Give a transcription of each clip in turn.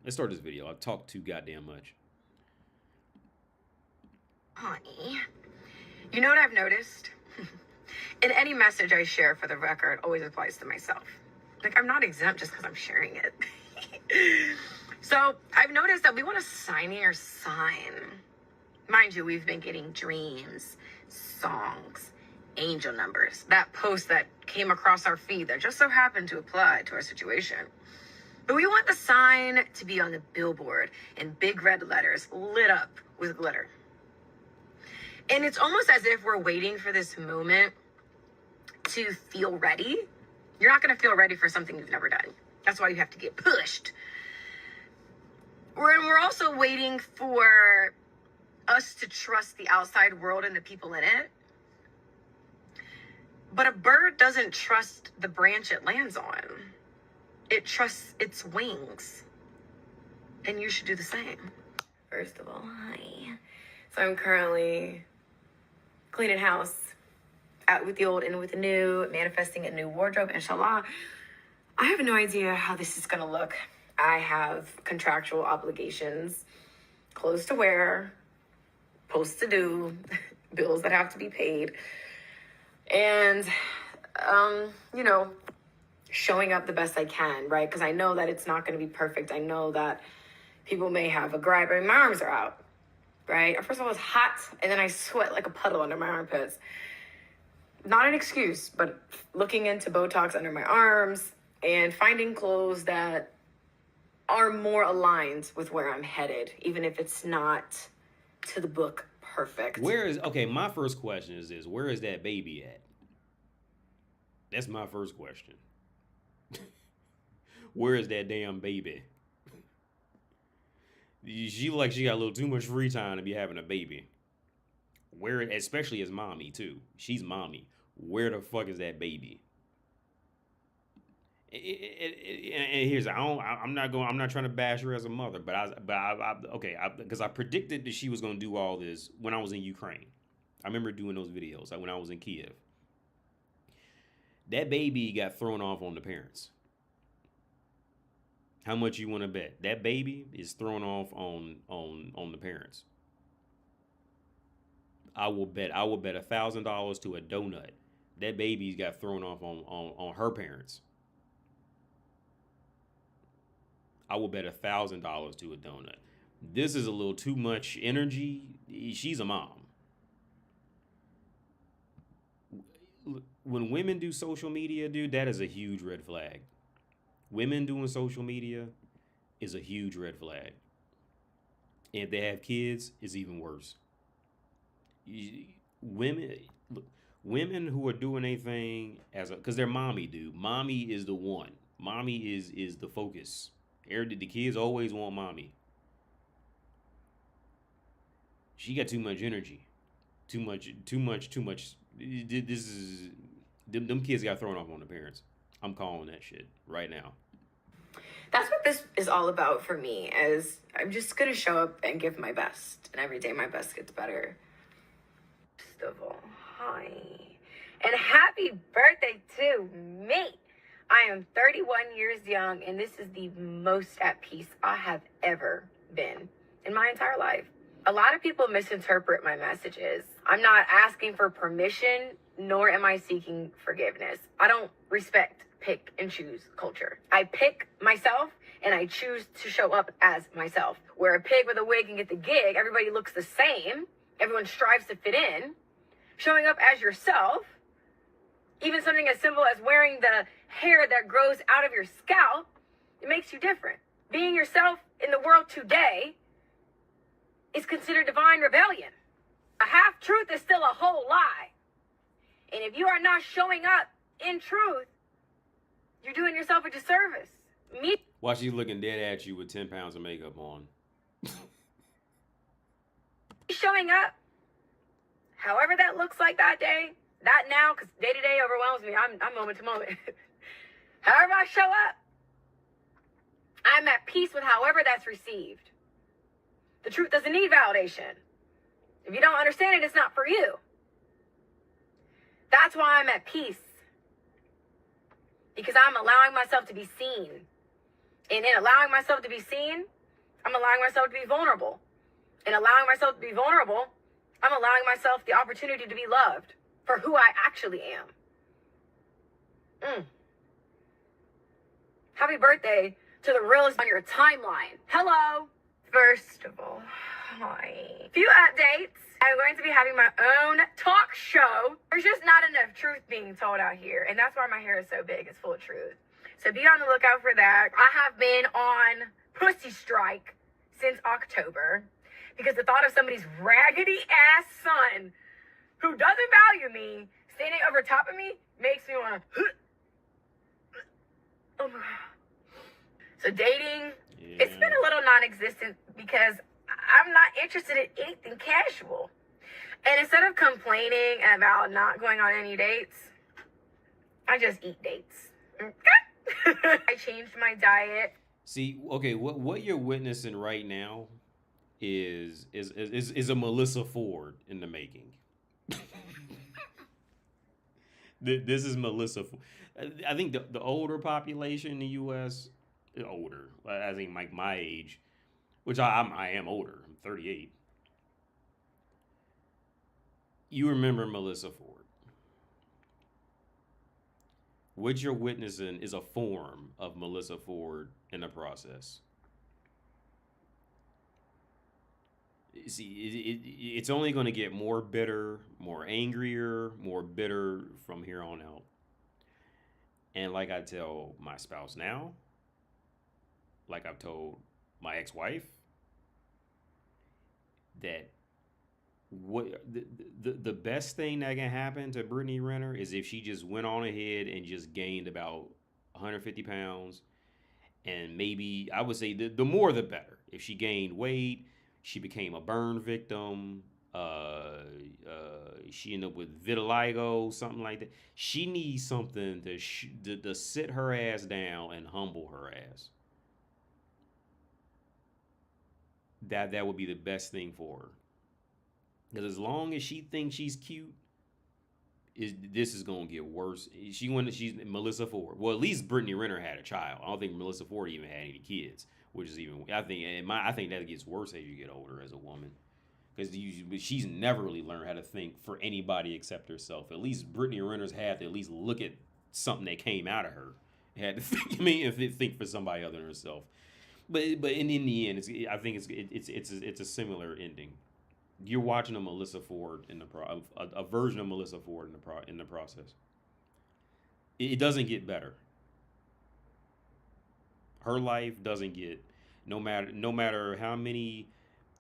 Let's start this video. I've talked too goddamn much. Honey, you know what I've noticed? In any message I share, for the record, always applies to myself. Like, I'm not exempt just because I'm sharing it. So I've noticed that we want a signier sign. Mind you, we've been getting dreams, songs, angel numbers, that post that came across our feed that just so happened to apply to our situation. But we want the sign to be on the billboard in big red letters, lit up with glitter. And it's almost as if we're waiting for this moment to feel ready. You're not going to feel ready for something you've never done. That's why you have to get pushed. We're also waiting for us to trust the outside world and the people in it. But a bird doesn't trust the branch it lands on. It trusts its wings. And you should do the same. First of all, hi. So I'm currently cleaning house, out with the old, in with the new, manifesting a new wardrobe, inshallah. I have no idea how this is gonna look. I have contractual obligations, clothes to wear, posts to do, bills that have to be paid, and, showing up the best I can, right? Because I know that it's not gonna be perfect. I know that people may have a gripe. I mean, my arms are out, right? First of all, it's hot, and then I sweat like a puddle under my armpits. Not an excuse, but looking into Botox under my arms and finding clothes that are more aligned with where I'm headed, even if it's not to the book perfect. My first question is this: where is that baby at? That's my first question. Where is that damn baby? She got a little too much free time to be having a baby. Where, especially as mommy too. She's mommy. Where the fuck is that baby? And here's, I'm not trying to bash her as a mother, because I predicted that she was gonna do all this when I was in Ukraine. I remember doing those videos when I was in Kiev. That baby got thrown off on the parents. How much you want to bet? That baby is thrown off on the parents. I will bet $1,000 to a donut. That baby got thrown off on her parents. I will bet $1,000 to a donut. This is a little too much energy. She's a mom. When women do social media, dude, that is a huge red flag. Women doing social media is a huge red flag. And if they have kids, it's even worse. Women who are doing anything because they're mommy, dude. Mommy is the one. Mommy is the focus. The kids always want mommy. She got too much energy. Too much. This is them kids got thrown off on the parents. I'm calling that shit right now. That's what this is all about for me, as I'm just gonna show up and give my best, and every day my best gets better. First of all, hi. And happy birthday to me. I am 31 years young, and this is the most at peace I have ever been in my entire life. A lot of people misinterpret my messages. I'm not asking for permission, nor am I seeking forgiveness. I don't respect pick and choose culture. I pick myself and I choose to show up as myself. Where a pig with a wig can get the gig, everybody looks the same, everyone strives to fit in. Showing up as yourself, even something as simple as wearing the hair that grows out of your scalp, it makes you different. Being yourself in the world today is considered divine rebellion. A half-truth is still a whole lie. And if you are not showing up in truth, you're doing yourself a disservice. While she's looking dead at you with 10 pounds of makeup on. Showing up, however that looks like that day, not now, because day to day overwhelms me. I'm moment to moment. However I show up, I'm at peace with however that's received. The truth doesn't need validation. If you don't understand it, it's not for you. That's why I'm at peace. Because I'm allowing myself to be seen. And in allowing myself to be seen, I'm allowing myself to be vulnerable. In allowing myself to be vulnerable, I'm allowing myself the opportunity to be loved for who I actually am. Happy birthday to the realest on your timeline. Hello. First of all, hi. Few updates. I'm going to be having my own talk show. There's just not enough truth being told out here, and that's why my hair is so big. It's full of truth. So be on the lookout for that. I have been on pussy strike since October because the thought of somebody's raggedy ass son who doesn't value me standing over top of me makes me want to. Oh my God. So dating, it's been a little non-existent because I'm not interested in anything casual. And instead of complaining about not going on any dates, I just eat dates. Okay? I changed my diet. See, okay, what you're witnessing right now is a Melissa Ford in the making. This is Melissa. I think the older population in the U.S. older. I think like my age, which I am older. I'm 38. You remember Melissa Ford. What you're witnessing is a form of Melissa Ford in the process. See, it's only going to get more bitter, more angrier, more bitter from here on out. And like I tell my spouse now, like I've told my ex-wife, that what the best thing that can happen to Brittany Renner is if she just went on ahead and just gained about 150 pounds, and maybe I would say the more the better. If she gained weight, she became a burn victim. She ended up with vitiligo, something like that. She needs something to sit her ass down and humble her ass. That would be the best thing for her. Because as long as she thinks she's cute, this is gonna get worse. She's Melissa Ford. Well, at least Brittany Renner had a child. I don't think Melissa Ford even had any kids, which is even. I think that gets worse as you get older as a woman, because she's never really learned how to think for anybody except herself. At least Brittany Renner's had to at least look at something that came out of her. Had to think, think for somebody other than herself. But in the end, I think it's a similar ending. You're watching a Melissa Ford in a version of Melissa Ford in the process. It doesn't get better. Her life doesn't get, no matter how many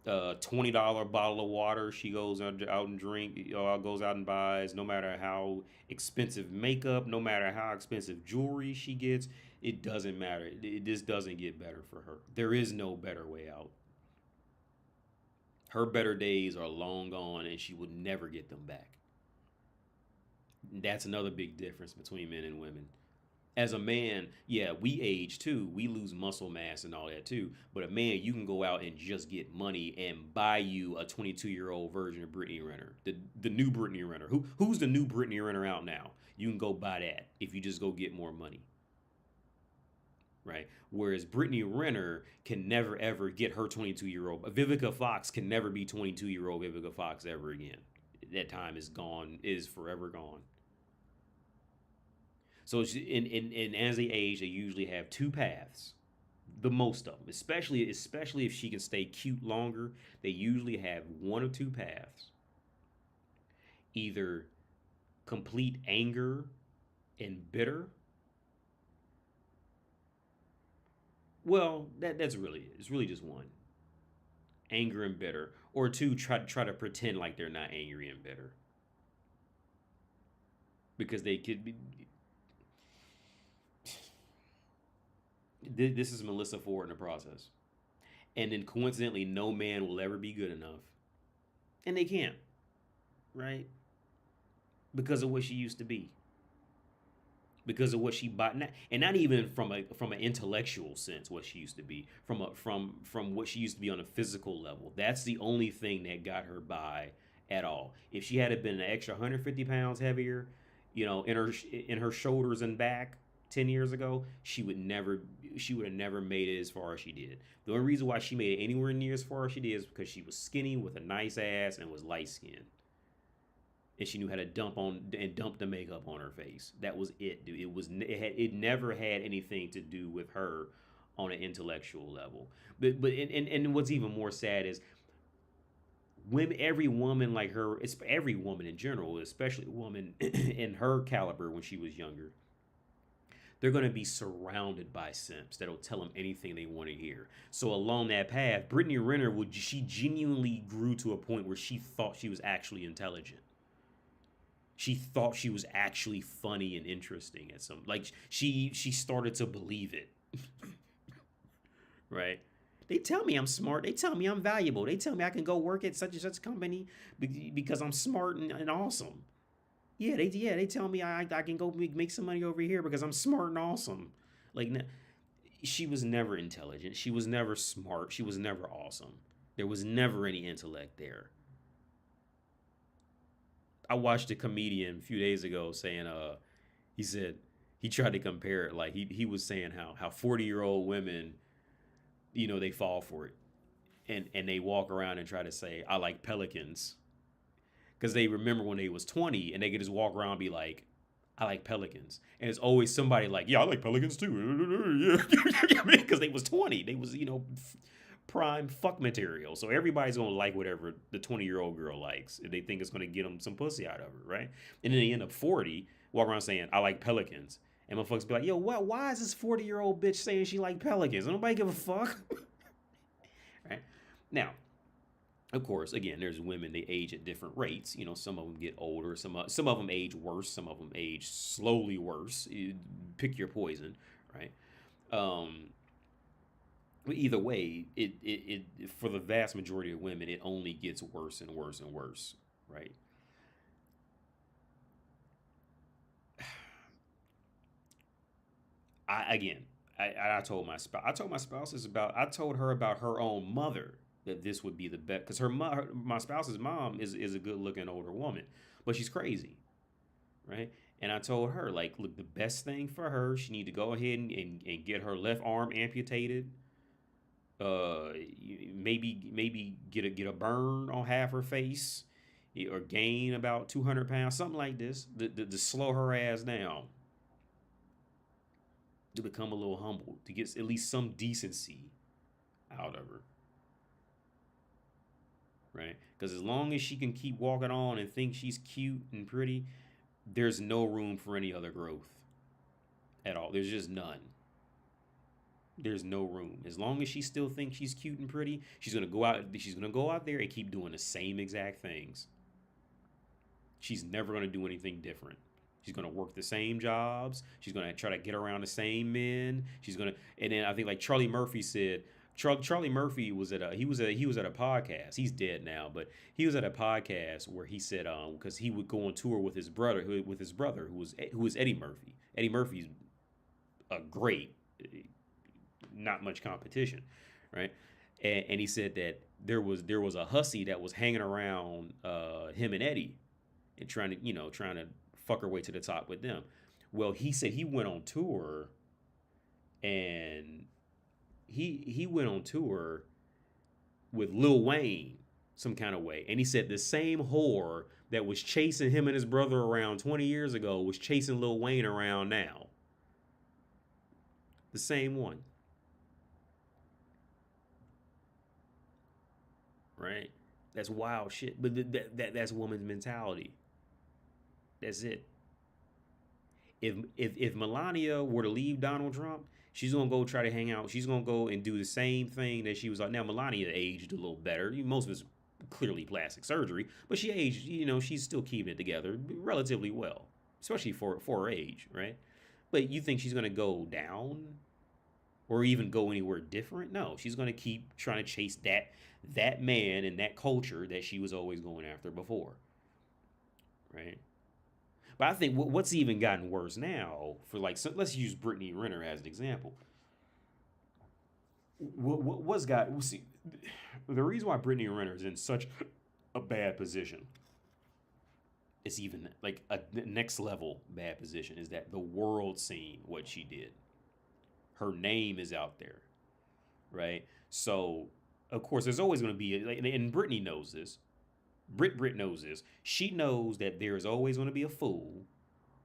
$20 bottle of water she goes out and goes out and buys, no matter how expensive makeup, no matter how expensive jewelry she gets, it doesn't matter. This doesn't get better for her. There is no better way out. Her better days are long gone, and she would never get them back. That's another big difference between men and women. As a man, yeah, we age too. We lose muscle mass and all that too. But a man, you can go out and just get money and buy you a 22-year-old version of Brittany Renner. The new Brittany Renner. Who's the new Brittany Renner out now? You can go buy that if you just go get more money. Right? Whereas Brittany Renner can never ever get her 22-year-old. Vivica Fox can never be 22-year-old Vivica Fox ever again. That time is gone, is forever gone. So in as they age, they usually have two paths. The most of them, especially if she can stay cute longer, they usually have one or two paths. Either complete anger and bitter. Well, that's really it. It's really just one. Anger and bitter. Or two, try to pretend like they're not angry and bitter. Because they could be. This is Melissa Ford in the process. And then coincidentally, no man will ever be good enough. And they can't. Right? Because of what she used to be. Because of what she bought, and not even from an intellectual sense, what she used to be, from what she used to be on a physical level. That's the only thing that got her by at all. If she had been an extra 150 pounds heavier, in her shoulders and back, 10 years ago, she would have never made it as far as she did. The only reason why she made it anywhere near as far as she did is because she was skinny with a nice ass and was light skinned. And she knew how to dump the makeup on her face. That was it, dude. It never had anything to do with her on an intellectual level. And what's even more sad is women, every woman like her, it's every woman in general, especially a woman in her caliber when she was younger, they're going to be surrounded by simps that'll tell them anything they want to hear. So along that path, Brittany Renner she genuinely grew to a point where she thought she was actually intelligent. She thought she was actually funny and interesting at some, like she started to believe it. Right? They tell me I'm smart. They tell me I'm valuable. They tell me I can go work at such and such company because I'm smart and awesome. Yeah, they tell me I can go make some money over here because I'm smart and awesome. Like she was never intelligent. She was never smart. She was never awesome. There was never any intellect there. I watched a comedian a few days ago saying he said he tried to compare it, like he was saying how 40-year-old women, they fall for it, and they walk around and try to say I like pelicans because they remember when they was 20 and they could just walk around and be like I like pelicans, and it's always somebody like yeah I like pelicans too yeah because they was 20, they was prime fuck material, so everybody's gonna like whatever the 20-year-old girl likes if they think it's gonna get them some pussy out of her, right? And then they end up 40, walk around saying I like pelicans, and motherfuckers be like yo what, why is this 40-year-old bitch saying she like pelicans? Nobody give a fuck. Right now, of course, again, there's women, they age at different rates. Some of them get older, some of them age worse, some of them age slowly worse. Pick your poison, right? Um, but either way, it for the vast majority of women, it only gets worse and worse and worse, right? I again, I told my spouse, I told her about her own mother that this would be the best because my spouse's mom is a good looking older woman, but she's crazy, right? And I told her like, look, the best thing for her, she need to go ahead and get her left arm amputated. Uh, maybe get a burn on half her face, or gain about 200 pounds, something like this, to slow her ass down, to become a little humble, to get at least some decency out of her, right? Because as long as she can keep walking on and think she's cute and pretty, there's no room for any other growth at all. There's just none. There's no room. As long as she still thinks she's cute and pretty, she's gonna go out. She's gonna go out there and keep doing the same exact things. She's never gonna do anything different. She's gonna work the same jobs. She's gonna try to get around the same men. She's gonna, and then I think like Charlie Murphy said. Charlie Murphy was at a podcast. He's dead now, but he was at a podcast where he said because he would go on tour with his brother who was Eddie Murphy. Eddie Murphy's a great, not much competition, right? And he said that there was a hussy that was hanging around him and Eddie and trying to fuck her way to the top with them. Well, he said he went on tour and he went on tour with Lil Wayne some kind of way, and he said the same whore that was chasing him and his brother around 20 years ago was chasing Lil Wayne around now. The same one, right? That's wild shit. But that's woman's mentality. That's it. If Melania were to leave Donald Trump, she's gonna go try to hang out. She's gonna go and do the same thing that she was like. Now Melania aged a little better. Most of it's clearly plastic surgery, but she aged. She's still keeping it together relatively well, especially for her age, right? But you think she's gonna go down or even go anywhere different? No, she's gonna keep trying to chase that man and that culture that she was always going after before, right? But I think what's even gotten worse now for like, so let's use Brittany Renner as an example. What's got see, the reason why Brittany Renner is in such a bad position it's even like a next level bad position is that the world seen what she did. Her name is out there, right? So of course there's always going to be and Brittany knows this. Brit knows this. She knows that there's always going to be a fool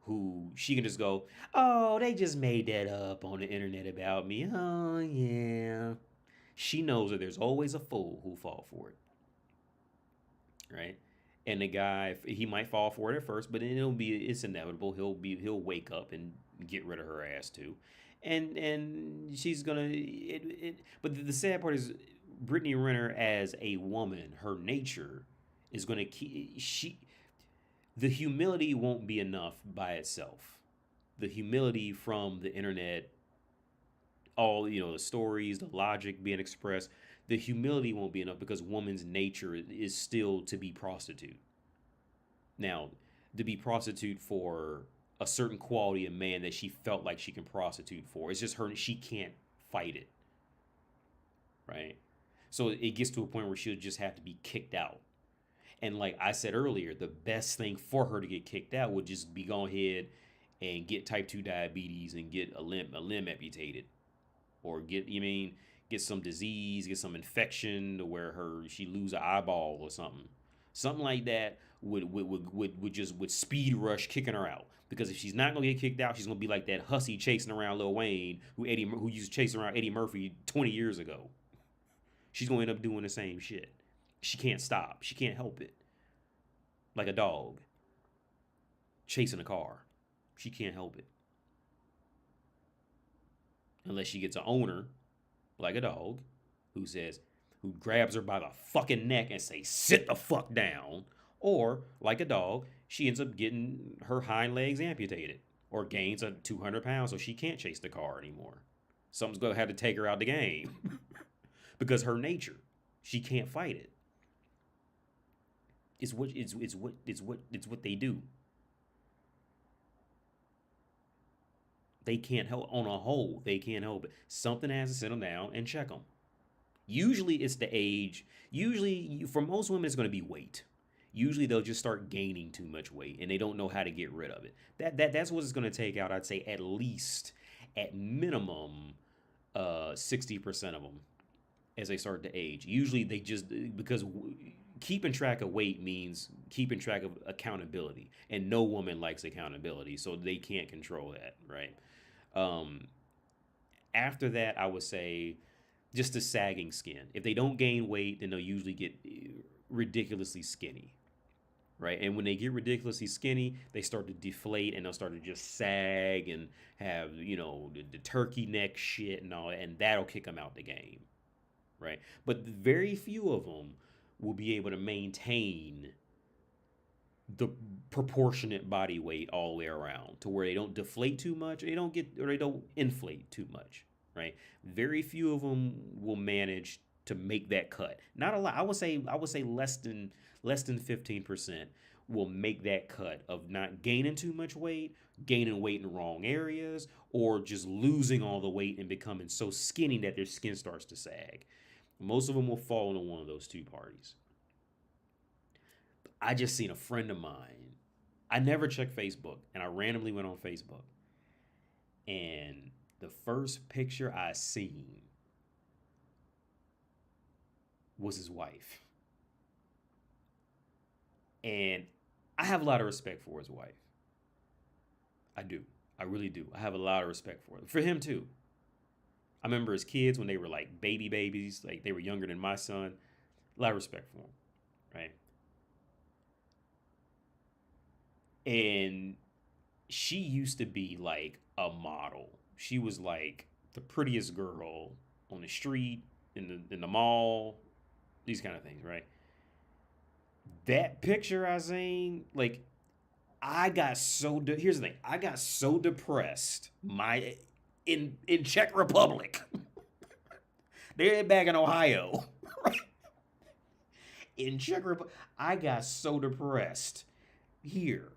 who she can just go, oh, they just made that up on the internet about me. Oh yeah. She knows that there's always a fool who fall for it, right? And the guy, he might fall for it at first, but then it's inevitable. He'll wake up and get rid of her ass too, and she's gonna. But the sad part is, Brittany Renner as a woman, her nature is gonna keep the humility won't be enough by itself. The humility from the internet, all the stories, the logic being expressed, the humility won't be enough because woman's nature is still to be prostitute. Now, to be prostitute for a certain quality of man that she felt like she can prostitute for. It's just her, she can't fight it, right? So it gets to a point where she'll just have to be kicked out. And like I said earlier, the best thing for her to get kicked out would just be go ahead and get type 2 diabetes and get a limb amputated, or get some disease, get some infection to where she lose an eyeball or something like that would speed rush kicking her out. Because if she's not gonna get kicked out, she's gonna be like that hussy chasing around Lil Wayne, who used to chase around Eddie Murphy 20 years ago. She's gonna end up doing the same shit. She can't stop. She can't help it. Like a dog chasing a car. She can't help it. Unless she gets an owner, like a dog, who grabs her by the fucking neck and say, sit the fuck down. Or, like a dog, she ends up getting her hind legs amputated or gains a 200 pounds so she can't chase the car anymore. Something's going to have to take her out the game because her nature, she can't fight it. It's what they do. They can't help on a whole. They can't help it. Something has to sit them down and check them. Usually it's the age. Usually for most women it's going to be weight. Usually they'll just start gaining too much weight and they don't know how to get rid of it. That's what it's going to take out. I'd say at least, at minimum, 60% of them as they start to age. Usually they just because keeping track of weight means keeping track of accountability, and no woman likes accountability, so they can't control that, right? Um, After that, I would say just the sagging skin. If they don't gain weight, then they'll usually get ridiculously skinny, right? And when they get ridiculously skinny, they start to deflate and they'll start to just sag and have the turkey neck shit and all, and that'll kick them out the game, right? But very few of them will be able to maintain the proportionate body weight all the way around to where they don't deflate too much, or they don't inflate too much, right? Very few of them will manage to make that cut. Not a lot. I would say less than 15% will make that cut of not gaining too much weight, gaining weight in the wrong areas, or just losing all the weight and becoming so skinny that their skin starts to sag. Most of them will fall into one of those two parties. I just seen a friend of mine. I never checked Facebook, and I randomly went on Facebook. And the first picture I seen was his wife. And I have a lot of respect for his wife. I do. I really do. I have a lot of respect for him. For him, too. I remember his kids when they were like babies, like they were younger than my son. A lot of respect for him, right? And she used to be like a model. She was like the prettiest girl on the street, in the mall, these kind of things, right? That picture I seen, like, here's the thing. I got so depressed in Czech Republic. They're back in Ohio. In Czech Republic, I got so depressed here,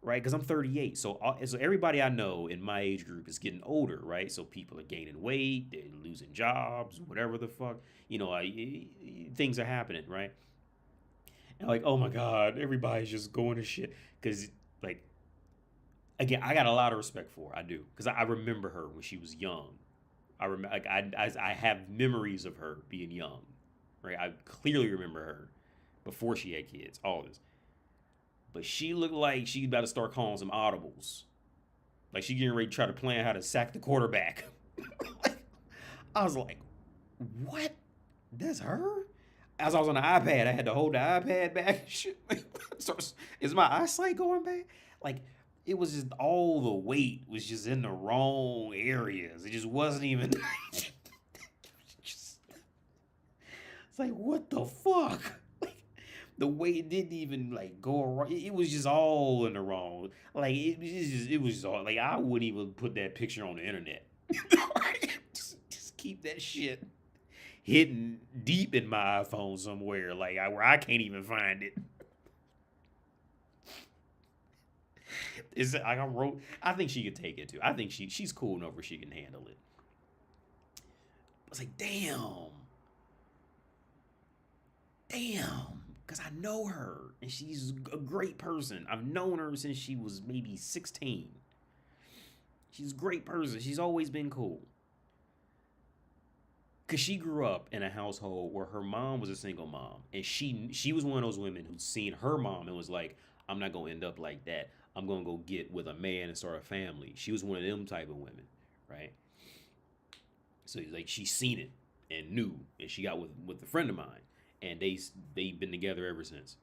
right? Because I'm 38. So everybody I know in my age group is getting older, right? So people are gaining weight, they're losing jobs, whatever the fuck, things are happening, right? And like, oh my god, everybody's just going to shit because like again, I got a lot of respect for her. I do because I remember her when she was young. I remember like I have memories of her being young, right? I clearly remember her before she had kids. All this, but she looked like she's about to start calling some audibles. Like she getting ready to try to plan how to sack the quarterback. I was like, what? That's her? As I was on the iPad, I had to hold the iPad back. Shit. So is my eyesight going bad? Like, it was just all the weight was just in the wrong areas. It just wasn't even. Just, it's like, what the fuck? Like, the way it didn't even like go around. It was just all in the wrong. Like it was just all like I wouldn't even put that picture on the internet. just keep that shit hidden deep in my iPhone somewhere, like where I can't even find it. Is it like I wrote? I think she could take it too. I think she's cool enough where she can handle it. I was like, damn, because I know her and she's a great person. I've known her since she was maybe 16. She's a great person. She's always been cool. Cause she grew up in a household where her mom was a single mom, and she was one of those women who'd seen her mom and was like, "I'm not gonna end up like that. I'm gonna go get with a man and start a family." She was one of them type of women, right? So like she's seen it and knew, and she got with a friend of mine, and they've been together ever since.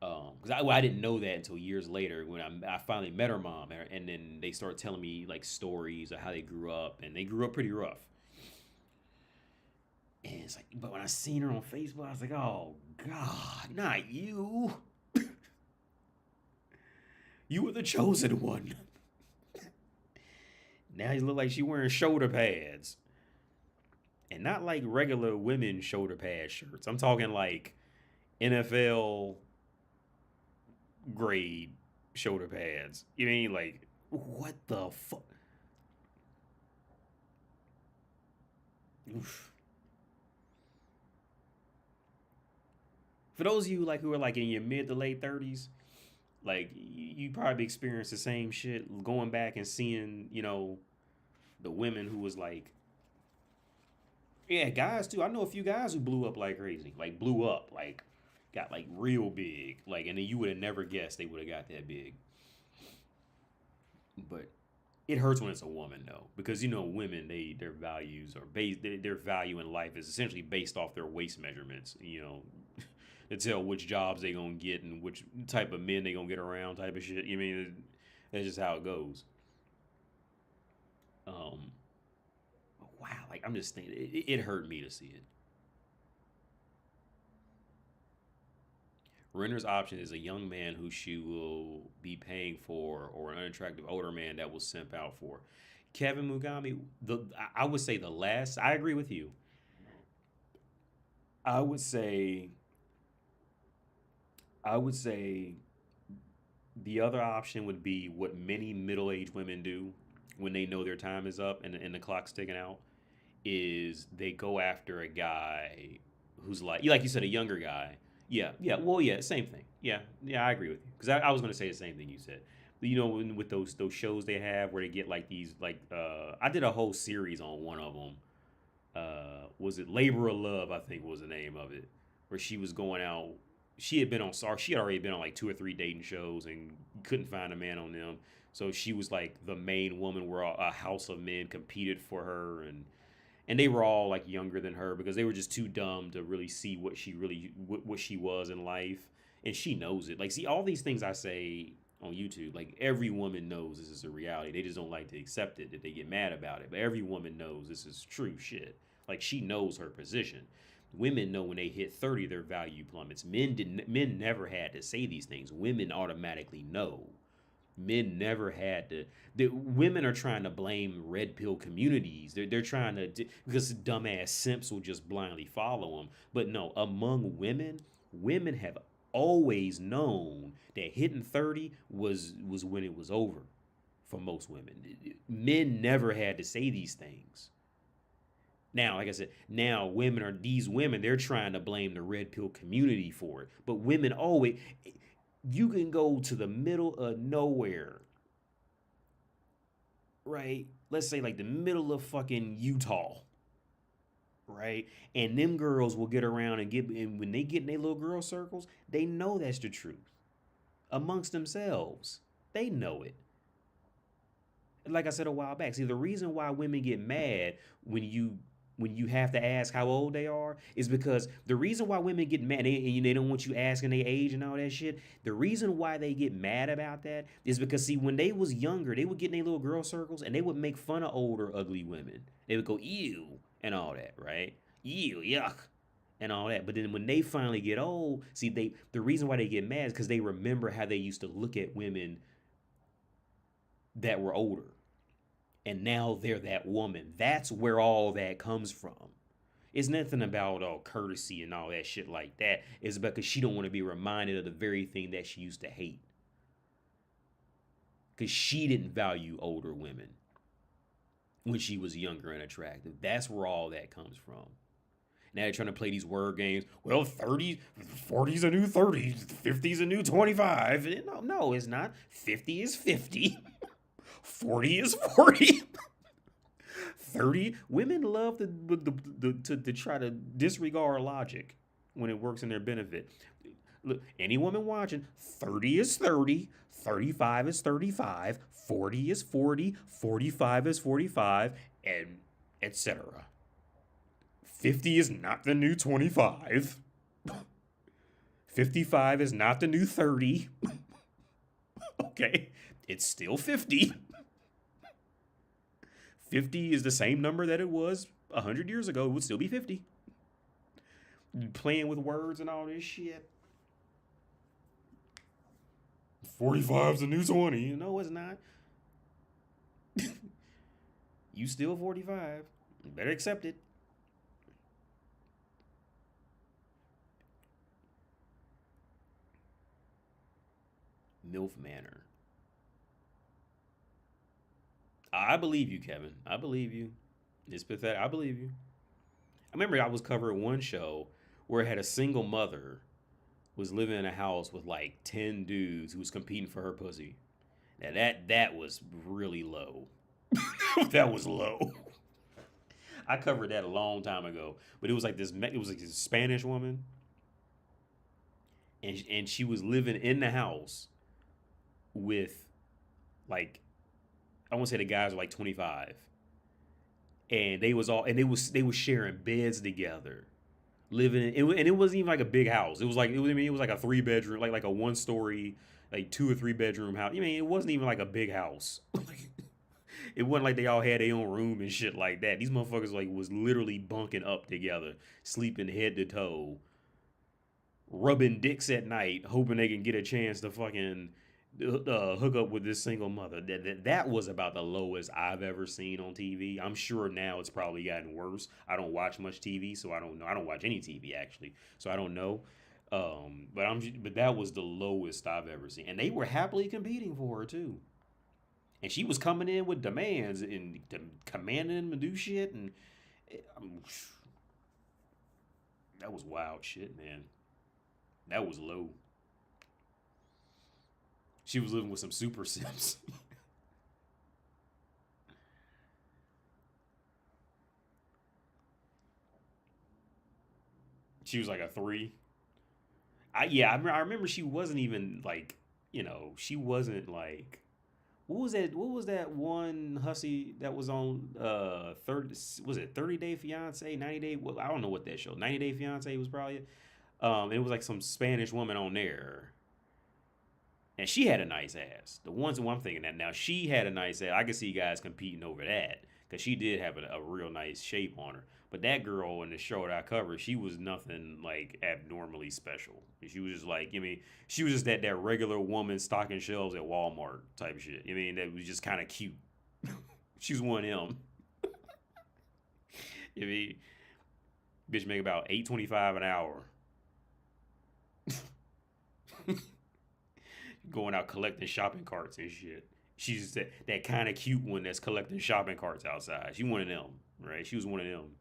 Because I didn't know that until years later when I finally met her mom, and then they started telling me like stories of how they grew up, and they grew up pretty rough. And it's like, but when I seen her on Facebook, I was like, oh God, not you. You were the chosen one. Now you look like she wearing shoulder pads. And not like regular women shoulder pad shirts. I'm talking like NFL grade shoulder pads. You mean like what the fuck? For those of you like who are like in your mid to late 30s, like you probably experienced the same shit going back and seeing, the women who was like, yeah, guys too. I know a few guys who blew up like crazy, like blew up, like got like real big, like, and then you would have never guessed they would have got that big. But it hurts when it's a woman though, because women, their values are based, their value in life is essentially based off their waist measurements. To tell which jobs they gonna get and which type of men they gonna get around, type of shit. That's just how it goes. Um, wow, like I'm just thinking, it hurt me to see it. Renner's option is a young man who she will be paying for, or an unattractive older man that will simp out for. Kevin Mugami, I would say the last. I agree with you. I would say, I would say the other option would be what many middle-aged women do when they know their time is up and the clock's ticking out. Is they go after a guy who's like you said, a younger guy. Yeah, yeah. Well, yeah, same thing. Yeah, yeah. I agree with you because I was gonna say the same thing you said. With those shows they have where they get like these like I did a whole series on one of them. Was it Labor of Love? I think was the name of it, where she was going out. She had been on She had already been on like two or three dating shows and couldn't find a man on them. So she was like the main woman where a house of men competed for her, and they were all like younger than her because they were just too dumb to really see what she was in life, and she knows it. Like, see, all these things I say on YouTube, like every woman knows this is a reality. They just don't like to accept it, that they get mad about it, but every woman knows this is true shit. Like, she knows her position. Women know when they hit 30 their value plummets. Men never had to say these things. Women automatically know. Men never had to. The women are trying to blame red pill communities. They're trying to, because dumbass simps will just blindly follow them. But no, among women, women have always known that hitting 30 was when it was over for most women. Men never had to say these things. Now, like I said, now women are these women, they're trying to blame the red pill community for it. But women always, you can go to the middle of nowhere, right? Let's say like the middle of fucking Utah, right? And them girls will get around and when they get in their little girl circles, they know that's the truth amongst themselves. They know it. Like I said a while back, see the reason why women get mad when you have to ask how old they are is because the reason why women get mad and they don't want you asking their age and all that shit. The reason why they get mad about that is because see when they was younger, they would get in their little girl circles and they would make fun of older ugly women. They would go ew and all that, right? Ew, yuck, and all that. But then when they finally get old, see the reason why they get mad is because they remember how they used to look at women that were older and now they're that woman. That's where all that comes from. It's nothing about courtesy and all that shit like that. It's because she don't want to be reminded of the very thing that she used to hate. Because she didn't value older women when she was younger and attractive. That's where all that comes from. Now they're trying to play these word games. Well, 30, 40's a new 30, 50's a new 25. No, no, it's not. 50 is 50. 40 is 40. 30 women love to try to disregard logic when it works in their benefit. Look, any woman watching, 30 is 30, 35 is 35, 40 is 40, 45 is 45, and etc. 50 is not the new 25. 55 is not the new 30. Okay, it's still 50. 50 is the same number that it was 100 years ago. It would still be 50. Playing with words and all this shit. 45's the new 20. No, it's not. You still 45. You better accept it. MILF Manor. I believe you, Kevin. I believe you. It's pathetic. I believe you. I remember I was covering one show where it had a single mother was living in a house with like 10 dudes who was competing for her pussy. Now that was really low. That was low. I covered that a long time ago, but it was like this Spanish woman, and she was living in the house with like I want to say the guys were like 25, and they was sharing beds together, living in, and it wasn't even like a big house. It was like a 3 bedroom, like a 1 story, like 2 or 3 bedroom house. I mean, it wasn't even like a big house. It wasn't like they all had their own room and shit like that. These motherfuckers like was literally bunking up together, sleeping head to toe, rubbing dicks at night, hoping they can get a chance to fucking hook up with this single mother. That was about the lowest I've ever seen on TV. I'm sure now it's probably gotten worse. I don't watch much TV, so I don't know. I don't watch any TV actually, so I don't know. But that was the lowest I've ever seen, and they were happily competing for her too. And she was coming in with demands and commanding them to do shit, and um, that was wild shit, man. That was low. She was living with some super simps. She was like a three. I remember she wasn't even like she wasn't like what was that one hussy that was on 30 was it 30 Day Fiance 90 Day I don't know what that show 90 Day Fiance was probably it was like some Spanish woman on there. And she had a nice ass. The ones who I'm thinking that now, she had a nice ass. I could see guys competing over that because she did have a real nice shape on her. But that girl in the show that I covered, she was nothing like abnormally special. She was just like, she was just that regular woman stocking shelves at Walmart type shit. That was just kind of cute. She was one of them. I mean, bitch make about $8.25 an hour. Going out collecting shopping carts and shit. She's that kind of cute one that's collecting shopping carts outside. She one of them, right? She was one of them.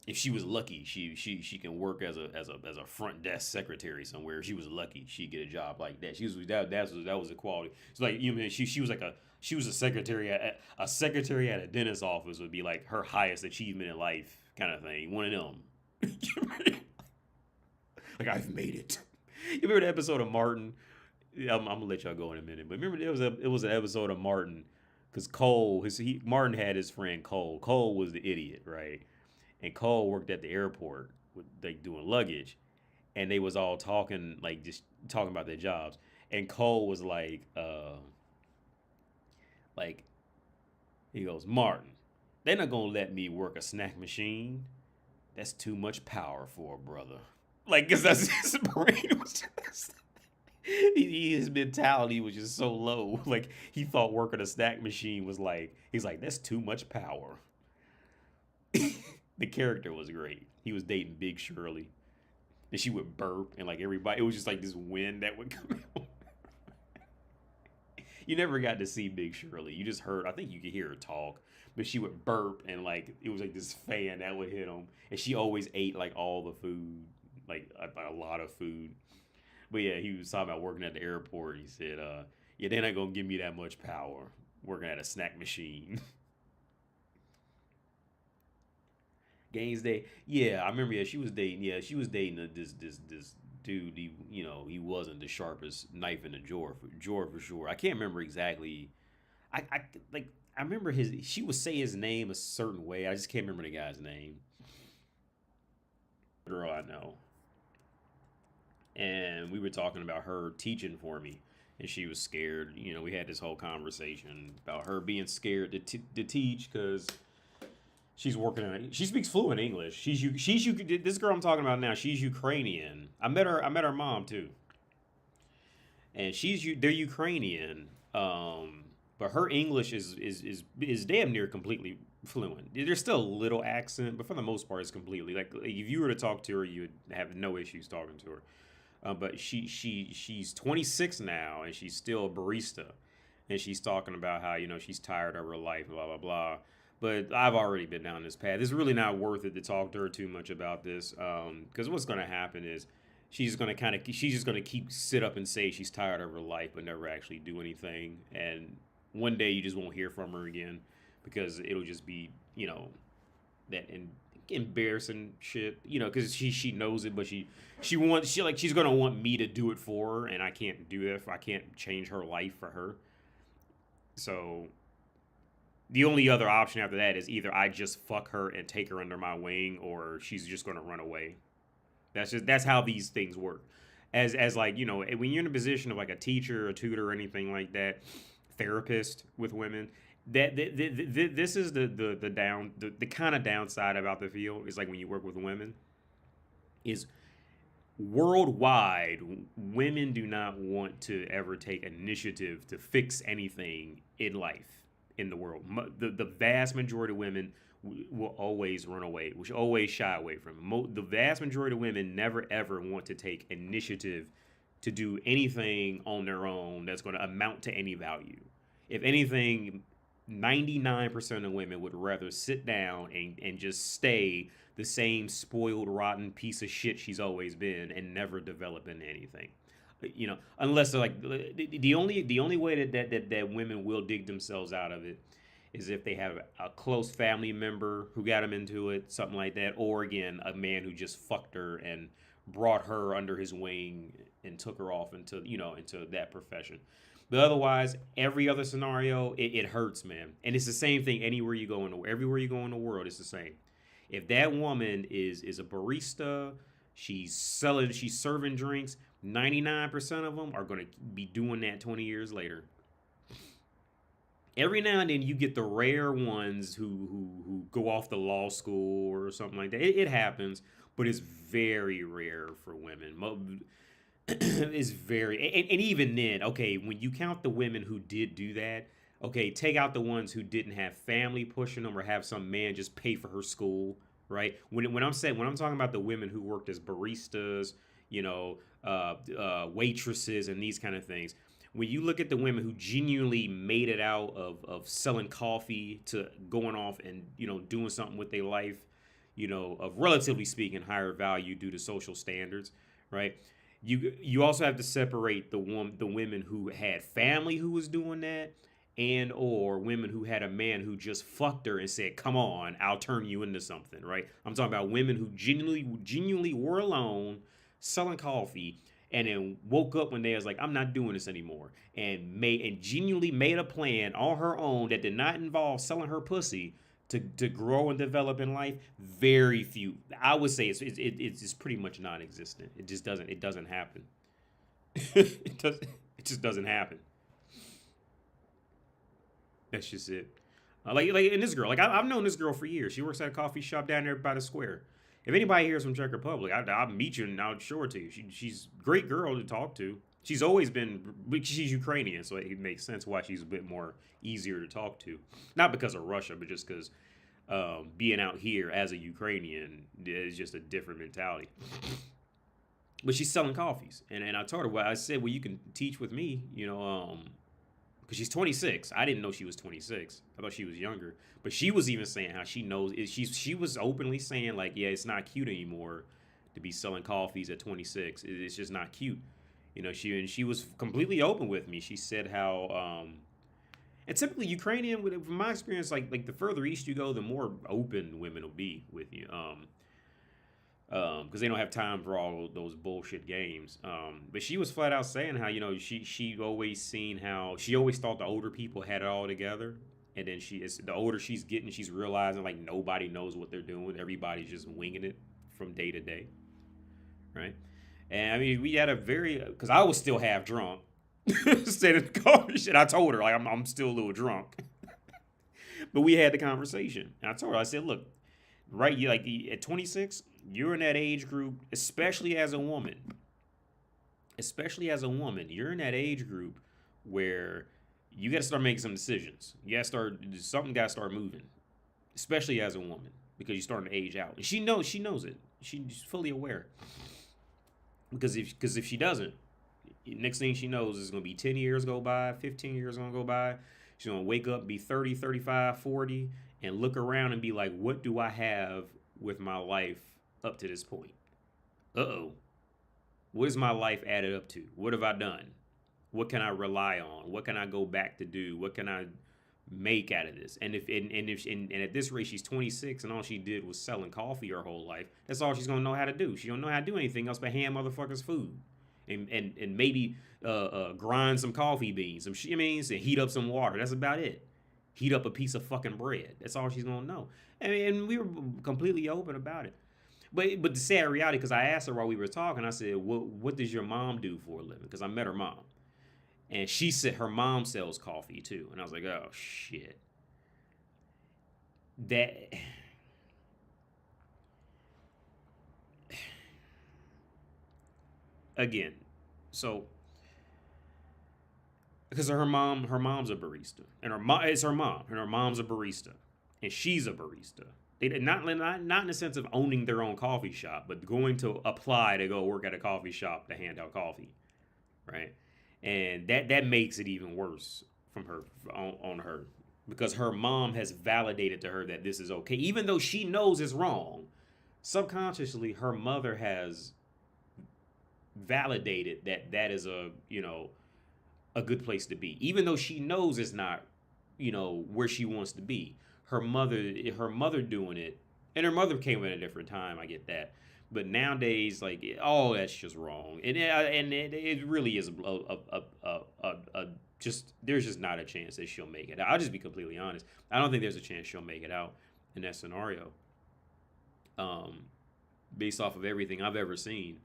if she was lucky, she can work as a front desk secretary somewhere. If she was lucky, she'd get a job like that. She was that was a quality. It's like you know she was like she was a secretary at a secretary at a dentist office would be like her highest achievement in life kind of thing. One of them. Like I've made it. You remember the episode of Martin? Yeah, I'm gonna let y'all go in a minute, but remember it was an episode of Martin because Cole Martin had his friend Cole. Cole was the idiot, right? And Cole worked at the airport with like doing luggage, and they was all talking like just talking about their jobs. And Cole was like he goes, Martin, they're not gonna let me work a snack machine. That's too much power for a brother. Like, cause that's his brain was just his mentality was just so low. Like he thought working a snack machine was like he's like that's too much power. The character was great. He was dating Big Shirley, and she would burp, and like everybody, it was just like this wind that would come out. You never got to see Big Shirley. You just heard. I think you could hear her talk, but she would burp, and like it was like this fan that would hit him, and she always ate like all the food, like a lot of food. But yeah, he was talking about working at the airport. He said, "Yeah, they're not gonna give me that much power working at a snack machine." Gaines Day. Yeah, I remember. Yeah, she was dating. Yeah, she was dating this dude. He wasn't the sharpest knife in the drawer for sure. I can't remember exactly. I like I remember his. She would say his name a certain way. I just can't remember the guy's name. Girl, I know. And we were talking about her teaching for me, and she was scared. We had this whole conversation about her being scared to teach because she's working in. She speaks fluent English. She's this girl I'm talking about now. She's Ukrainian. I met her mom too, and they're Ukrainian. But her English is damn near completely fluent. There's still a little accent, but for the most part, it's completely like if you were to talk to her, you would have no issues talking to her. But she's 26 now, and she's still a barista, and she's talking about how she's tired of her life, blah blah blah. But I've already been down this path. It's really not worth it to talk to her too much about this, because what's going to happen is she's just going to keep sit up and say she's tired of her life, but never actually do anything. And one day you just won't hear from her again because it'll just be that embarrassing shit, because she knows it, but she's gonna want me to do it for her, and I can't do that. I can't change her life for her. So the only other option after that is either I just fuck her and take her under my wing, or she's just gonna run away. That's how these things work. As like when you're in a position of like a teacher, a tutor, or anything like that, therapist with women, this is the kind of downside about the field is like when you work with women is worldwide women do not want to ever take initiative to fix anything in life in the world. The vast majority of women will always run away, which always shy away from it. The vast majority of women never ever want to take initiative to do anything on their own that's going to amount to any value. If anything, 99% of women would rather sit down and just stay the same spoiled, rotten piece of shit she's always been and never develop into anything. Unless they're like the only way that women will dig themselves out of it is if they have a close family member who got them into it, something like that, or again a man who just fucked her and brought her under his wing and took her off into that profession. But otherwise, every other scenario, it hurts, man. And it's the same thing everywhere you go in the world, it's the same. If that woman is a barista, she's serving drinks, 99% of them are going to be doing that 20 years later. Every now and then you get the rare ones who go off to law school or something like that. It happens, but it's very rare for women. Is very and even then, okay, when you count the women who did do that, okay, take out the ones who didn't have family pushing them or have some man just pay for her school, right? When I'm talking about the women who worked as baristas, waitresses and these kind of things, when you look at the women who genuinely made it out of selling coffee to going off and doing something with their life, of relatively speaking higher value due to social standards, right? You also have to separate the women who had family who was doing that, and or women who had a man who just fucked her and said, "Come on, I'll turn you into something." Right? I'm talking about women who genuinely were alone, selling coffee, and then woke up one day and was like, "I'm not doing this anymore," and genuinely made a plan on her own that did not involve selling her pussy to grow and develop in life. Very few. I would say it's just pretty much non-existent. It doesn't happen. It just doesn't happen. That's just it. Like and this girl, like I've known this girl for years. She works at a coffee shop down there by the square. If anybody here is from Czech Republic, I'll meet you and I'll show her to you. She's a great girl to talk to. She's always been. She's Ukrainian, so it makes sense why she's a bit more easier to talk to. Not because of Russia, but just because being out here as a Ukrainian is just a different mentality. But she's selling coffees, and I told her, well, I said, well, you can teach with me, because she's 26. I didn't know she was 26. I thought she was younger. But she was even saying how she knows. She was openly saying like, yeah, it's not cute anymore to be selling coffees at 26. It's just not cute. She was completely open with me. She said how and typically Ukrainian, from my experience, like the further east you go, the more open women will be with you. Because they don't have time for all those bullshit games. But she was flat out saying how she always seen how she always thought the older people had it all together, and then the older she's getting, she's realizing like nobody knows what they're doing. Everybody's just winging it from day to day, right? And I mean, we had a very because I was still half drunk. Said in the car shit. I told her like I'm still a little drunk, but we had the conversation. And I told her I said, look, right, you like at 26, you're in that age group, especially as a woman. Especially as a woman, you're in that age group where you got to start making some decisions. You got to start something. Got to start moving, especially as a woman, because you're starting to age out. And she knows it. She's fully aware. Because if she doesn't, next thing she knows is going to be 10 years go by, 15 years going to go by. She's going to wake up, be 30, 35, 40, and look around and be like, what do I have with my life up to this point? Uh-oh. What is my life added up to? What have I done? What can I rely on? What can I go back to do? What can I make out of this? And at this rate, she's 26, and all she did was selling coffee her whole life. That's all she's gonna know how to do. She don't know how to do anything else but hand motherfuckers food, and maybe grind some coffee beans, and heat up some water. That's about it. Heat up a piece of fucking bread. That's all she's gonna know. And we were completely open about it. But the sad reality, because I asked her while we were talking, I said, what does your mom do for a living? Because I met her mom. And she said her mom sells coffee too. And I was like, oh, shit. That. Again, so. Because her mom's a barista. And it's her mom. And her mom's a barista. And she's a barista. They did not in the sense of owning their own coffee shop, but going to apply to go work at a coffee shop to hand out coffee, right? And that makes it even worse from her on her, because her mom has validated to her that this is okay, even though she knows it's wrong. Subconsciously, her mother has validated that is a good place to be, even though she knows it's not where she wants to be. Her mother doing it, and her mother came at a different time. I get that, but nowadays, like, all that's just wrong, and it really is just there's just not a chance that she'll make it. I'll just be completely honest. I don't think there's a chance she'll make it out in that scenario. Based off of everything I've ever seen,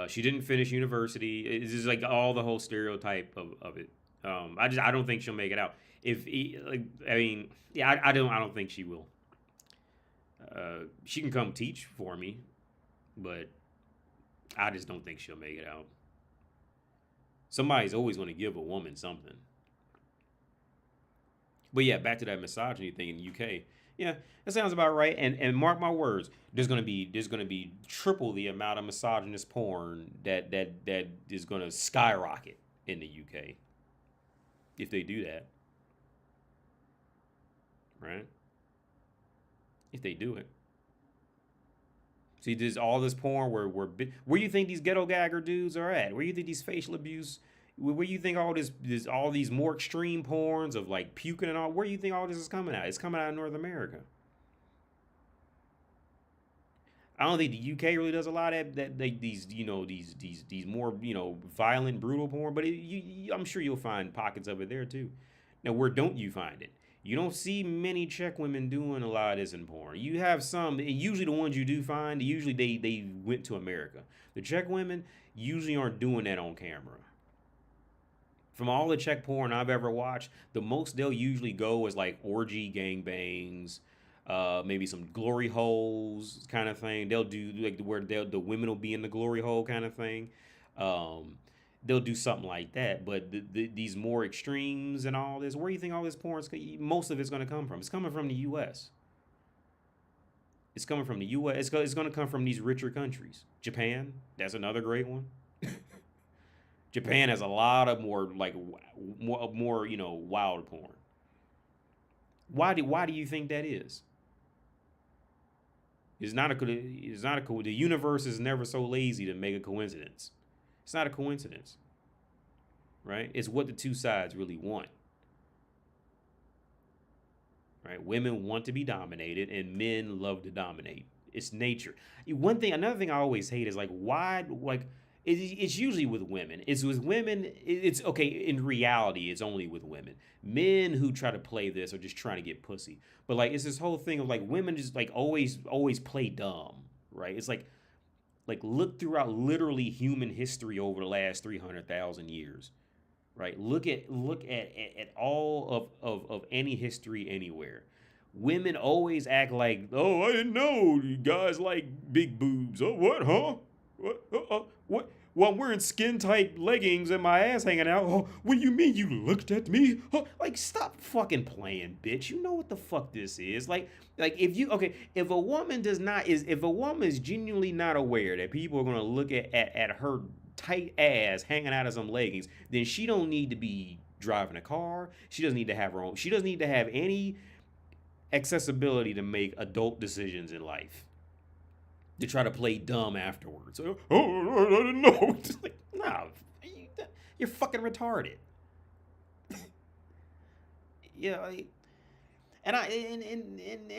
she didn't finish university. It's just like all the whole stereotype of it. I don't think she'll make it out. I don't think she will. She can come teach for me, but I just don't think she'll make it out. Somebody's always going to give a woman something. But yeah, back to that misogyny thing in the UK. Yeah, that sounds about right. And mark my words, there's gonna be triple the amount of misogynist porn that is gonna skyrocket in the UK if they do that. Right? If they do it. See, there's all this porn where you think these ghetto gagger dudes are at? Where you think these facial abuse? Where you think all these more extreme porns of like puking and all? Where you think all this is coming out? It's coming out of North America. I don't think the UK really does a lot of these these more violent brutal porn, but I'm sure you'll find pockets of it there too. Now, where don't you find it? You don't see many Czech women doing a lot of this in porn. You have some, and usually the ones you do find, usually they went to America. The Czech women usually aren't doing that on camera. From all the Czech porn I've ever watched, the most they'll usually go is like orgy gangbangs, maybe some glory holes kind of thing. They'll do like where the women will be in the glory hole kind of thing. Um, they'll do something like that. But these more extremes and all this, where do you think all this porn is? Most of it's going to come from. It's coming from the U.S. It's coming from the U.S. It's going to come from these richer countries. Japan, that's another great one. Japan has a lot of more like more wild porn. Why do you think that is? The universe is never so lazy to make a coincidence. It's not a coincidence, right? It's what the two sides really want, right? Women want to be dominated, and men love to dominate. It's nature. Another thing I always hate is like why like it's usually with women. It's with women. It's okay. In reality, it's only with women. Men who try to play this are just trying to get pussy. But like, it's this whole thing of like women just like always play dumb, right? It's like look throughout literally human history over the last 300,000 years, right? Look at all of any history anywhere. Women always act like, oh, I didn't know you guys like big boobs. Oh, what, huh? What? Well, I'm wearing skin tight leggings and my ass hanging out. Oh, what do you mean you looked at me? Oh, like, stop fucking playing, bitch. You know what the fuck this is. Like if a woman if a woman is genuinely not aware that people are gonna look at her tight ass hanging out of some leggings, then she don't need to be driving a car. She doesn't need to have her own. She doesn't need to have any accessibility to make adult decisions in life. To try to play dumb afterwards. Oh, I didn't know. Just like, nah, you're fucking retarded. Yeah, and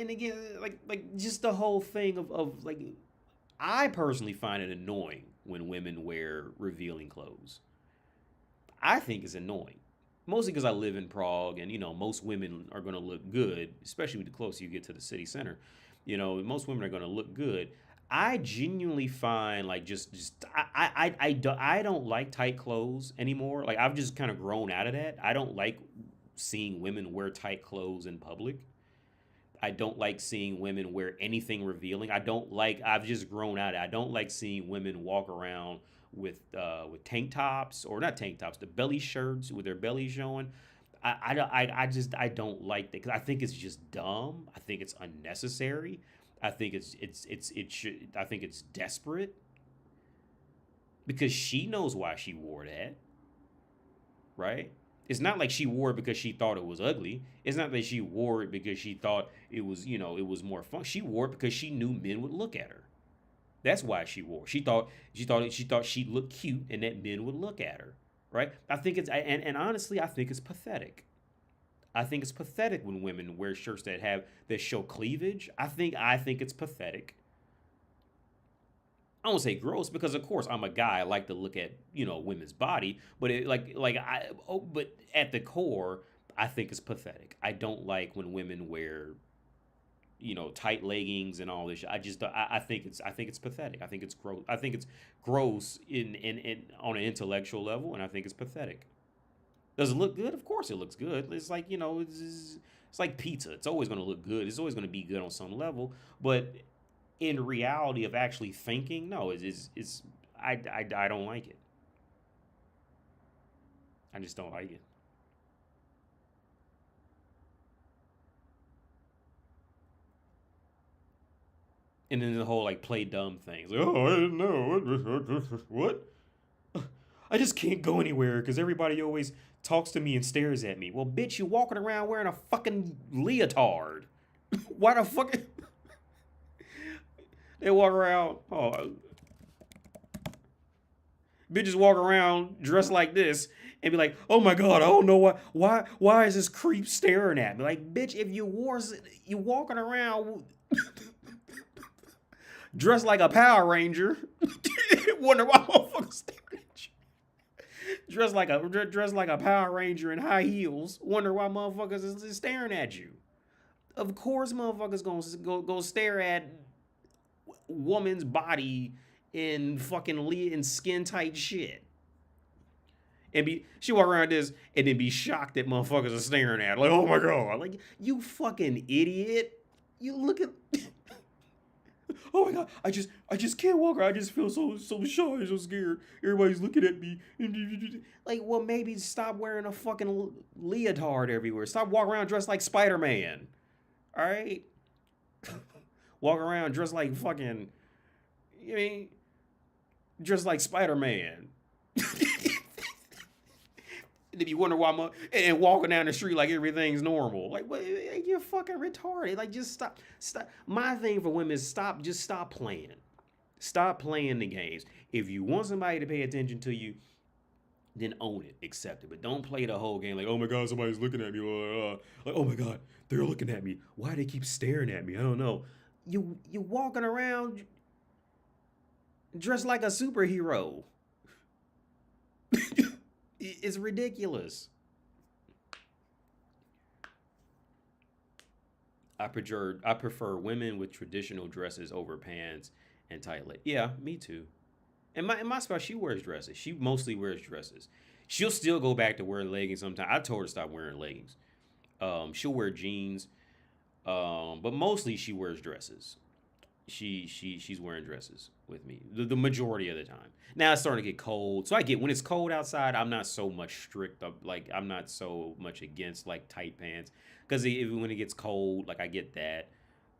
again, like just the whole thing of like, I personally find it annoying when women wear revealing clothes. I think it's annoying. Mostly because I live in Prague, and most women are going to look good, especially the closer you get to the city center. Most women are going to look good. I genuinely find like just I don't like tight clothes anymore. Like I've just kind of grown out of that. I don't like seeing women wear tight clothes in public. I don't like seeing women wear anything revealing. I've just grown out of it. I don't like seeing women walk around with tank tops, or not tank tops, the belly shirts with their belly showing. I don't like that because I think it's just dumb. I think it's unnecessary. I think I think it's desperate because she knows why she wore that, right? It's not like she wore it because she thought it was ugly. It's not that she wore it because she thought it was more fun. She wore it because she knew men would look at her. That's why she wore. She thought she looked cute and that men would look at her, right? I think and honestly, I think it's pathetic. I think it's pathetic when women wear shirts that show cleavage. I think it's pathetic. I don't say gross because of course I'm a guy. I like to look at women's body, but but at the core, I think it's pathetic. I don't like when women wear tight leggings and all this. I think it's pathetic. I think it's gross. I think it's gross in on an intellectual level, and I think it's pathetic. Does it look good? Of course it looks good. It's like, it's like pizza. It's always going to look good. It's always going to be good on some level. But in reality of actually thinking, no, I don't like it. I just don't like it. And then the whole like play dumb things. Like, oh, I didn't know. What? I just can't go anywhere because everybody always talks to me and stares at me. Well, bitch, you walking around wearing a fucking leotard. Why the fuck? They walk around. Oh, bitches walk around dressed like this and be like, "Oh my god, I don't know why is this creep staring at me?" Like, bitch, if you walking around dressed like a Power Ranger, wonder why motherfuckers staring at you. Dressed like a Power Ranger in high heels, wonder why motherfuckers is staring at you. Of course, motherfuckers gonna go stare at woman's body in fucking in skin tight shit. And she walk around this and then be shocked that motherfuckers are staring at her. Like, oh my god, like you fucking idiot. You look at oh my god, I just can't walk around. I just feel so shy, so scared. Everybody's looking at me. Like, well, maybe stop wearing a fucking leotard everywhere. Stop walking around dressed like Spider-Man. All right? Walk around dressed like fucking I mean, dressed like Spider-Man. And then you wonder why and walking down the street like everything's normal. Like, what? You're fucking retarded. Like, just stop. My thing for women is just stop playing. Stop playing the games. If you want somebody to pay attention to you, then own it, accept it. But don't play the whole game like, oh my god, somebody's looking at me. Like, oh my god, they're looking at me. Why do they keep staring at me? I don't know. You walking around dressed like a superhero. It's ridiculous. I prefer women with traditional dresses over pants and tight leg. Yeah, me too. And my spouse, she wears dresses. She mostly wears dresses. She'll still go back to wearing leggings sometimes. I told her to stop wearing leggings. She'll wear jeans, but mostly she wears dresses. She's wearing dresses with me the majority of the time. Now it's starting to get cold, so I get when it's cold outside. I'm not so much strict up, like I'm not so much against like tight pants because when it gets cold, like I get that.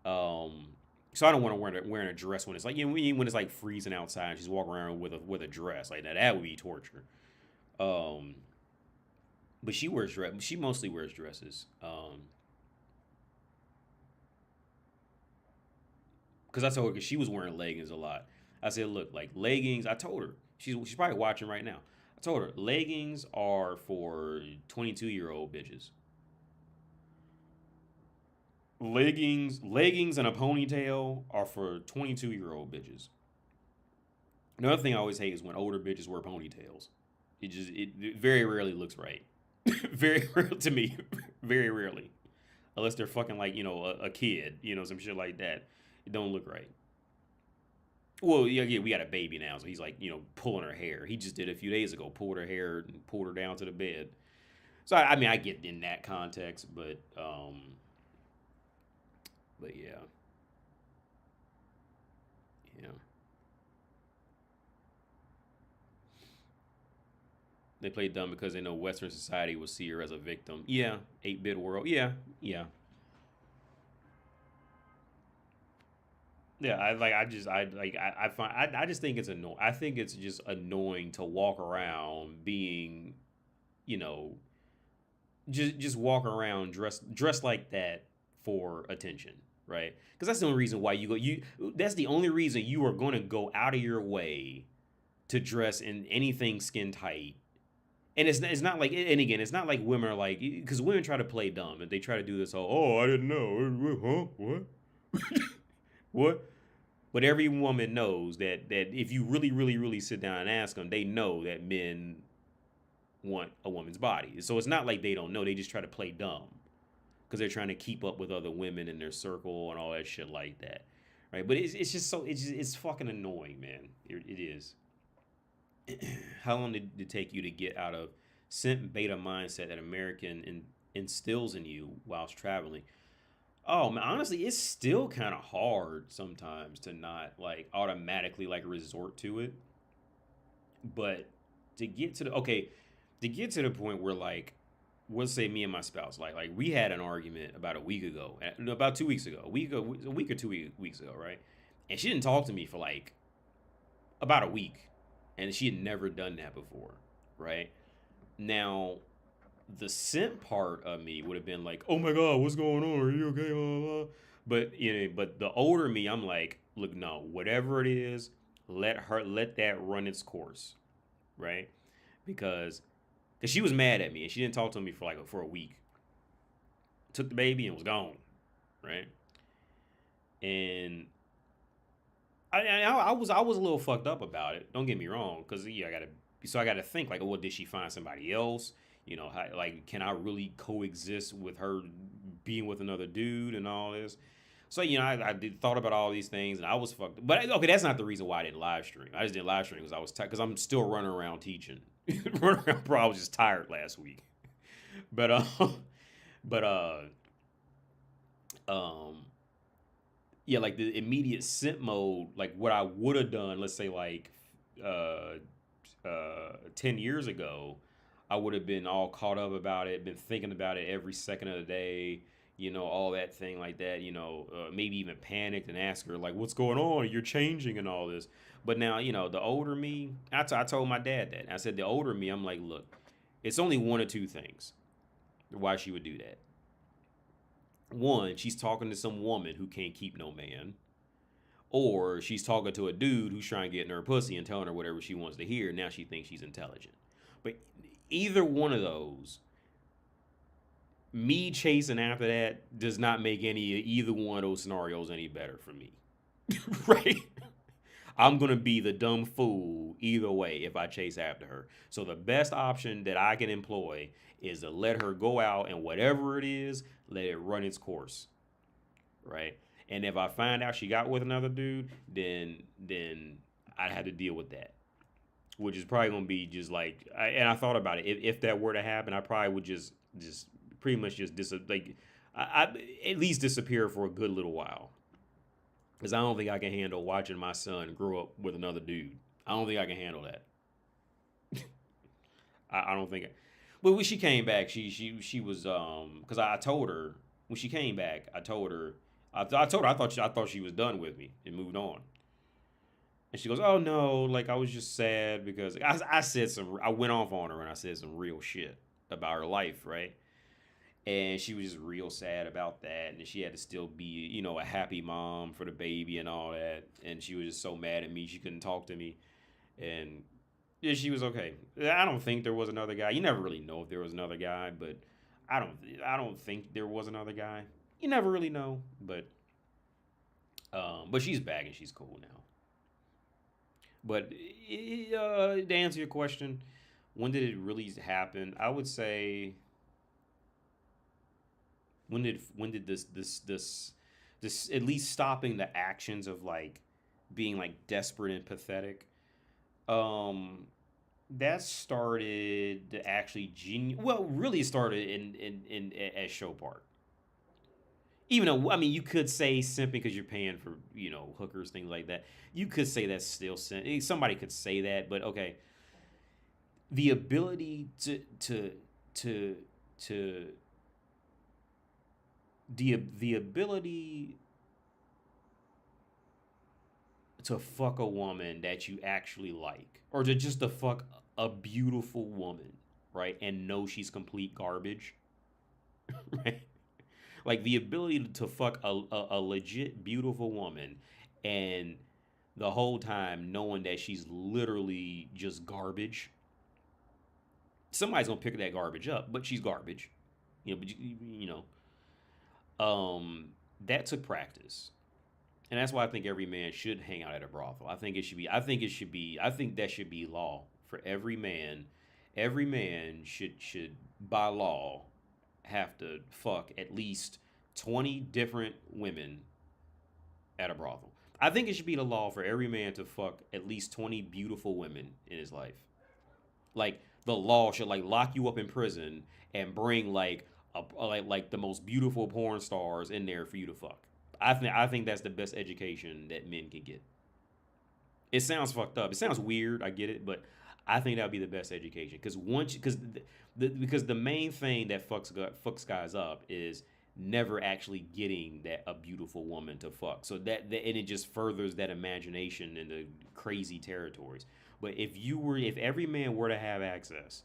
Um, so I don't want to wearing a dress when it's like when it's like freezing outside. And she's walking around with a dress like that. That would be torture. Um, but she wears dress. She mostly wears dresses. Because I told her because she was wearing leggings a lot. I said, look, like leggings. I told her she's probably watching right now. I told her leggings are for 22-year-old bitches. Leggings and a ponytail are for 22-year-old bitches. Another thing I always hate is when older bitches wear ponytails. It very rarely looks right. Very rarely to me. Very rarely, unless they're fucking like a kid, some shit like that. It don't look right. Well, yeah, we got a baby now, so he's like, pulling her hair. He just did it a few days ago, pulled her hair and pulled her down to the bed. So I mean, I get in that context, but yeah, yeah. They play dumb because they know Western society will see her as a victim. Yeah, 8-bit world. Yeah, yeah, yeah. I find I just think it's annoying. I think it's just annoying to walk around being, you know, just walk around dressed like that for attention, right? Because that's the only reason why you go. That's the only reason you are going to go out of your way to dress in anything skin tight. And it's not like, and again, it's not like women are like, because women try to play dumb and they try to do this whole, oh, I didn't know, huh, what, what. But every woman knows that if you really, really, really sit down and ask them, they know that men want a woman's body. So it's not like they don't know. They just try to play dumb because they're trying to keep up with other women in their circle and all that shit like that, right? But it's just so it's fucking annoying, man. It is. How long did it take you to get out of simp beta mindset that American instills in you whilst traveling? Oh man, honestly, it's still kind of hard sometimes to not like automatically like resort to it. But to get to the okay, to get to the point where like, let's say me and my spouse like we had an argument about a week ago, no, about 2 weeks ago, a week or 2 weeks ago, right? And she didn't talk to me for like about a week, and she had never done that before, right? Now, the simp part of me would have been like, "Oh my god, what's going on? Are you okay?" Blah, blah, blah. But but the older me, I'm like, look, no, whatever it is, let that run its course, right? Because she was mad at me and she didn't talk to me for for a week. Took the baby and was gone, right? And I was a little fucked up about it. Don't get me wrong, because I gotta think like, well, did she find somebody else? Like, can I really coexist with her being with another dude and all this? So thought about all these things and I was fucked. But okay, that's not the reason why I didn't live stream. I just didn't live stream because I was because I'm still running around teaching. Running around, bro. I was just tired last week. But but um, yeah, like the immediate simp mode, like what I would have done, let's say like 10 years ago, I would have been all caught up about it, been thinking about it every second of the day, all that thing like that, maybe even panicked and asked her like, "What's going on? You're changing and all this." But now, the older me, I told my dad that. I said the older me, I'm like, look, it's only one or two things why she would do that. One, she's talking to some woman who can't keep no man, or she's talking to a dude who's trying to get in her pussy and telling her whatever she wants to hear. Now she thinks she's intelligent. But either one of those, me chasing after that does not make either one of those scenarios any better for me. Right? I'm gonna be the dumb fool either way if I chase after her. So the best option that I can employ is to let her go out and whatever it is, let it run its course. Right? And if I find out she got with another dude, then I'd have to deal with that. Which is probably gonna be just like, and I thought about it. If that were to happen, I probably would just pretty much just like at least disappear for a good little while. Because I don't think I can handle watching my son grow up with another dude. I don't think I can handle that. I don't think. But when she came back, she was because I told her when she came back, I told her I thought she was done with me and moved on. And she goes, "Oh no, like I was just sad because I went off on her and I said some real shit about her life, right?" And she was just real sad about that, and she had to still be, a happy mom for the baby and all that. And she was just so mad at me, she couldn't talk to me, and yeah, she was okay. I don't think there was another guy. You never really know if there was another guy, but I don't think there was another guy. You never really know, but she's back and she's cool now. But to answer your question, when did it really happen? I would say when did this at least stopping the actions of like being like desperate and pathetic. Um, that started to actually well, really started in at Show Park. Even though I mean, you could say simping because you're paying for hookers, things like that. You could say that's still somebody could say that, but okay, the ability to to the ability to fuck a woman that you actually like, or to just to fuck a beautiful woman, right, and know she's complete garbage, right? Like the ability to fuck a legit beautiful woman and the whole time knowing that she's literally just garbage. Somebody's gonna pick that garbage up, but she's garbage. But um, that took practice. And that's why I think every man should hang out at a brothel. I think it should be. I think it should be. I think that should be law for every man. Every man should by law have to fuck at least 20 different women at a brothel. I think it should be the law for every man to fuck at least 20 beautiful women in his life. Like the law should like lock you up in prison and bring like like the most beautiful porn stars in there for you to fuck. I think that's the best education that men can get. It sounds fucked up. It sounds weird. I get it, but I think that would be the best education because because the main thing that fucks guys up is never actually getting that a beautiful woman to fuck. So that and it just furthers that imagination into crazy territories. But if every man were to have access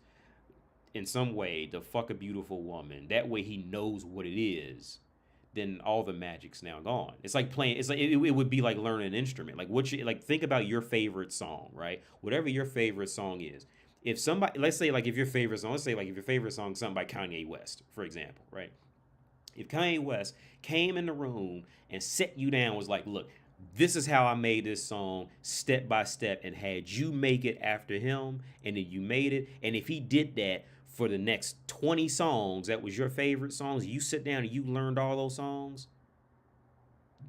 in some way to fuck a beautiful woman, that way he knows what it is, then all the magic's now gone. It's like playing. It's like it would be like learning an instrument. Like what you like. Think about your favorite song, right? Whatever your favorite song is. If somebody, let's say like if your favorite song, let's say like if your favorite song is something by Kanye West, for example, right? If Kanye West came in the room and set you down, was like, look, this is how I made this song step by step, and had you make it after him, and then you made it, and if he did that for the next 20 songs that was your favorite songs, you sit down and you learned all those songs,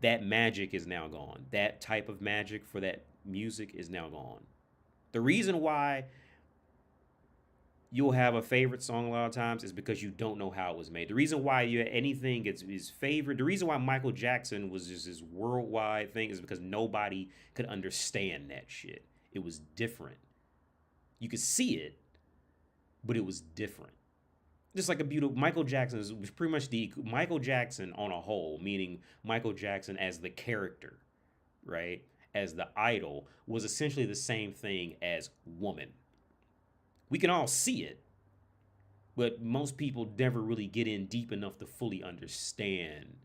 that magic is now gone. That type of magic for that music is now gone. The reason why you'll have a favorite song a lot of times is because you don't know how it was made. The reason why anything gets is favorite, the reason why Michael Jackson was just this worldwide thing is because nobody could understand that shit. It was different. You could see it, but it was different. Just like a beautiful Michael Jackson was pretty much the Michael Jackson on a whole, meaning Michael Jackson as the character, right? As the idol was essentially the same thing as woman. We can all see it, but most people never really get in deep enough to fully understand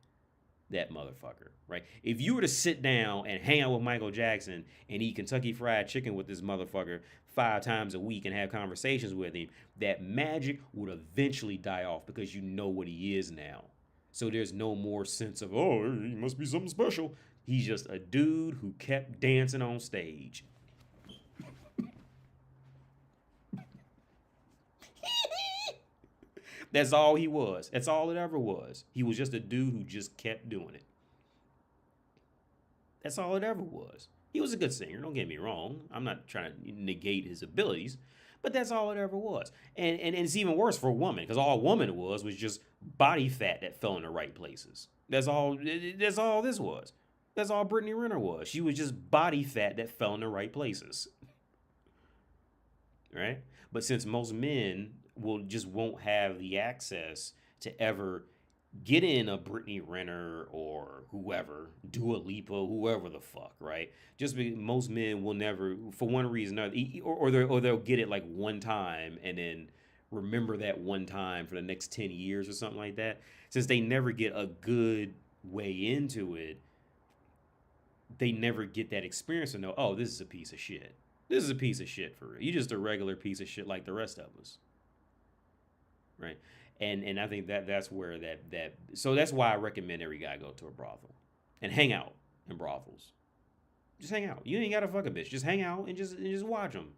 that motherfucker, right? If you were to sit down and hang out with Michael Jackson and eat Kentucky Fried Chicken with this motherfucker 5 times a week and have conversations with him, that magic would eventually die off because you know what he is now. So there's no more sense of, oh, he must be something special. He's just a dude who kept dancing on stage. That's all he was. That's all it ever was. He was just a dude who just kept doing it. That's all it ever was. He was a good singer, don't get me wrong. I'm not trying to negate his abilities, but that's all it ever was. And it's even worse for a woman, because all a woman was just body fat that fell in the right places. That's all this was. That's all Brittany Renner was. She was just body fat that fell in the right places. Right? But since most men won't have the access to ever get in a Brittany Renner or whoever, Dua Lipa, whoever the fuck, right? Just because most men will never, for one reason or another, or they'll get it like one time and then remember that one time for the next 10 years or something like that. Since they never get a good way into it, they never get that experience and know, oh, this is a piece of shit. This is a piece of shit for real. You're just a regular piece of shit like the rest of us. Right? And I think that's where so that's why I recommend every guy go to a brothel and hang out in brothels. Just hang out. You ain't gotta fuck a bitch. Just hang out and just watch them.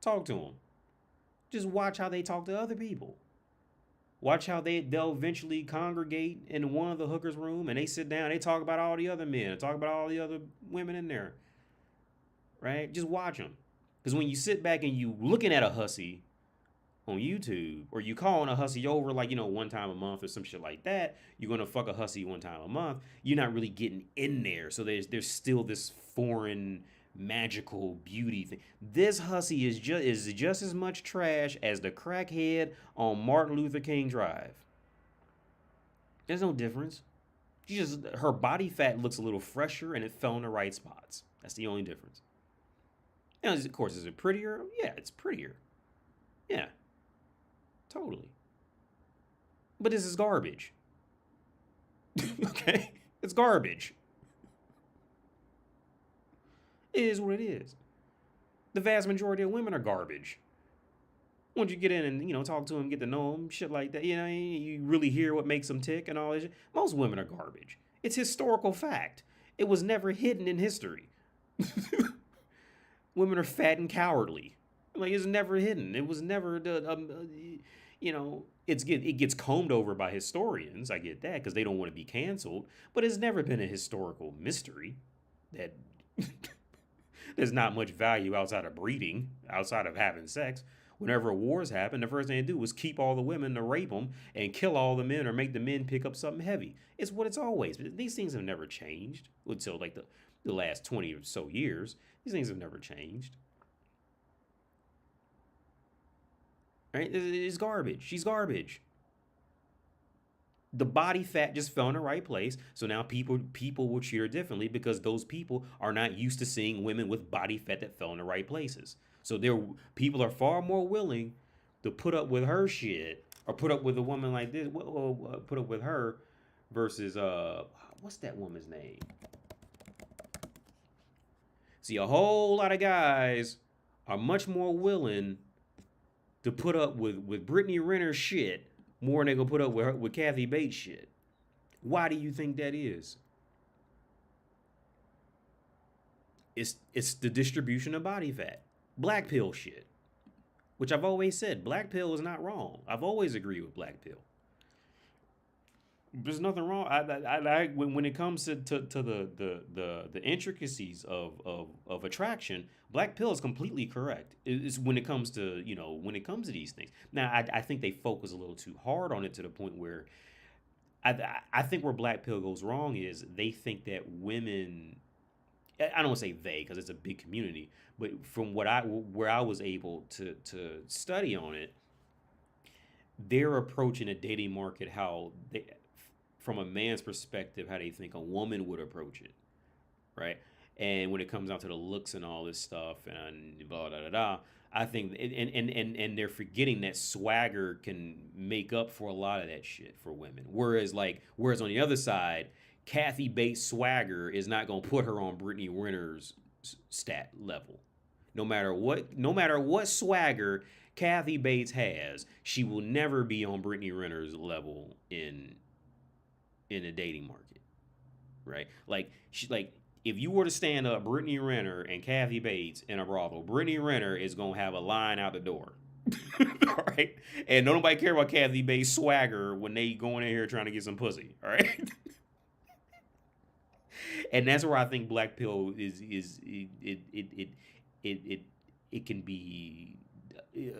Talk to them. Just watch how they talk to other people. Watch how they'll eventually congregate in one of the hookers' room and they sit down. They talk about all the other men. Talk about all the other women in there. Right? Just watch them. Because when you sit back and you looking at a hussy on YouTube, or you calling a hussy over like, one time a month or some shit like that, you're gonna fuck a hussy one time a month, you're not really getting in there. So there's still this foreign magical beauty thing. This hussy is just as much trash as the crackhead on Martin Luther King Drive. There's no difference. Her body fat looks a little fresher and it fell in the right spots. That's the only difference. And of course, is it prettier? Yeah, it's prettier. Yeah. Totally. But this is garbage. Okay? It's garbage. It is what it is. The vast majority of women are garbage. Once you get in and, talk to them, get to know them, shit like that, you really hear what makes them tick and all that shit. Most women are garbage. It's historical fact. It was never hidden in history. Women are fat and cowardly. Like, it's never hidden. It was never it gets combed over by historians. I get that because they don't want to be canceled. But it's never been a historical mystery that there's not much value outside of breeding, outside of having sex. Whenever wars happen, the first thing they do is keep all the women to rape them and kill all the men or make the men pick up something heavy. It's what it's always. These things have never changed until like the last 20 or so years. These things have never changed. Right? It's garbage. She's garbage. The body fat just fell in the right place. So now people will treat her differently because those people are not used to seeing women with body fat that fell in the right places. So people are far more willing to put up with her shit or put up with a woman like this, put up with her versus what's that woman's name? See, a whole lot of guys are much more willing to put up with Brittany Renner shit more than they gonna put up with Kathy Bates shit. Why do you think that is? It's the distribution of body fat. Black pill shit. Which I've always said, black pill is not wrong. I've always agreed with black pill. There's nothing wrong. When it comes to the intricacies of attraction, black pill is completely correct. It's when it comes to when it comes to these things. Now I think they focus a little too hard on it to the point where I think where black pill goes wrong is they think that women. I don't want to say they because it's a big community, but from what I where I was able to study on it, they're approaching a dating market how they, from a man's perspective, how they think a woman would approach it, right? And when it comes down to the looks and all this stuff and blah blah blah, blah I think and they're forgetting that swagger can make up for a lot of that shit for women. Whereas on the other side, Kathy Bates swagger is not gonna put her on Brittany Renner's stat level. No matter what swagger Kathy Bates has, she will never be on Brittany Renner's level in a dating market, right? Like if you were to stand up Brittany Renner and Kathy Bates in a brothel, Brittany Renner is gonna have a line out the door. All right, and nobody care about Kathy Bates swagger when they going in here trying to get some pussy. All right, and that's where I think black pill is it can be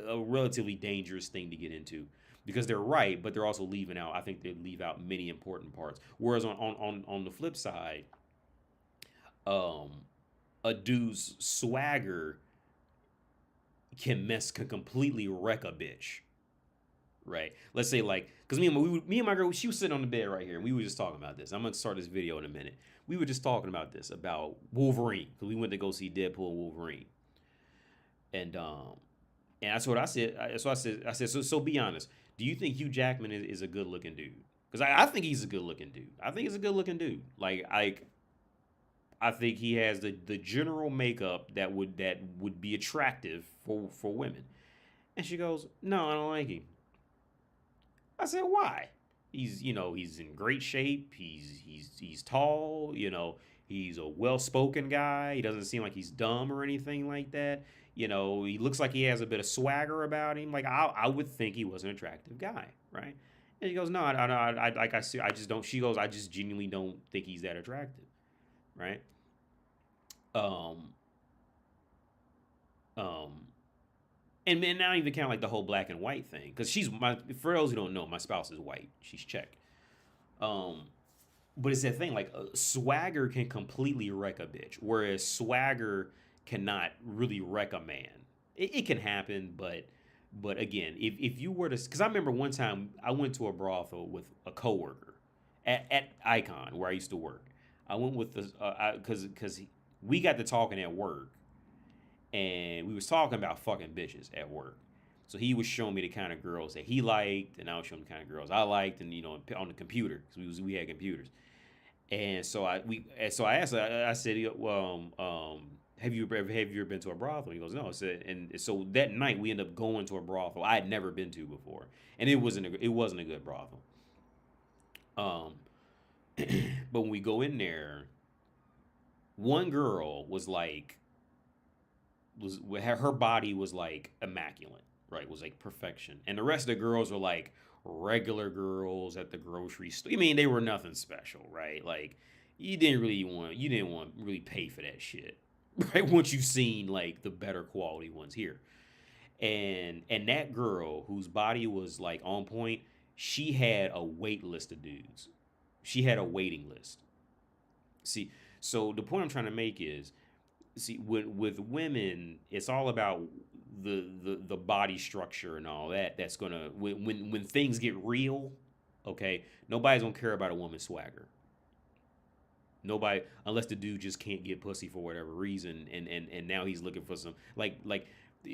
a relatively dangerous thing to get into because they're right, but they're also leaving out. I think they leave out many important parts. Whereas on the flip side, um, a dude's swagger can completely wreck a bitch, right? Let's say like, cause me and my girl, she was sitting on the bed right here, and we were just talking about this. I'm gonna start this video in a minute. We were just talking about this about Wolverine because we went to go see Deadpool and Wolverine, and that's what I said. So be honest. Do you think Hugh Jackman is a good looking dude? Because I think he's a good looking dude. I think he's a good looking dude. I think he has the general makeup that would be attractive for women. And she goes, "No, I don't like him." I said, "Why?" He's in great shape. He's tall. He's a well spoken guy. He doesn't seem like he's dumb or anything like that. He looks like he has a bit of swagger about him. Like I would think he was an attractive guy, right? And he goes, "No, I like I see. I just don't." She goes, "I just genuinely don't think he's that attractive, right?" Um, um, and not even count like the whole black and white thing, because she's my. For those who don't know, my spouse is white. She's Czech. Um, but it's that thing like swagger can completely wreck a bitch, whereas swagger cannot really wreck a man. It can happen, but again, if you were to, because I remember one time I went to a brothel with a coworker at Icon where I used to work. I went with the because we got to talking at work, and we was talking about fucking bitches at work. So he was showing me the kind of girls that he liked, and I was showing the kind of girls I liked, and on the computer because we had computers. And so I asked her, I said, well, have you ever been to a brothel? He goes, no. I said, and so that night we ended up going to a brothel I had never been to before, and it wasn't a good brothel. Um, but when we go in there, one girl was her body was like immaculate, right? Was like perfection, and the rest of the girls were like regular girls at the grocery store. I mean, they were nothing special, right? Like you didn't want really pay for that shit, right? Once you've seen like the better quality ones here, and that girl whose body was like on point, she had a wait list of dudes. She had a waiting list. See, so the point I'm trying to make is, see, with women, it's all about the body structure and all that. That's gonna when things get real, okay. Nobody's gonna care about a woman's swagger. Nobody, unless the dude just can't get pussy for whatever reason, and now he's looking for some like.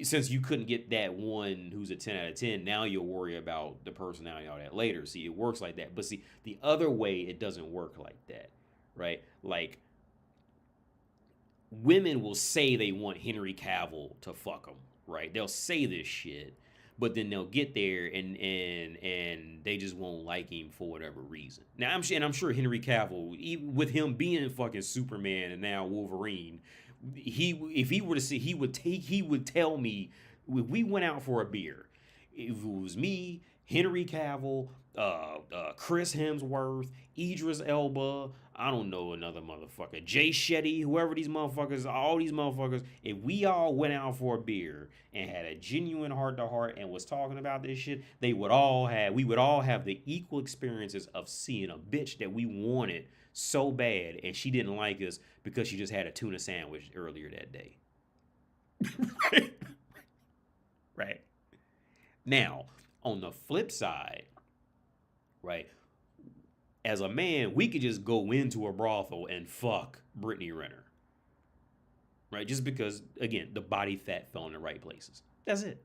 Since you couldn't get that one who's a 10 out of 10, now you'll worry about the personality and all that later. See, it works like that. But see, the other way, it doesn't work like that, right? Like, women will say they want Henry Cavill to fuck them, right? They'll say this shit, but then they'll get there and they just won't like him for whatever reason. Now I'm sure Henry Cavill, even with him being fucking Superman and now Wolverine, he if he were to see, he would tell me if we went out for a beer, if it was me, Henry Cavill, Chris Hemsworth, Idris Elba, I don't know another motherfucker, Jay Shetty, whoever these motherfuckers, all these motherfuckers, if we all went out for a beer and had a genuine heart to heart and was talking about this shit, we would all have the equal experiences of seeing a bitch that we wanted so bad and she didn't like us because she just had a tuna sandwich earlier that day. Right. Now, on the flip side, right, as a man, we could just go into a brothel and fuck Brittany Renner. Right? Just because, again, the body fat fell in the right places. That's it.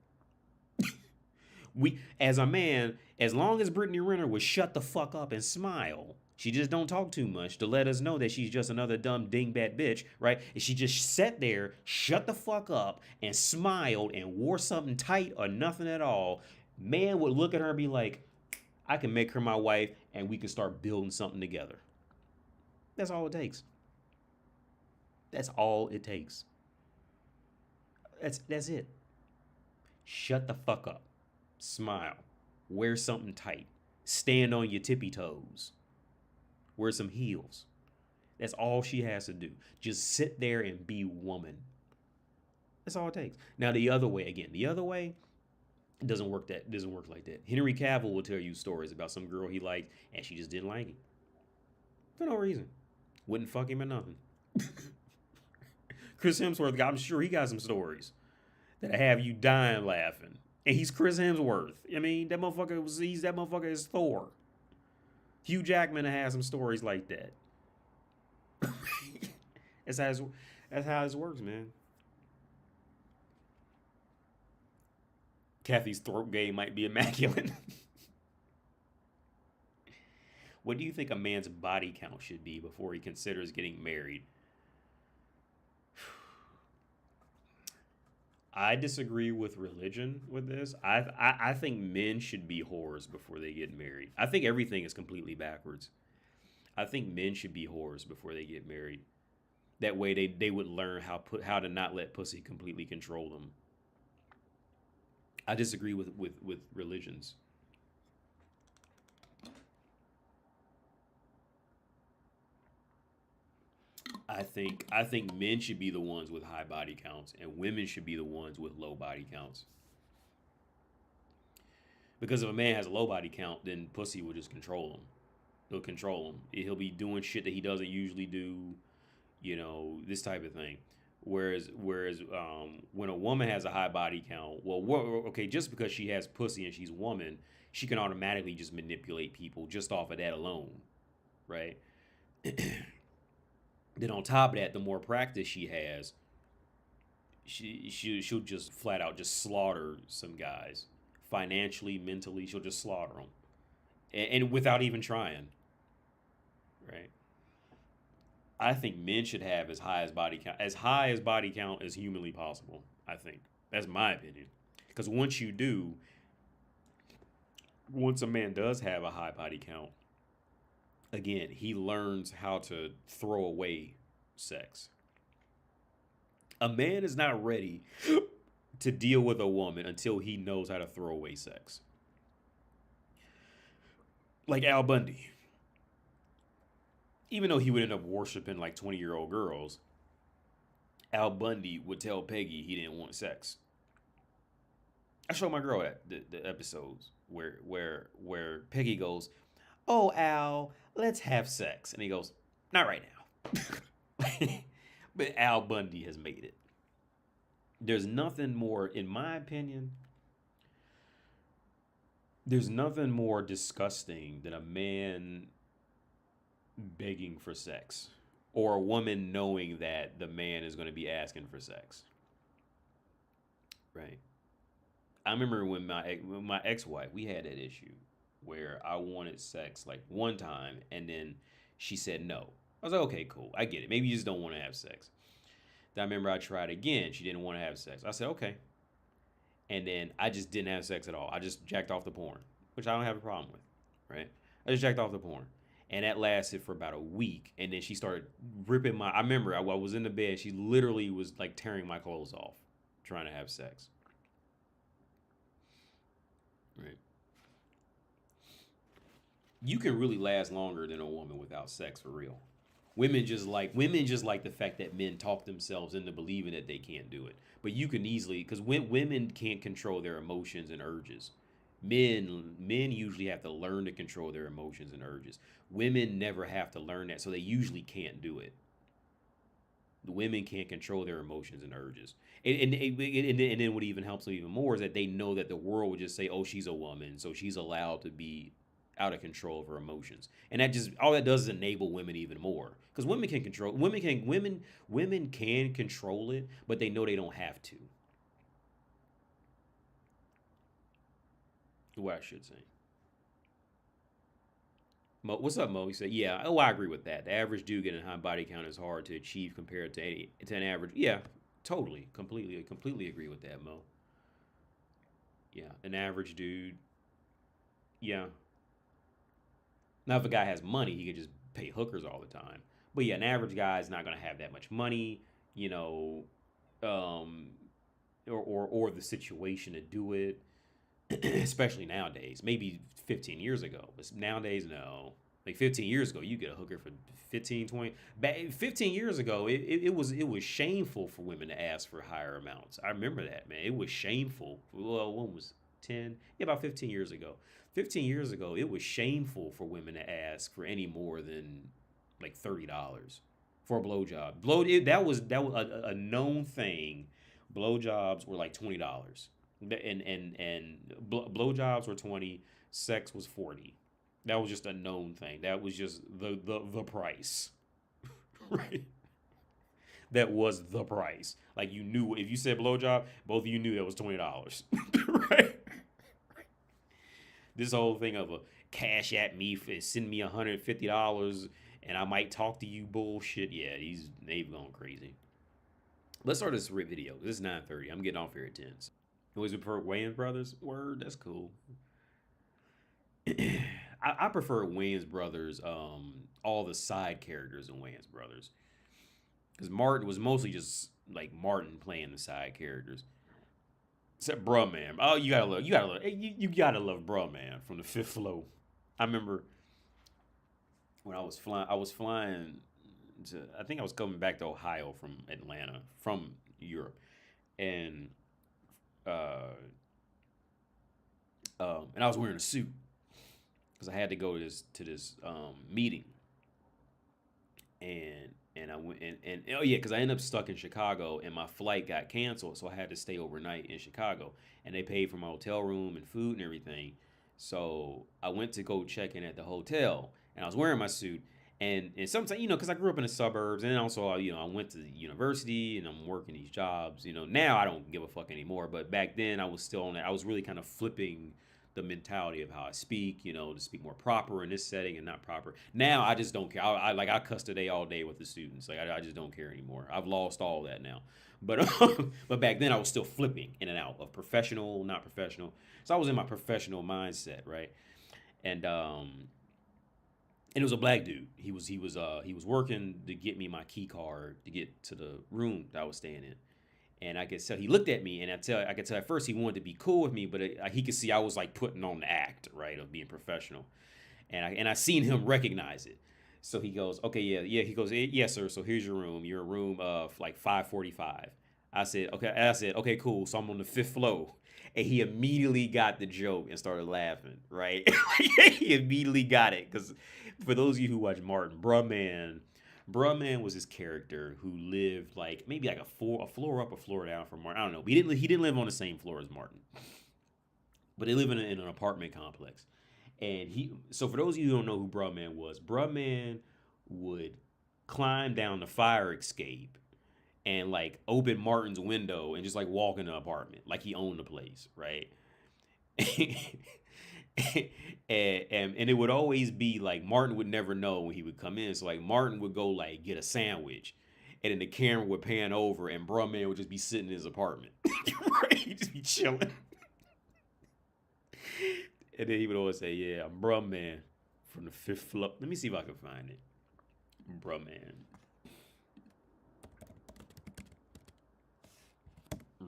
As a man, as long as Brittany Renner would shut the fuck up and smile, she just don't talk too much to let us know that she's just another dumb dingbat bitch, right? And she just sat there, shut the fuck up, and smiled and wore something tight or nothing at all. Man would look at her and be like, I can make her my wife and we can start building something together. That's all it takes. That's all it takes. That's it. Shut the fuck up. Smile. Wear something tight. Stand on your tippy toes. Wear some heels. That's all she has to do. Just sit there and be woman. That's all it takes. Now the other way, it doesn't work like that. Henry Cavill will tell you stories about some girl he liked and she just didn't like him. For no reason. Wouldn't fuck him or nothing. Chris Hemsworth, I'm sure he got some stories that have you dying laughing. And he's Chris Hemsworth. I mean, that motherfucker is Thor. Hugh Jackman has some stories like that. that's how this works, man. Kathy's throat game might be immaculate. What do you think a man's body count should be before he considers getting married? I disagree with religion with this. I think men should be whores before they get married. I think everything is completely backwards. I think men should be whores before they get married. That way they would learn how to not let pussy completely control them. I disagree with religions. I think men should be the ones with high body counts and women should be the ones with low body counts. Because if a man has a low body count, then pussy will just control him. He'll control him. He'll be doing shit that he doesn't usually do, this type of thing. Whereas when a woman has a high body count, okay, just because she has pussy and she's a woman, she can automatically just manipulate people just off of that alone, right? Then on top of that, the more practice she has, she'll just flat out just slaughter some guys, financially, mentally, she'll just slaughter them, and without even trying, right? I think men should have as high as body count as humanly possible. I think that's my opinion, because once a man does have a high body count, again, he learns how to throw away sex. A man is not ready to deal with a woman until he knows how to throw away sex. Like Al Bundy. Even though he would end up worshiping like 20-year-old girls, Al Bundy would tell Peggy he didn't want sex. I showed my girl the episodes where Peggy goes, "Oh, Al, let's have sex," and he goes, "Not right now." But Al Bundy has made it. There's nothing more, in my opinion, there's nothing more disgusting than a man begging for sex or a woman knowing that the man is going to be asking for sex. Right. I remember when my ex-wife, we had that issue where I wanted sex like one time and then she said no. I was like, okay, cool. I get it. Maybe you just don't want to have sex. Then I remember I tried again. She didn't want to have sex. I said, okay. And then I just didn't have sex at all. I just jacked off the porn, which I don't have a problem with, right? I just jacked off the porn. And that lasted for about a week. And then she started ripping my. I remember I was in the bed. She literally was like tearing my clothes off, trying to have sex. Right. You can really last longer than a woman without sex for real. Women just like the fact that men talk themselves into believing that they can't do it. But you can easily because when women can't control their emotions and urges. Men usually have to learn to control their emotions and urges. Women never have to learn that, so they usually can't do it. The women can't control their emotions and urges. And then what even helps them even more is that they know that the world would just say, "Oh, she's a woman, so she's allowed to be out of control of her emotions." And that just all that does is enable women even more because women can control it, but they know they don't have to. What I should say. Mo, what's up, Mo? He said, "Yeah, oh, I agree with that. The average dude getting a high body count is hard to achieve compared to an average." Yeah, totally, completely agree with that, Mo. Yeah, an average dude. Yeah. Now, if a guy has money, he could just pay hookers all the time. But yeah, an average guy is not going to have that much money, you know, um, or the situation to do it. Especially nowadays. Maybe 15 years ago, but nowadays, no. Like 15 years ago, you get a hooker for 15, 20. 15 years ago, it was shameful for women to ask for higher amounts. I remember that, man. It was shameful. Well, when was 10? Yeah, about 15 years ago. 15 years ago, it was shameful for women to ask for any more than like $30 for a blowjob. That was a known thing. Blowjobs were like $20 and blowjobs were 20, sex was 40. That was just a known thing. That was just the price, right? That was the price. Like you knew if you said blowjob, both of you knew that was $20, right? This whole thing of a cash at me for send me $150 and I might talk to you bullshit. Yeah, they've gone crazy. Let's start this video. This is 9:30. I'm getting off here at 10. Always prefer Wayans Brothers. Word, that's cool. I prefer Wayans Brothers. All the side characters in Wayans Brothers, because Martin was mostly just like Martin playing the side characters. Except Bruh Man. Oh, you gotta love Bruh Man from the Fifth Flow. I remember when I was flying. I was flying. I think I was coming back to Ohio from Atlanta from Europe, and uh, and I was wearing a suit because I had to go to this meeting, and I went and oh yeah, because I ended up stuck in Chicago and my flight got canceled, so I had to stay overnight in Chicago, and they paid for my hotel room and food and everything. So I went to go check in at the hotel, and I was wearing my suit. And sometimes, because I grew up in the suburbs, and then also, I went to university, and I'm working these jobs. Now I don't give a fuck anymore, but back then I was still on that. I was really kind of flipping the mentality of how I speak, to speak more proper in this setting and not proper. Now I just don't care. I cuss today all day with the students. Like I just don't care anymore. I've lost all that now. But but back then I was still flipping in and out of professional, not professional. So I was in my professional mindset, right? And and it was a black dude. He was working to get me my key card to get to the room that I was staying in. And I could tell he looked at me, and I could tell at first he wanted to be cool with me, but he could see I was like putting on the act, right, of being professional, and I seen him recognize it. So he goes, okay, yeah, yeah. He goes, yes, sir. So here's your room. You're a room of like 545. I said, okay. I said, okay, cool. So I'm on the fifth floor, and he immediately got the joke and started laughing. Right, he immediately got it because for those of you who watch Martin, Bruh Man was his character who lived like maybe like a floor up, a floor down from Martin. I don't know. But he didn't live on the same floor as Martin, but they live in an apartment complex. And so for those of you who don't know who Bruh Man would climb down the fire escape and like open Martin's window and just like walk in the apartment like he owned the place, right? And it would always be like Martin would never know when he would come in. So like Martin would go like get a sandwich, and then the camera would pan over, and bruh man would just be sitting in his apartment. Right? He'd just be chilling. And then he would always say, "Yeah, I'm bruh man from the fifth floor." Let me see if I can find it. Bruh man.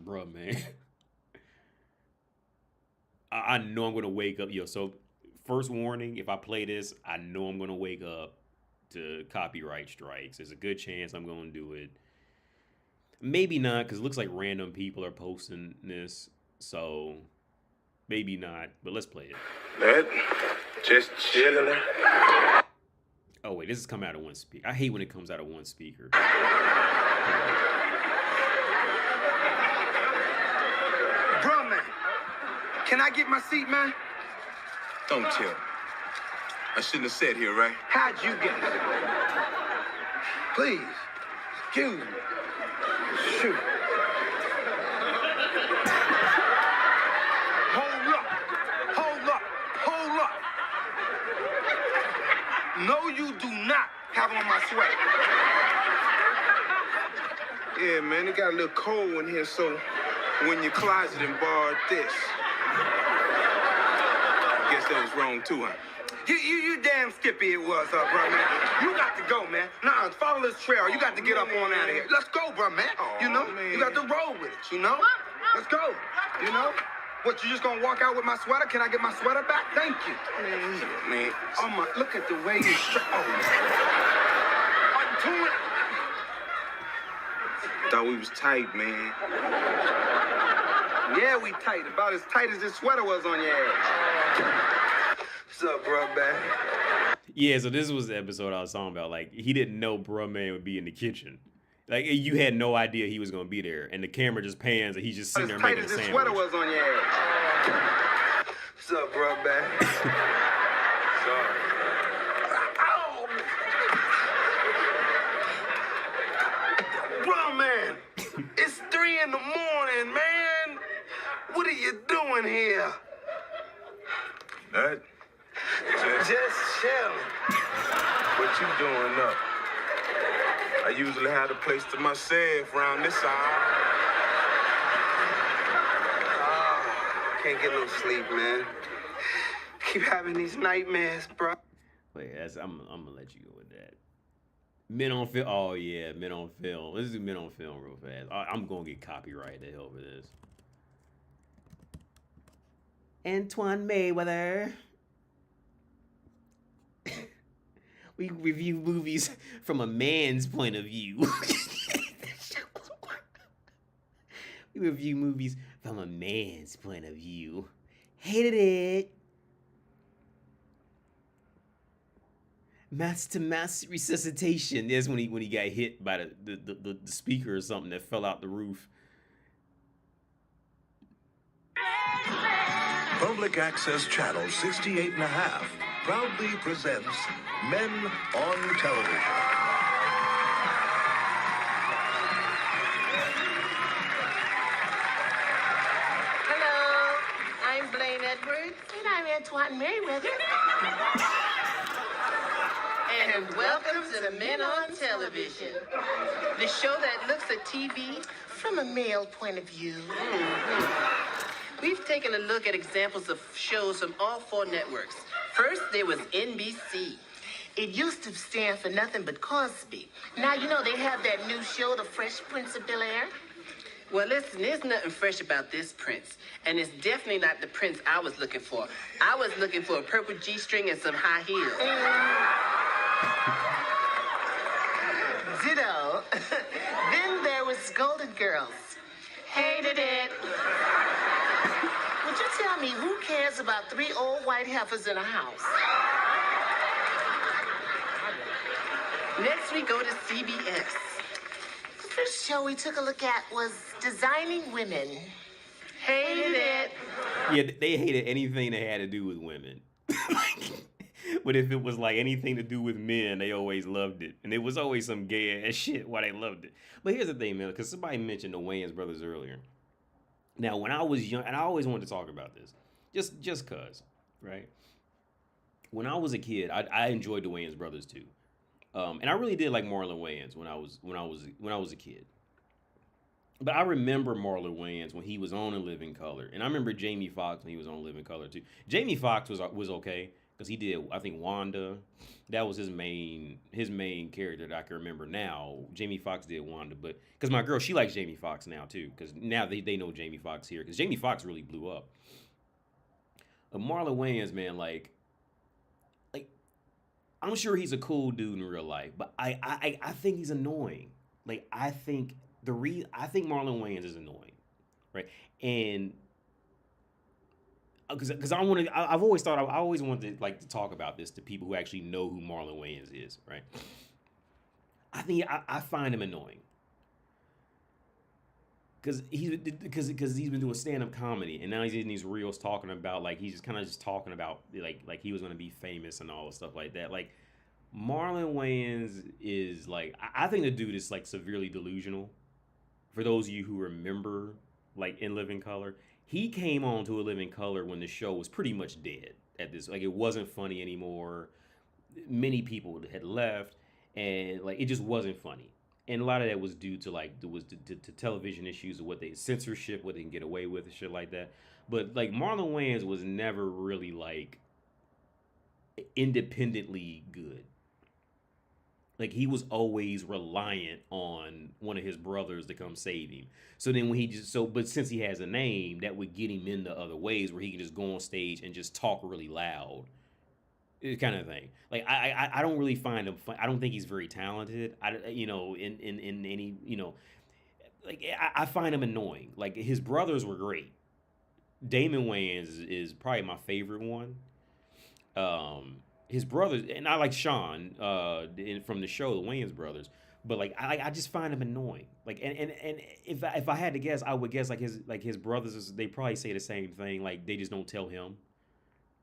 Bruh man. I know I'm gonna wake up. Yo, so first warning, if I play this, I know I'm gonna wake up to copyright strikes. There's a good chance I'm gonna do it. Maybe not, because it looks like random people are posting this. So maybe not, but let's play it. That just chilling. Oh wait, this is coming out of one speaker. I hate when it comes out of one speaker. Bro, man, can I get my seat, man? Don't tell me. I shouldn't have sat here, right? How'd you get it? Please, excuse me. Shoot. Hold up. Hold up. Hold up. No, you do not have on my sweater. Yeah, man, it got a little cold in here, so when your closet and borrowed this. I guess that was wrong too, huh? You damn skippy it was, bro, man. You got to go, man. Nah, follow this trail. You got to get up on out of here. Let's go, bro, man. You know? Man. You got to roll with it, you know? Let's go. You know? What, you just gonna walk out with my sweater? Can I get my sweater back? Thank you. Man. Oh, my, look at the way you oh, man. Thought we was tight, man. Yeah, we tight. About as tight as this sweater was on your ass. What's up, bro, man? Yeah, so this was the episode I was talking about. Like, he didn't know bruh man would be in the kitchen. Like, you had no idea he was gonna be there, and the camera just pans, and he's just sitting there making a sandwich. As tight as this sweater was on your ass. What's up, bro, man? Sorry. Bro, man, it's 3 in the morning, man. What are you doing here? That Just chilling. what you doing up? I usually have the place to myself around this hour. Can't get no sleep, man. Keep having these nightmares, bro. Wait, I'm gonna let you go with that. Men on film. Oh yeah, men on film. Let's do men on film real fast. I'm gonna get copyrighted over this. Antoine Mayweather. We review movies from a man's point of view. We review movies from a man's point of view. Hated it. Mass resuscitation. That's when he got hit by the speaker or something that fell out the roof. Public Access Channel 68.5 proudly presents Men on Television. Hello, I'm Blaine Edwards. And I'm Antoine Merriweather. And welcome to the Men on Television, the show that looks at TV from a male point of view. We've taken a look at examples of shows from all 4 networks. First, there was NBC. It used to stand for nothing but Cosby. Now, you know, they have that new show, The Fresh Prince of Bel-Air. Well, listen, there's nothing fresh about this prince. And it's definitely not the prince I was looking for. I was looking for a purple G-string and some high heels. Ditto. Then there was Golden Girls. Hated it. Would you tell me who cares about 3 old white heifers in a house? Next we go to CBS. The first show we took a look at was Designing Women. Hated it. Yeah, they hated anything that had to do with women. But if it was like anything to do with men, they always loved it, and it was always some gay ass shit why they loved it. But here's the thing, man, because somebody mentioned the Wayans brothers earlier. Now, when I was young, and I always wanted to talk about this, just cause, right? When I was a kid, I enjoyed the Wayans brothers too, and I really did like Marlon Wayans when I was a kid. But I remember Marlon Wayans when he was on In Living Color, and I remember Jamie Foxx when he was on Living Color too. Jamie Foxx was okay because he did, I think, Wanda. That was his main character that I can remember now. Jamie Foxx did Wanda, but because my girl, she likes Jamie Foxx now too, because now they know Jamie Foxx here, because Jamie Foxx really blew up. But Marlon Wayans, man, like I'm sure he's a cool dude in real life, but I think he's annoying. Like I think Marlon Wayans is annoying, right? And because I've always thought I always wanted to like to talk about this to people who actually know who Marlon Wayans is, right? I find him annoying because he's been doing stand up comedy, and now he's in these reels talking about like he's just kind of just talking about like he was gonna be famous and all the stuff like that. Like Marlon Wayans is like I think the dude is like severely delusional. For those of you who remember, like In Living Color, he came on to A Living Color when the show was pretty much dead at this. Like it wasn't funny anymore. Many people had left, and like it just wasn't funny. And a lot of that was due to like to television issues of what they censorship, what they can get away with, and shit like that. But like Marlon Wayans was never really like independently good. Like he was always reliant on one of his brothers to come save him. So then when he just but since he has a name, that would get him into other ways where he can just go on stage and just talk really loud, kind of thing. Like I don't really find him fun. I don't think he's very talented. In any like I find him annoying. Like his brothers were great. Damon Wayans is probably my favorite one. His brothers, and I like Sean from the show, the Wayans brothers. But like I just find him annoying. Like and if I had to guess, I would guess like his brothers, they probably say the same thing. Like they just don't tell him,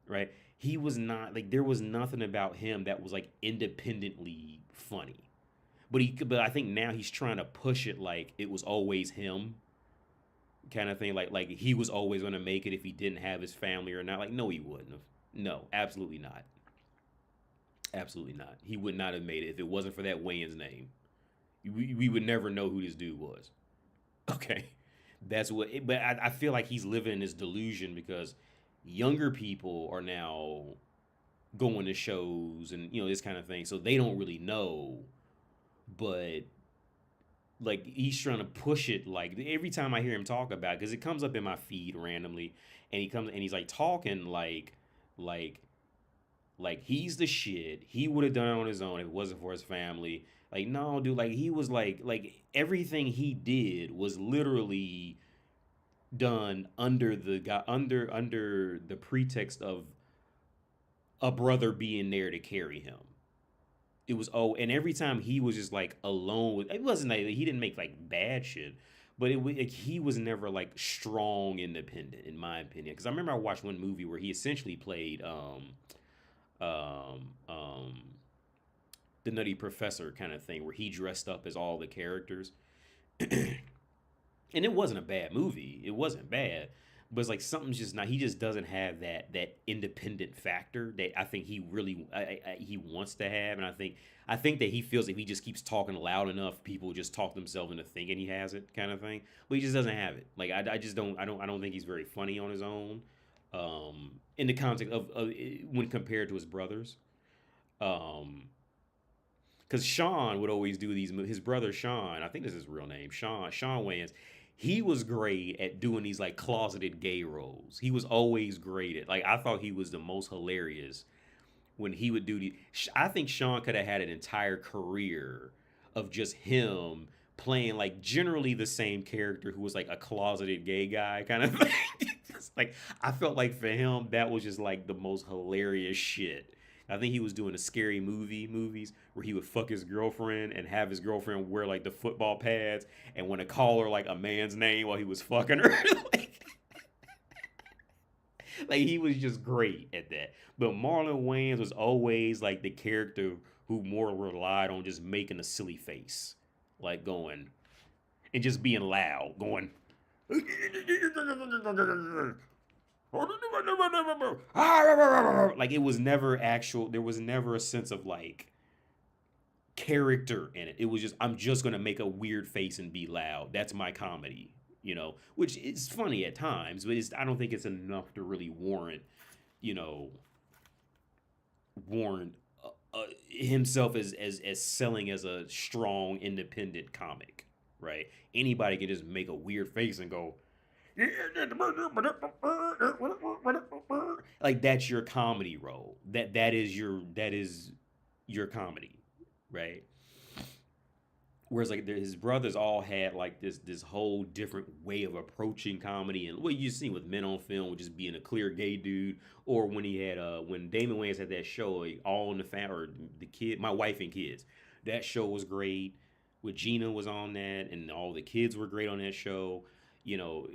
right? He was not like there was nothing about him that was like independently funny. But I think now he's trying to push it like it was always him, kind of thing. Like he was always gonna make it if he didn't have his family or not. Like no, he wouldn't have. No, absolutely not. Absolutely not. He would not have made it if it wasn't for that Wayans name. We would never know who this dude was. Okay, that's what. But I feel like he's living in this delusion because younger people are now going to shows and this kind of thing, so they don't really know. But like he's trying to push it. Like every time I hear him talk about it, because it comes up in my feed randomly, and he's like talking like he's the shit. He would have done it on his own if it wasn't for his family. Like no, dude. Like he was like everything he did was literally done under the pretext of a brother being there to carry him. It was and every time he was just like alone with. It wasn't like he didn't make like bad shit, but it was like, he was never like strong, independent, in my opinion. Because I remember I watched one movie where he essentially played um, um, the Nutty Professor kind of thing, where he dressed up as all the characters, and it wasn't a bad movie. It wasn't bad, but it's like something's just not. He just doesn't have that independent factor that I think he really he wants to have, and I think that he feels if he just keeps talking loud enough, people just talk themselves into thinking he has it, kind of thing. But he just doesn't have it. Like I just don't I don't think he's very funny on his own. In the context of when compared to his brothers, because Sean would always do these. His brother Sean, I think this is his real name, Sean Wayans. He was great at doing these like closeted gay roles. He was always great at, like, I thought he was the most hilarious when he would do the. I think Sean could have had an entire career of just him playing like generally the same character who was like a closeted gay guy kind of thing. Like I felt like for him that was just like the most hilarious shit. I think he was doing a scary movies where he would fuck his girlfriend and have his girlfriend wear like the football pads and want to call her like a man's name while he was fucking her. Like he was just great at that. But Marlon Wayans was always like the character who more relied on just making a silly face, like going and just being loud, going. Like it was never actual. There was never a sense of like character in it. It was just I'm just gonna make a weird face and be loud. That's my comedy, which is funny at times, but I don't think it's enough to really you know, warrant himself as selling as a strong independent comic, right? Anybody can just make a weird face and go. Like that's your comedy role. That is your comedy, right? Whereas like his brothers all had like this whole different way of approaching comedy, and what you see with Men on Film, with just being a clear gay dude, or when he had when Damon Wayans had that show, All in the Family, or the kid, My Wife and Kids. That show was great. With Gina was on that, and all the kids were great on that show. You know,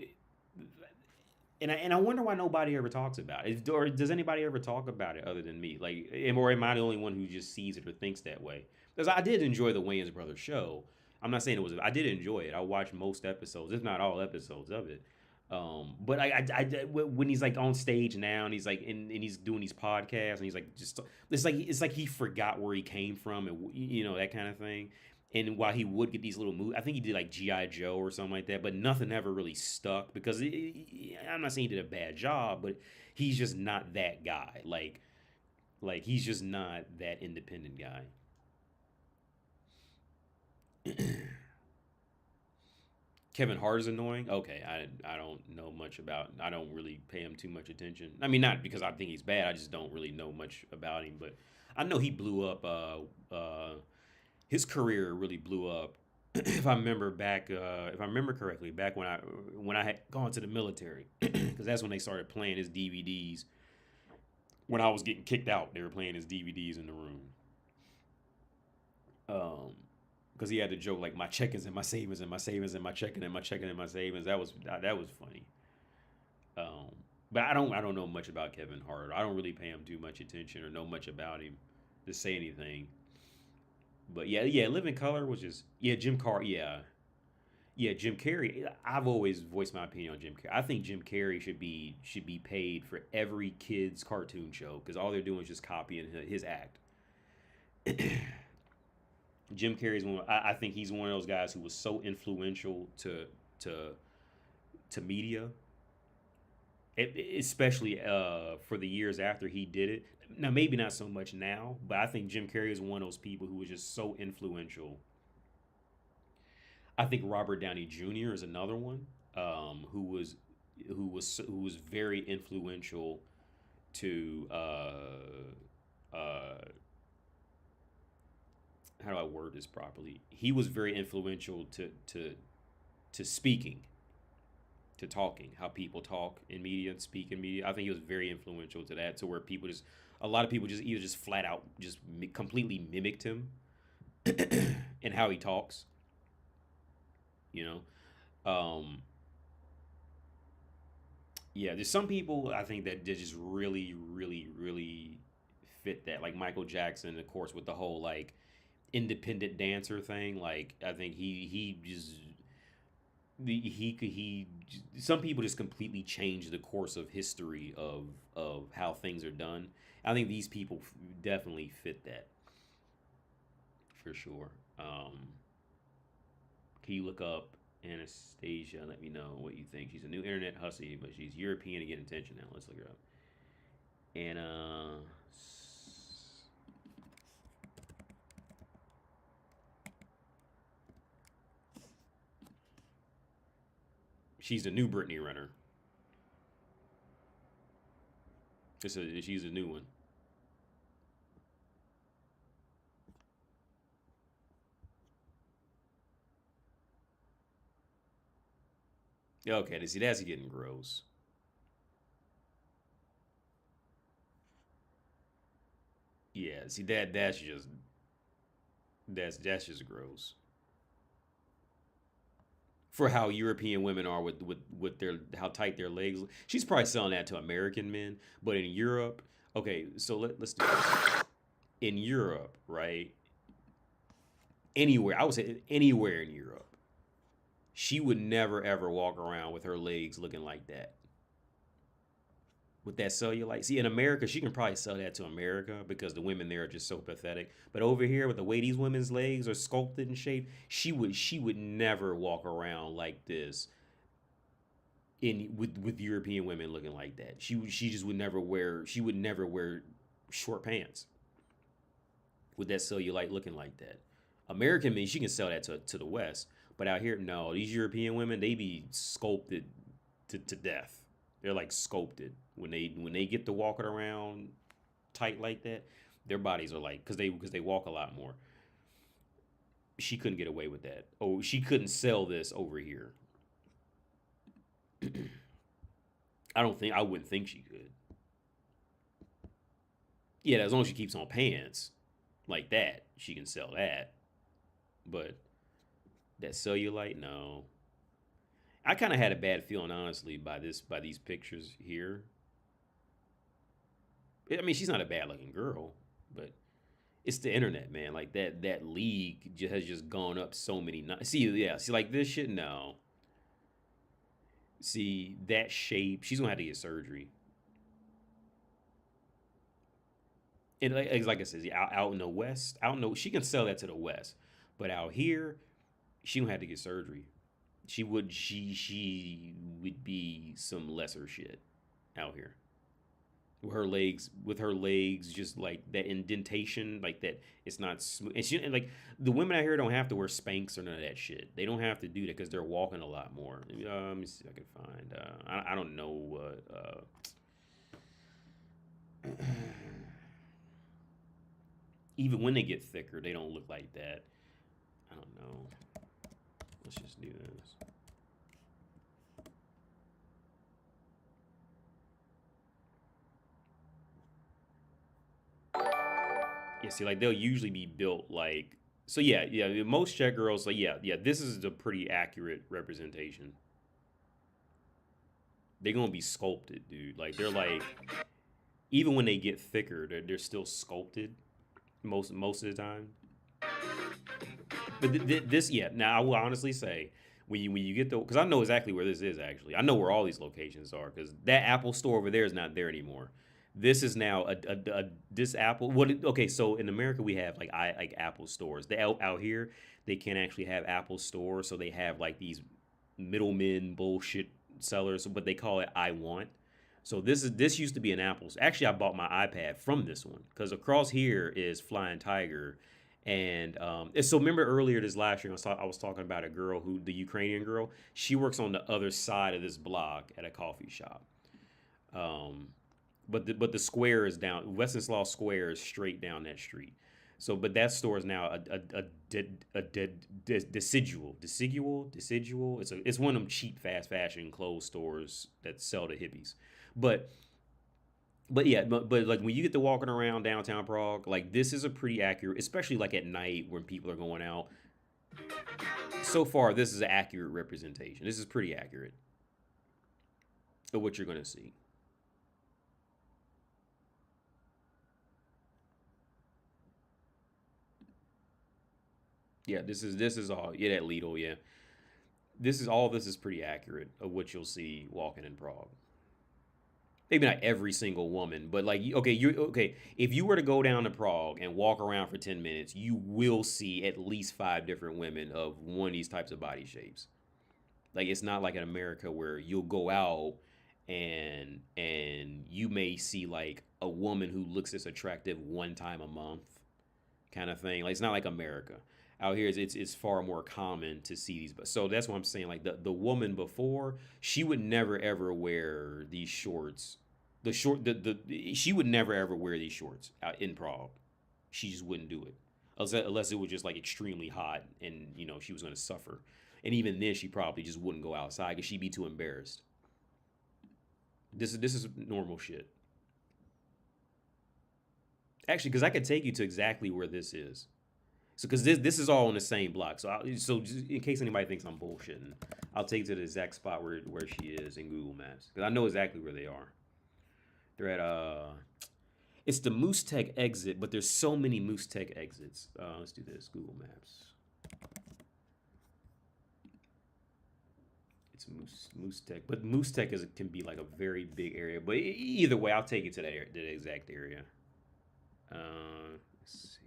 and I wonder why nobody ever talks about it. Or does anybody ever talk about it other than me? Like, or am I the only one who just sees it or thinks that way? Because I did enjoy the Wayans Brothers show. I'm not saying it was. I did enjoy it. I watched most episodes, if not all episodes of it. But when he's like on stage now, and he's like, and he's doing these podcasts, and he's like, just it's like he forgot where he came from, and that kind of thing. And while he would get these little movies, I think he did like GI Joe or something like that, but nothing ever really stuck because I'm not saying he did a bad job, but he's just not that guy. Like he's just not that independent guy. Kevin Hart is annoying. Okay, I don't know much about. I don't really pay him too much attention. I mean, not because I think he's bad. I just don't really know much about him. But I know he blew up. His career really blew up. If I remember back, if I remember correctly, back when I had gone to the military, because that's when they started playing his DVDs. When I was getting kicked out, they were playing his DVDs in the room. Um, because he had to joke like my checkings and my savings and my savings and my checking and my checking and my savings. That was funny. Um, but I don't know much about Kevin Hart. I don't really pay him too much attention or know much about him to say anything. But yeah, Living Color was just Jim Carrey. Yeah, Jim Carrey. I've always voiced my opinion on Jim Carrey. I think Jim Carrey should be paid for every kid's cartoon show because all they're doing is just copying his act. Jim Carrey's one. I think he's one of those guys who was so influential to to media, especially for the years after he did it. Now, maybe not so much now, but I think Jim Carrey is one of those people who was just so influential. I think Robert Downey Jr. is another one who was very influential to how do I word this properly? He was very influential to speaking, to talking, how people talk in media and speak in media. I think he was very influential to that, to where a lot of people just either just flat out just completely mimicked him and how he talks. You know, yeah. There's some people I think that just really, really, really fit that, like Michael Jackson, of course, with the whole like independent dancer thing. Like I think he just he some people just completely change the course of history of how things are done. I think these people definitely fit that for sure. Can you look up Anastasia? Let me know what you think. She's a new internet hussy, but she's European to get attention now. Let's look her up. Anna. She's the new Brittany Renner. She's a new one. Okay, to see that's getting gross. Yeah, see that's just gross. for how European women are with their how tight their legs. She's probably selling that to American men, but in Europe, okay, so let's do this. In Europe, right? Anywhere, I would say anywhere in Europe, she would never ever walk around with her legs looking like that. With that cellulite. See, in America, she can probably sell that to America because the women there are just so pathetic. But over here, with the way these women's legs are sculpted and shaped, she would never walk around like this in with European women looking like that. She just would never wear short pants with that cellulite looking like that. American men, she can sell that to the West, but out here, no. These European women, they be sculpted to death. They're like sculpted when they get to walking around tight like that. Their bodies are like because they walk a lot more. She couldn't get away with that. Oh, she couldn't sell this over here. I wouldn't think she could. Yeah, as long as she keeps on pants like that, she can sell that. But that cellulite, no. I kind of had a bad feeling, honestly, by these pictures here. I mean, she's not a bad looking girl, but it's the internet, man. Like that league has just gone up so many. See, like this shit. No, see that shape. She's gonna have to get surgery. And like I said, out in the West, she can sell that to the West, but out here, she gonna have to get surgery. She would be some lesser shit out here. With her legs just like that indentation, like that it's not smooth. And like the women out here don't have to wear Spanx or none of that shit. They don't have to do that because they're walking a lot more. Let me see if I can find. I don't know what. Even when they get thicker, they don't look like that. I don't know. Let's just do this. Yeah, see, like they'll usually be built like so. Yeah. Most Czech girls, like yeah. This is a pretty accurate representation. They're gonna be sculpted, dude. Like they're like even when they get thicker, they're still sculpted most of the time. But this, yeah. Now I will honestly say when you get the because I know exactly where this is actually. I know where all these locations are because that Apple store over there is not there anymore. This is now this Apple. Okay, so in America we have like Apple stores. They out here they can't actually have Apple stores, so they have like these middlemen bullshit sellers, but they call it I want. So this used to be an Apple. Actually, I bought my iPad from this one because across here is Flying Tiger, and so remember earlier this last year I was talking about a girl the Ukrainian girl. She works on the other side of this block at a coffee shop. Um, but the square is down. Wenceslas Square is straight down that street. So, but that store is now decidual. It's one of them cheap fast fashion clothes stores that sell to hippies. But but like when you get to walking around downtown Prague, like this is a pretty accurate, especially like at night when people are going out. So far, this is an accurate representation. This is pretty accurate of what you're gonna see. Yeah, this is all. Yeah, that Lidl. Yeah, this is pretty accurate of what you'll see walking in Prague. Maybe not every single woman, but like okay, you okay. If you were to go down to Prague and walk around for 10 minutes, you will see at least 5 different women of one of these types of body shapes. Like it's not like in America where you'll go out and you may see like a woman who looks this attractive one time a month kind of thing. Like it's not like America. Out here, it's far more common to see these. But so that's what I'm saying. Like the woman before, she would never ever wear these shorts. She would never ever wear these shorts out in Prague. She just wouldn't do it unless it was just like extremely hot and she was gonna suffer. And even then, she probably just wouldn't go outside because she'd be too embarrassed. This is normal shit. Actually, because I could take you to exactly where this is. So because this is all on the same block. So just in case anybody thinks I'm bullshitting, I'll take you to the exact spot where she is in Google Maps because I know exactly where they are. They're at it's the Moose Tech exit, but there's so many Moose Tech exits. Let's do this. Google Maps. It's Moose Tech, but Moose Tech can be like a very big area. But either way, I'll take you to that exact area. Let's see.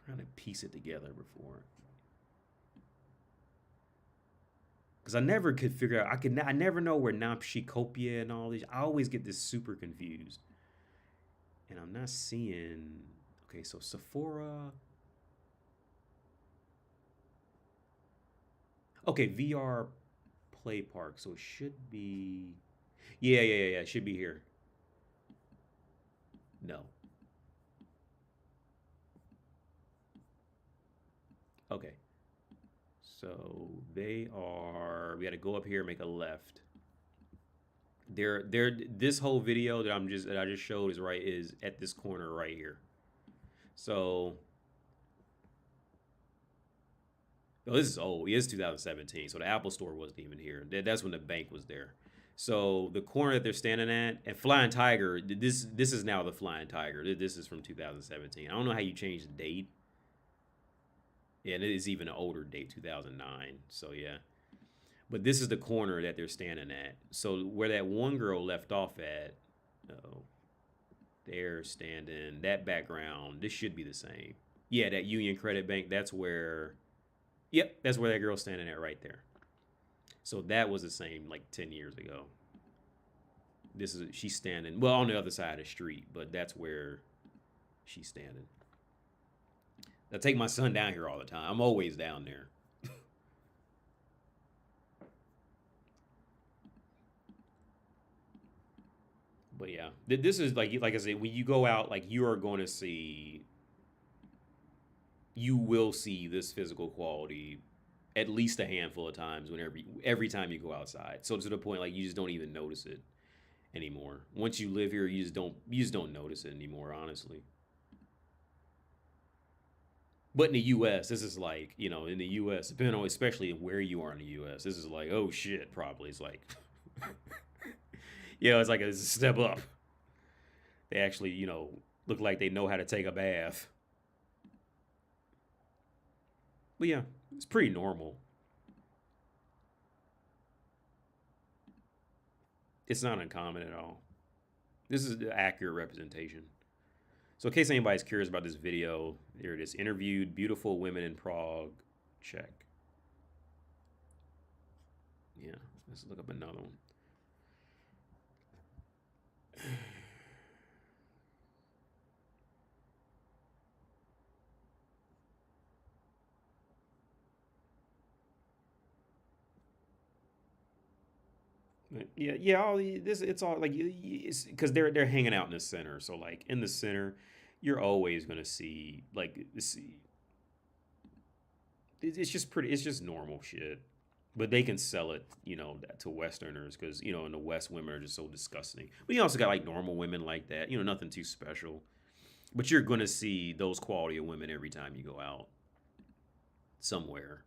Trying to piece it together before. Because I never could figure out. I never know where Namshikopia and all these. I always get this super confused, and I'm not seeing. Okay, so Sephora. Okay, VR Play Park. So it should be. Yeah. It should be here. No. Okay. So they are. We got to go up here, and make a left. They're this whole video that I just showed is at this corner right here. So, oh, this is old. It is 2017. So the Apple Store wasn't even here. That's when the bank was there. So the corner that they're standing at, and Flying Tiger. This is now the Flying Tiger. This is from 2017. I don't know how you change the date. Yeah, and it is even an older date, 2009. So yeah. But this is the corner that they're standing at. So where that one girl left off at, oh, they're standing, that background, this should be the same. Yeah, that Union Credit Bank, that's where that girl's standing at right there. So that was the same like 10 years ago. She's standing, well, on the other side of the street, but that's where she's standing. I take my son down here all the time. I'm always down there. But yeah, this is like I said, when you go out, like you are going to see, you will see this physical quality at least a handful of times every time you go outside. So to the point like you just don't even notice it anymore. Once you live here, you just don't notice it anymore, honestly. But in the U.S., this is like, in the U.S., depending on especially where you are in the U.S., this is like, oh shit, probably. It's like, it's like a step up. They actually, look like they know how to take a bath. But yeah, it's pretty normal. It's not uncommon at all. This is the accurate representation. So in case anybody's curious about this video, here it is. Interviewed beautiful women in Prague. Check. Yeah, let's look up another one. Yeah. All this, it's all like it's because they're hanging out in the center. So like in the center, you're always gonna see like it's just pretty. It's just normal shit. But they can sell it, to Westerners because in the West, women are just so disgusting. But you also got like normal women like that, nothing too special. But you're gonna see those quality of women every time you go out somewhere.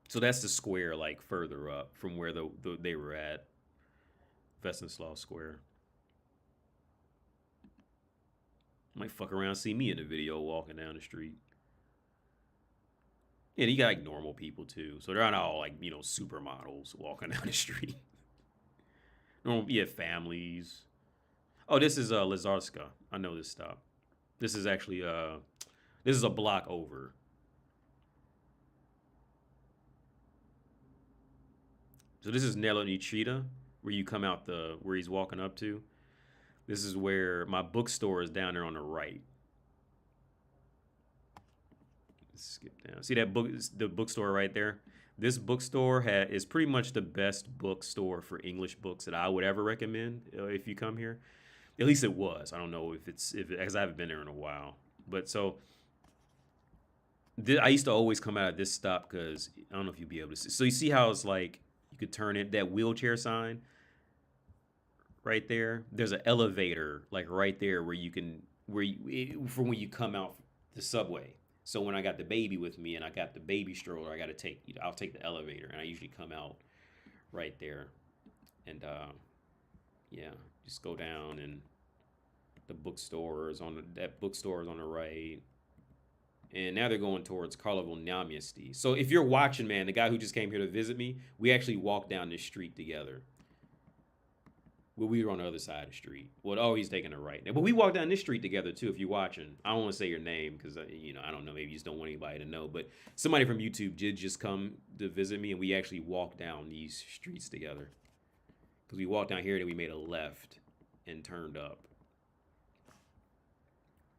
So that's the square, like further up from where they were at, Vestenslaw Square. Might fuck around, see me in the video walking down the street. And you got like normal people too, so they're not all like supermodels walking down the street. Normal, yeah, families. Oh, this is Lazarska. I know this stop. This is actually this is a block over. So this is Nelonichita, where you come out where he's walking up to. This is where my bookstore is down there on the right. Let's skip down. See that the bookstore right there? This bookstore is pretty much the best bookstore for English books that I would ever recommend if you come here. At least it was. I don't know because I haven't been there in a while. But so I used to always come out of this stop because I don't know if you'd be able to see. So you see how it's like You could turn it, that wheelchair sign right there. There's an elevator like right there where you can for when you come out the subway. So when I got the baby with me and I got the baby stroller, I'll take the elevator, and I usually come out right there, and yeah, just go down, and that bookstore is on the right. And now they're going towards Carnival Namiasti. So if you're watching, man, the guy who just came here to visit me, we actually walked down this street together. Well, we were on the other side of the street. Well, oh, he's taking a right now. But we walked down this street together too. If you're watching, I don't want to say your name because I don't know. Maybe you just don't want anybody to know. But somebody from YouTube did just come to visit me, and we actually walked down these streets together. Because we walked down here, and then we made a left and turned up.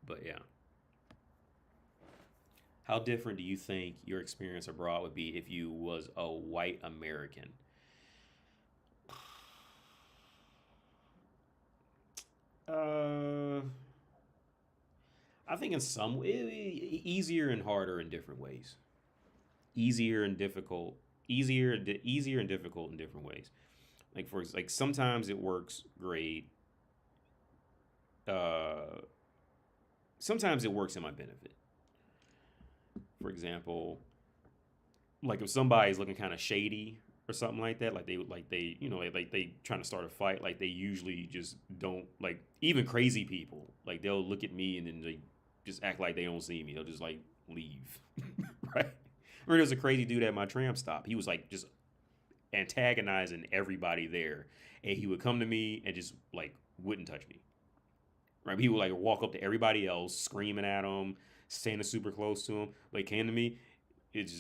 But yeah. How different do you think your experience abroad would be if you was a white American? Uh, I think in some easier and harder in different ways. Easier and difficult, easier and difficult in different ways. Like sometimes it works great. Uh, Sometimes it works in my benefit. For example, like if somebody's looking kind of shady or something like that, like they trying to start a fight, like they usually just don't, like, even crazy people, like they'll look at me and then they just act like they don't see me. They'll just like leave, right? Or there's a crazy dude at my tram stop. He was like just antagonizing everybody there, and he would come to me and just like wouldn't touch me. Right? He would like walk up to everybody else, screaming at them, standing super close to him. But he came to me, it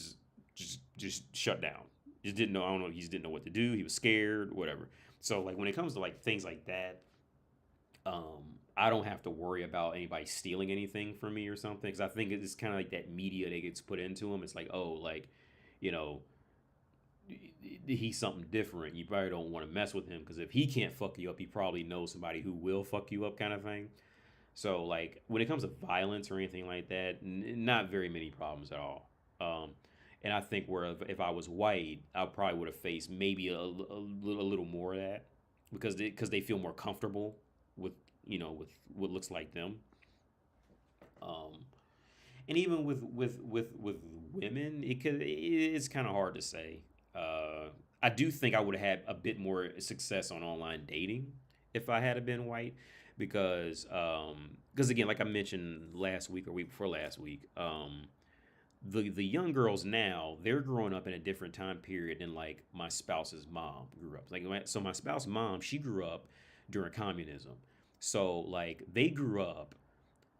just shut down. Just didn't know. I don't know. He just didn't know what to do. He was scared, whatever. So like when it comes to like things like that, I don't have to worry about anybody stealing anything from me or something, because I think it's kind of like that media that gets put into him. It's like, oh, like, you know, he's something different. You probably don't want to mess with him because if he can't fuck you up, he probably knows somebody who will fuck you up, kind of thing. So like when it comes to violence or anything like that, not very many problems at all. And I think where if I was white, I probably would have faced maybe a little more of that because they feel more comfortable with with what looks like them. Um, and even with women, it's kind of hard to say. I do think I would have had a bit more success on online dating if I had been white, because again, like I mentioned last week or week before last week, the young girls now, they're growing up in a different time period than like my spouse's mom grew up. So my spouse's mom, she grew up during communism, so like they grew up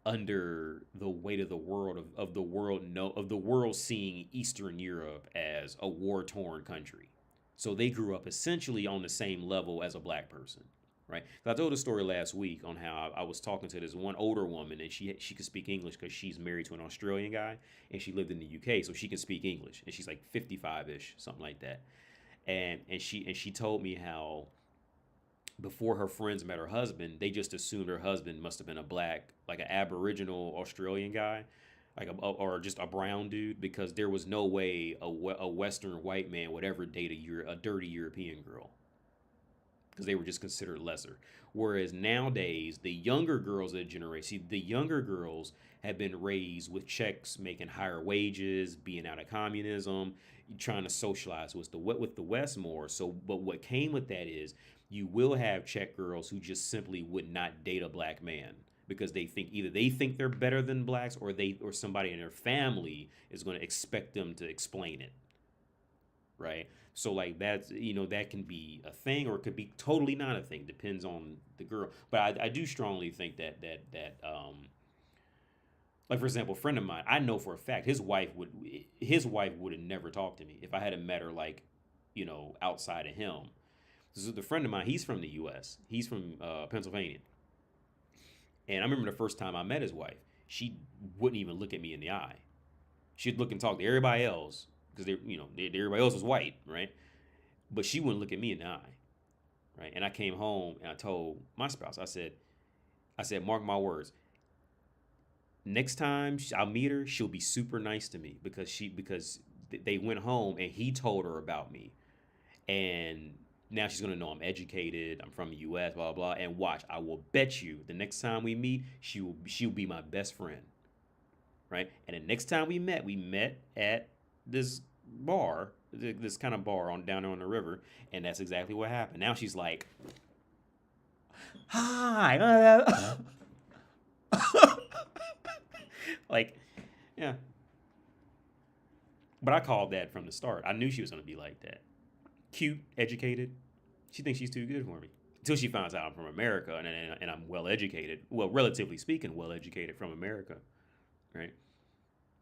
under the weight of the world of the world of the world seeing Eastern Europe as a war torn country. So they grew up essentially on the same level as a black person, right? So I told a story last week on how I was talking to this one older woman, and she could speak English because she's married to an Australian guy, and she lived in the UK, so she can speak English, and she's like 55ish, something like that. And she told me how before her friends met her husband, they just assumed her husband must have been a black, like an Aboriginal Australian guy, or just a brown dude, because there was no way a Western white man would ever date a dirty European girl, because they were just considered lesser. Whereas nowadays, the younger girls of the generation, see, the younger girls have been raised with Czechs making higher wages, being out of communism, trying to socialize with the West more. So, but what came with that is you will have Czech girls who just simply would not date a black man because they think either they think they're better than blacks, or somebody in their family is going to expect them to explain it, right? So like that's that can be a thing or it could be totally not a thing. Depends on the girl. But I do strongly think that like for example, a friend of mine, I know for a fact his wife would have never talked to me if I hadn't met her, like, outside of him. This is the friend of mine. He's from the U.S. He's from Pennsylvania. And I remember the first time I met his wife, she wouldn't even look at me in the eye. She'd look and talk to everybody else because everybody else was white, right? But she wouldn't look at me in the eye, right? And I came home and I told my spouse, I said, mark my words. Next time I'll meet her, she'll be super nice to me because they went home and he told her about me. And now she's gonna know I'm educated. I'm from the U.S. Blah blah. And watch, I will bet you the next time we meet, she'll be my best friend, right? And the next time we met at this bar, this kind of bar on down there on the river, and that's exactly what happened. Now she's like, "Hi," like, yeah. But I called that from the start. I knew she was gonna be like that. Cute, educated. She thinks she's too good for me. Until she finds out I'm from America and I'm well educated. Well, relatively speaking, well educated from America, right?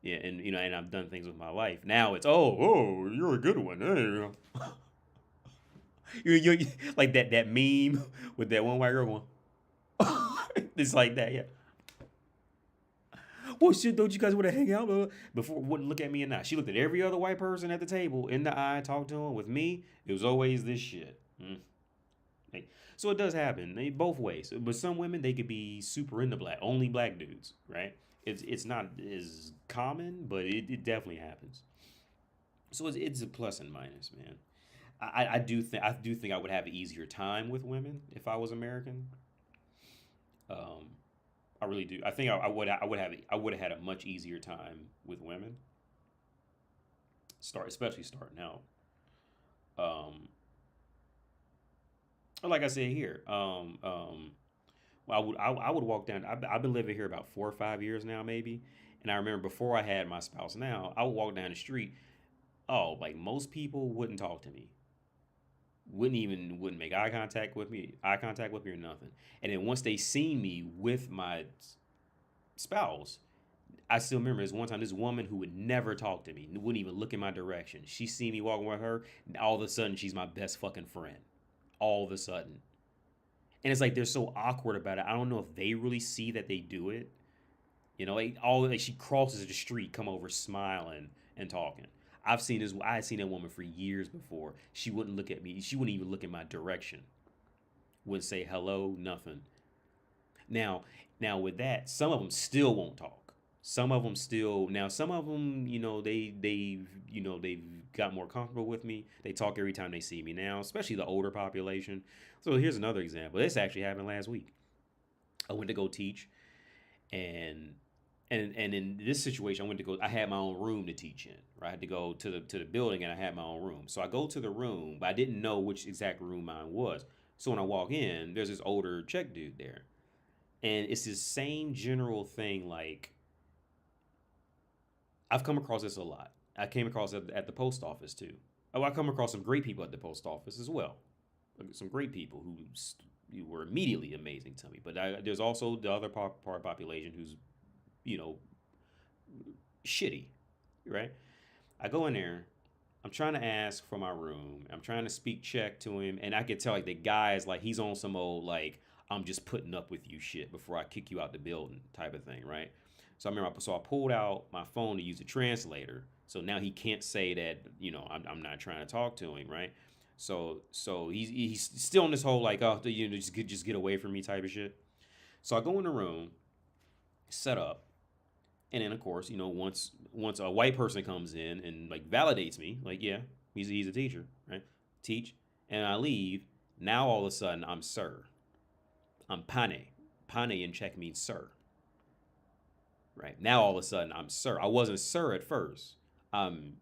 Yeah, and and I've done things with my life. Now it's you're a good one. Hey. You like that meme with that one white girl going. It's like that, yeah. Well, shit, don't you guys want to hang out? Before, wouldn't look at me and not. She looked at every other white person at the table in the eye, talked to him. With me, it was always this shit. Hey, so it does happen both ways. But some women, they could be super into only black dudes, right? It's not as common, but it definitely happens. So it's a plus and minus, man. I do think I would have an easier time with women if I was American. Um, I really do. I think I would have had a much easier time with women. Especially starting out. Um, like I said here, well, I would walk down. I've been living here about 4 or 5 years now, maybe. And I remember before I had my spouse now, I would walk down the street. Oh, like most people wouldn't talk to me. Wouldn't make eye contact with me or nothing. And then once they seen me with my spouse, I still remember this one time this woman who would never talk to me, wouldn't even look in my direction. She see me walking with her, and all of a sudden she's my best fucking friend. All of a sudden. And it's like they're so awkward about it. I don't know if they really see that they do it. She crosses the street, come over smiling and talking. I had seen that woman for years before. She wouldn't look at me. She wouldn't even look in my direction. Wouldn't say hello, nothing. Now, now with that, some of them still won't talk. Some of them, they've got more comfortable with me. They talk every time they see me now, especially the older population. So here's another example. This actually happened last week. I went to go teach, and and in this situation, I had my own room to teach in. Right? I had to go to the building, and I had my own room. So I go to the room, but I didn't know which exact room mine was. So when I walk in, there's this older Czech dude there, and it's this same general thing. Like I've come across this a lot. I came across it at the post office too. Oh, I come across some great people at the post office as well. Some great people who were immediately amazing to me. But there's also the other part population who's, you know, shitty, right? I go in there. I'm trying to ask for my room. I'm trying to speak Czech to him, and I could tell like the guy is like he's on some old like I'm just putting up with you shit before I kick you out the building type of thing, right? So I pulled out my phone to use a translator. So now he can't say that I'm not trying to talk to him, right? So he's still in this whole like just get away from me type of shit. So I go in the room, set up, and then of course once a white person comes in and like validates me, like yeah he's a teacher, right? Teach, and I leave. Now all of a sudden I'm sir. I'm pane. Pane in Czech means sir. Right now, all of a sudden, I'm sir. I wasn't sir at first. I'm,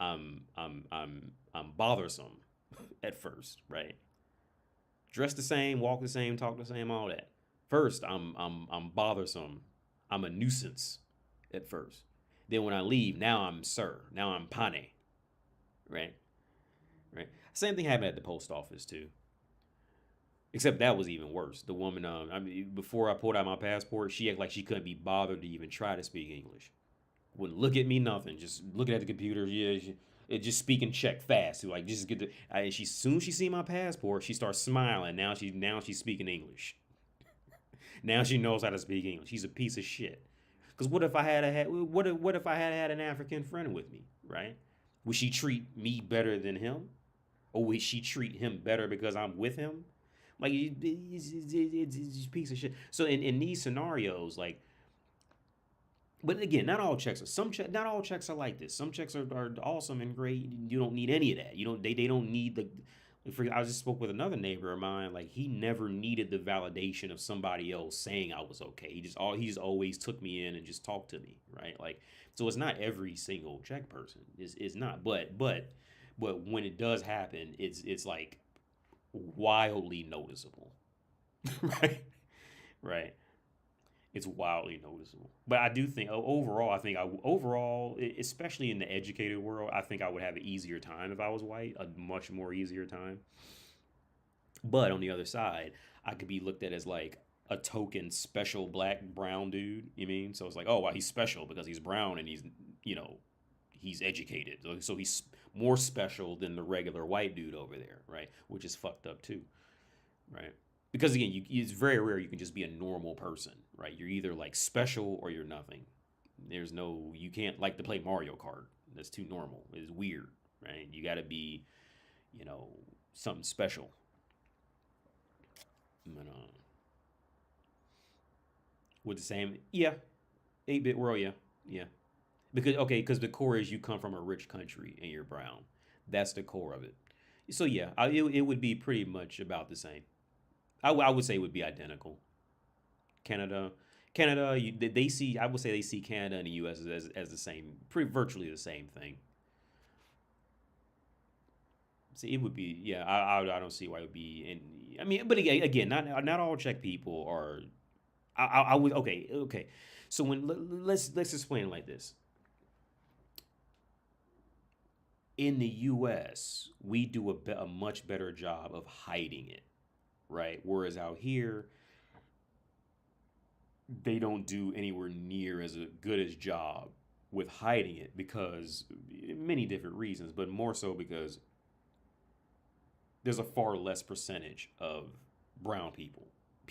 I'm bothersome at first, right? Dress the same, walk the same, talk the same, all that. First, I'm bothersome. I'm a nuisance at first. Then when I leave, now I'm sir. Now I'm pane, right? Right. Same thing happened at the post office too. Except that was even worse. The woman, before I pulled out my passport, she acted like she couldn't be bothered to even try to speak English. Wouldn't look at me, nothing. Just looking at the computer. Yeah, just speaking Czech fast. Like just get the. Soon as she see my passport, she starts smiling. Now she's speaking English. Now she knows how to speak English. She's a piece of shit. Because what if I had an African friend with me, right? Would she treat me better than him, or would she treat him better because I'm with him? Like it's a piece of shit. So in these scenarios, like But again, not all checks are not all checks are like this. Some checks are awesome and great. You don't need any of that. You don't they don't need the I just spoke with another neighbor of mine. Like he never needed the validation of somebody else saying I was okay. He just always took me in and just talked to me, right? Like so, it's not every single check person. It's not. But when it does happen, it's like wildly noticeable, right? Right. It's wildly noticeable. But I do think overall, especially in the educated world, I think I would have an easier time if I was white, a much more easier time. But on the other side, I could be looked at as like a token special black brown dude. You mean? So it's like, oh, well, he's special because he's brown and you know, he's educated. So he's more special than the regular white dude over there, right? Which is fucked up too, right? Because again, it's very rare you can just be a normal person, right? You're either like special or you're nothing. You can't like to play Mario Kart. That's too normal. It's weird, right? You got to be, you know, something special. But, with the same, yeah, 8-bit world, yeah, yeah. Because the core is you come from a rich country and you're brown. That's the core of it. So yeah, it would be pretty much about the same. I would say it would be identical. Canada, Canada, they see. I would say they see Canada and the U.S. as the same, pretty virtually the same thing. See, it would be. Yeah, I don't see why it would be. And I mean, but again, not all Czech people are. I would okay. So let's explain it like this. In the U.S., we do a much better job of hiding it, right? Whereas out here, they don't do anywhere near as a good as job with hiding it because many different reasons, but more so because there's a far less percentage of brown people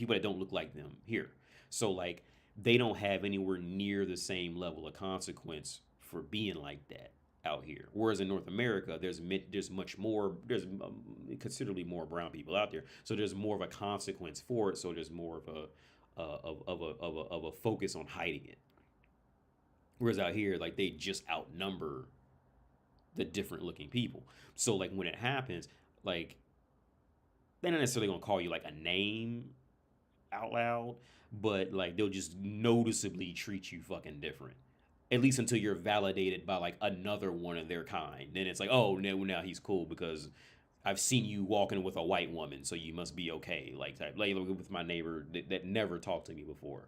that don't look like them here. So like they don't have anywhere near the same level of consequence for being like that out here. Whereas in North America, there's considerably more brown people out there, so there's more of a consequence for it. So there's more of a focus on hiding it. Whereas out here, like they just outnumber the different looking people. So like when it happens, like they're not necessarily gonna call you like a name out loud, but like they'll just noticeably treat you fucking different. At least until you're validated by like another one of their kind. Then it's like, oh, now he's cool because I've seen you walking with a white woman, so you must be okay. Like with my neighbor that never talked to me before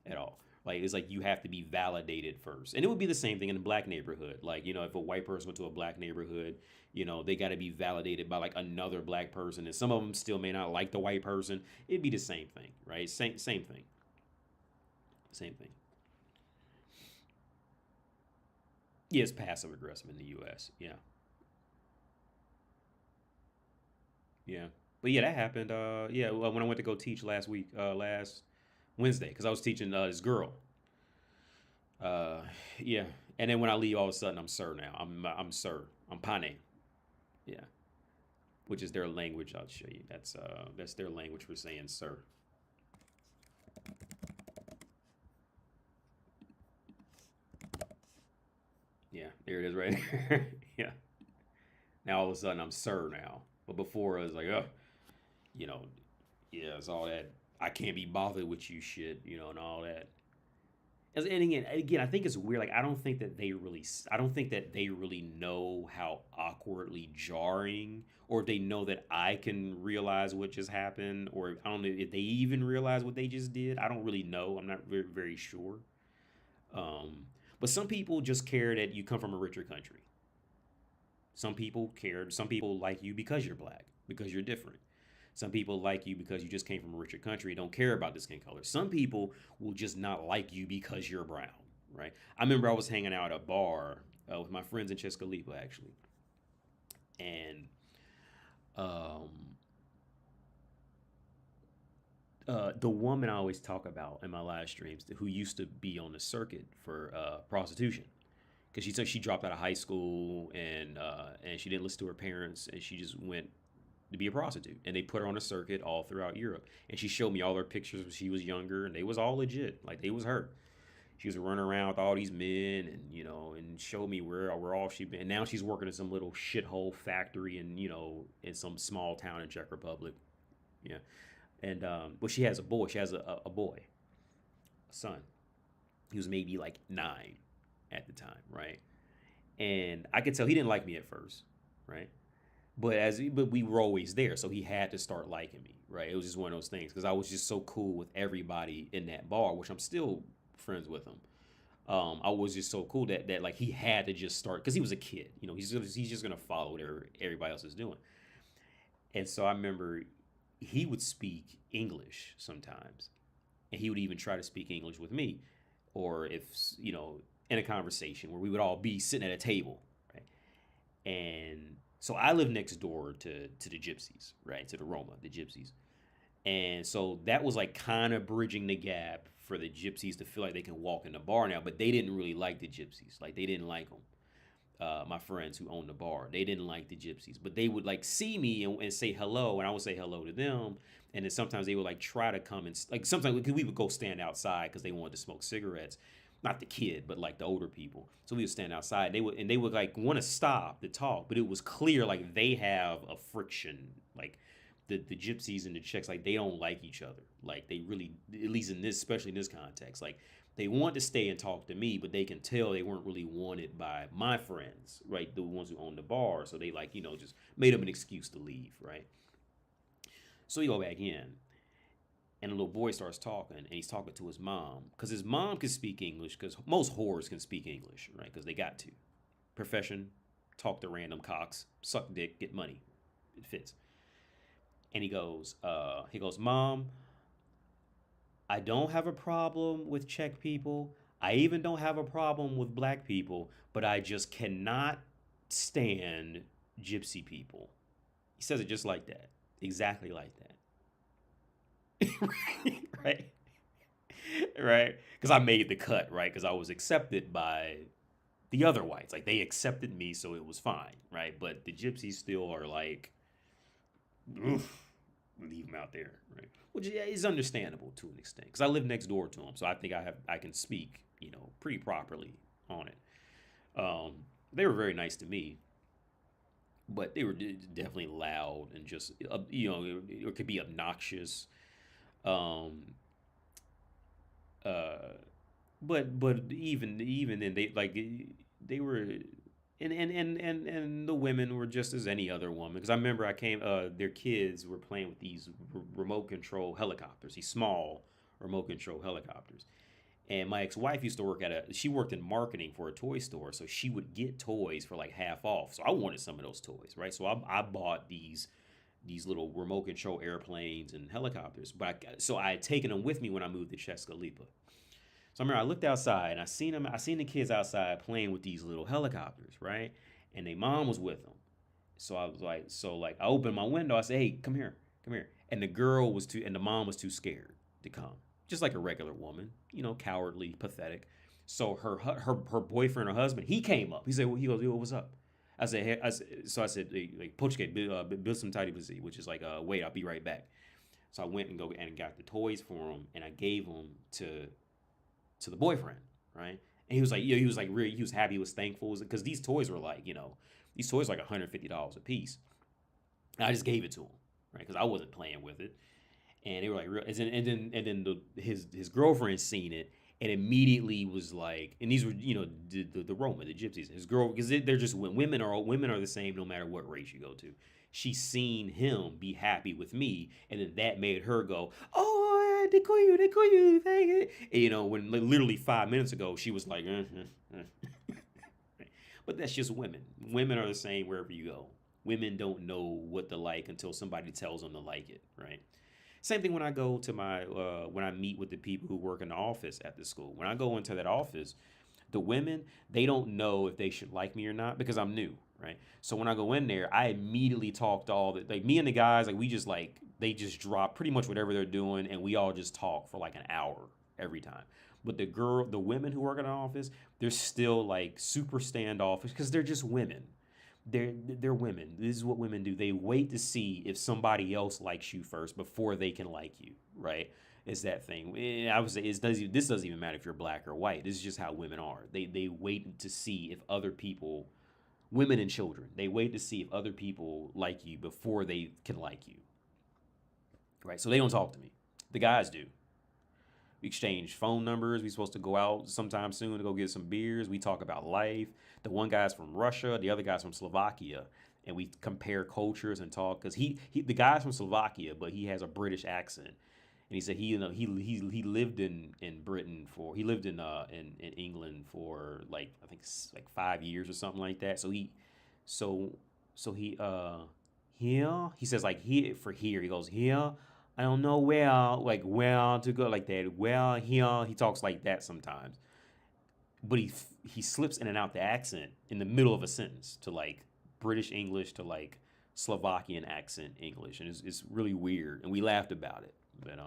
at all. Like it's like you have to be validated first, and it would be the same thing in a black neighborhood. Like if a white person went to a black neighborhood, they got to be validated by like another black person, and some of them still may not like the white person. It'd be the same thing, right? Same thing, same thing. Yeah, it's passive aggressive in the U.S. Yeah, yeah, but yeah, that happened. Yeah, when I went to go teach last Wednesday, because I was teaching this girl. Uh, yeah, and then when I leave, all of a sudden I'm sir now. I'm sir. I'm pane. Yeah, which is their language. I'll show you. That's their language for saying sir. Yeah, there it is right there. Yeah. Now all of a sudden I'm sir now, but before I was like, oh, you know, yeah, it's all that I can't be bothered with you shit, and all that. And again, I think it's weird. Like, I don't think that they really know how awkwardly jarring, or if they know that I can realize what just happened, or I don't know if they even realize what they just did. I don't really know. I'm not very, very sure. But some people just care that you come from a richer country. Some people care. Some people like you because you're black, because you're different. Some people like you because you just came from a richer country and don't care about the skin color. Some people will just not like you because you're brown, right? I remember I was hanging out at a bar with my friends in Chescalipa, actually. And um, the woman I always talk about in my live streams who used to be on the circuit for prostitution. Because she said she dropped out of high school and she didn't listen to her parents and she just went to be a prostitute, and they put her on a circuit all throughout Europe. And she showed me all her pictures when she was younger, and they was all legit, like they was her. She was running around with all these men, and and showed me where all she been. And now she's working in some little shithole factory in some small town in Czech Republic. Yeah, and but she has a boy. She has a boy, a son. He was maybe like 9 at the time, right? And I could tell he didn't like me at first, right? But we were always there, so he had to start liking me, right? It was just one of those things because I was just so cool with everybody in that bar, which I'm still friends with him. I was just so cool that like he had to just start because he was a kid, he's just gonna follow whatever everybody else is doing. And so I remember he would speak English sometimes, and he would even try to speak English with me, or if in a conversation where we would all be sitting at a table, right? And so I live next door to the Gypsies, right? To the Roma, the Gypsies. And so that was like kind of bridging the gap for the Gypsies to feel like they can walk in the bar now, but they didn't really like the Gypsies. Like they didn't like them. My friends who owned the bar, they didn't like the Gypsies, but they would like see me and say hello, and I would say hello to them. And then sometimes they would like try to come and like sometimes we would go stand outside because they wanted to smoke cigarettes, not the kid, but like the older people. So we would stand outside. They would like want to stop to talk, but it was clear like they have a friction, like the Gypsies and the Czechs, like they don't like each other. Like they really, at least in this, especially in this context, like they want to stay and talk to me, but they can tell they weren't really wanted by my friends, right? The ones who own the bar. So they like, just made them an excuse to leave, right? So we go back in, and the little boy starts talking, and he's talking to his mom because his mom can speak English because most whores can speak English, right? Because they got to. Profession, talk to random cocks, suck dick, get money. It fits. And he goes, Mom, I don't have a problem with Czech people. I even don't have a problem with black people, but I just cannot stand gypsy people. He says it just like that. Exactly like that. Right? Right? Because I made the cut, right? Because I was accepted by the other whites. Like they accepted me, so it was fine, right? But the gypsies still are like, oof, leave them out there, right? Which is understandable to an extent because I live next door to them, so I think I can speak, pretty properly on it. They were very nice to me, but they were definitely loud and just it could be obnoxious. Um, but even then they were and the women were just as any other woman because I remember I came their kids were playing with these remote control helicopters, these small remote control helicopters. And my ex-wife used to she worked in marketing for a toy store, so she would get toys for like half off. So I wanted some of those toys, right? So I bought these little remote control airplanes and helicopters. So I had taken them with me when I moved to Cheska Lipa. So I remember I looked outside and I seen the kids outside playing with these little helicopters, right? And their mom was with them. So I was like I opened my window. I said, "Hey, come here, come here." And the mom was too scared to come, just like a regular woman, cowardly, pathetic. So her boyfriend or husband, he came up. He said, "Well," he goes, "Yo, what's up?" I said, "Hey," I said, like, "Pochke, build some tidy pussy," which is like, "Wait, I'll be right back." So I went and got the toys for him, and I gave them to the boyfriend, right? And he was like, he was like really, he was happy, he was thankful because these toys were like, these toys were like $150 a piece. And I just gave it to him, right? Because I wasn't playing with it, and they were like, real. And then his girlfriend seen it and immediately was like, and these were the Roma, the Gypsies, his girl, because they're just women are the same no matter what race you go to. She seen him be happy with me, and then that made her go, "Oh, they call you, thank you." And, when literally 5 minutes ago she was like, But that's just women. Women are the same wherever you go. Women don't know what to like until somebody tells them to like it, right? Same thing when I go to when I meet with the people who work in the office at the school. When I go into that office, the women, they don't know if they should like me or not because I'm new, right? So when I go in there, I immediately talk to like me and the guys, like we just like, they just drop pretty much whatever they're doing and we all just talk for like an hour every time. But the women who work in the office, they're still like super standoffish because they're just women. They're women. This is what women do. They wait to see if somebody else likes you first before they can like you, right? It's that thing. I would say this doesn't even matter if you're black or white. This is just how women are. They wait to see if other people, women and children, they wait to see if other people like you before they can like you. Right? So they don't talk to me. The guys do. We exchange phone numbers. We supposed to go out sometime soon to go get some beers. We talk about life. The one guy's from Russia, the other guy's from Slovakia, and we compare cultures and talk. Cause the guy's from Slovakia, but he has a British accent, and he said he lived in Britain for he lived in England for like I think like 5 years or something like that. So so here he says like here for here he goes here I don't know where, like where to go, like that. Well, here he talks like that sometimes, but he slips in and out the accent in the middle of a sentence to like British English to like Slovakian accent English, and it's really weird. And we laughed about it, but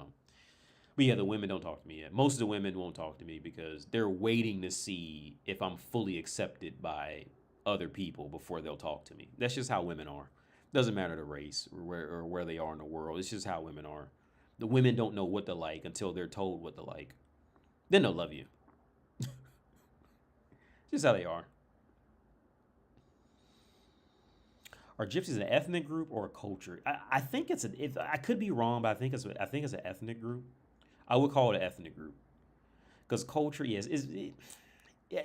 yeah, the women don't talk to me yet. Most of the women won't talk to me because they're waiting to see if I'm fully accepted by other people before they'll talk to me. That's just how women are. Doesn't matter the race or where they are in the world. It's just how women are. The women don't know what to like until they're told what to like. Then they'll love you. Just how they are. Are gypsies an ethnic group or a culture? I think it's I could be wrong, but I think it's an ethnic group. I would call it an ethnic group because culture, yes, yeah,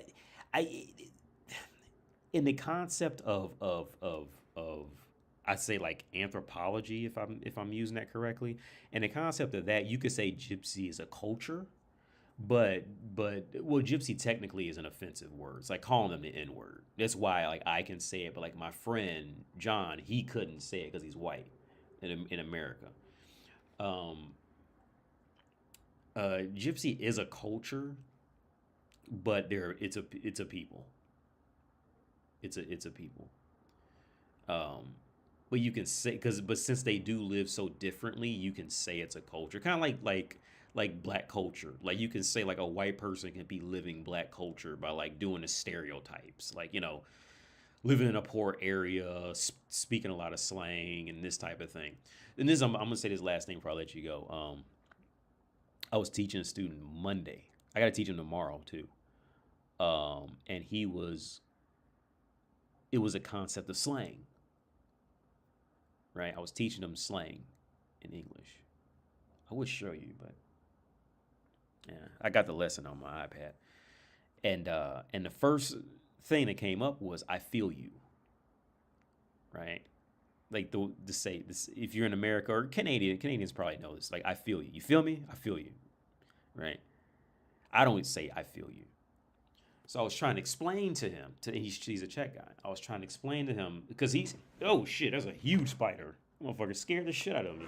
I in the concept of I say like anthropology if I'm using that correctly. And the concept of that, you could say gypsy is a culture, but well, gypsy technically is an offensive word. It's like calling them the N word. That's why like I can say it, but like my friend John, he couldn't say it because he's white in America. Um, gypsy is a culture, but it's a people. It's a people. Um, but you can say but since they do live so differently, you can say it's a culture, kind of like black culture. Like you can say like a white person can be living black culture by like doing the stereotypes, like living in a poor area, speaking a lot of slang and this type of thing. And this I'm gonna say this last thing before I let you go. I was teaching a student Monday. I got to teach him tomorrow too. And it was a concept of slang, right? I was teaching him slang in English. I would show you, but yeah, I got the lesson on my iPad. And the first thing that came up was "I feel you," right? Like to say this, if you're in America or Canadians probably know this. Like "I feel you." You feel me? I feel you, right? I don't say "I feel you." So I was trying to explain to him. He's a Czech guy. I was trying to explain to him because he's oh shit, that's a huge spider. Motherfucker scared the shit out of me.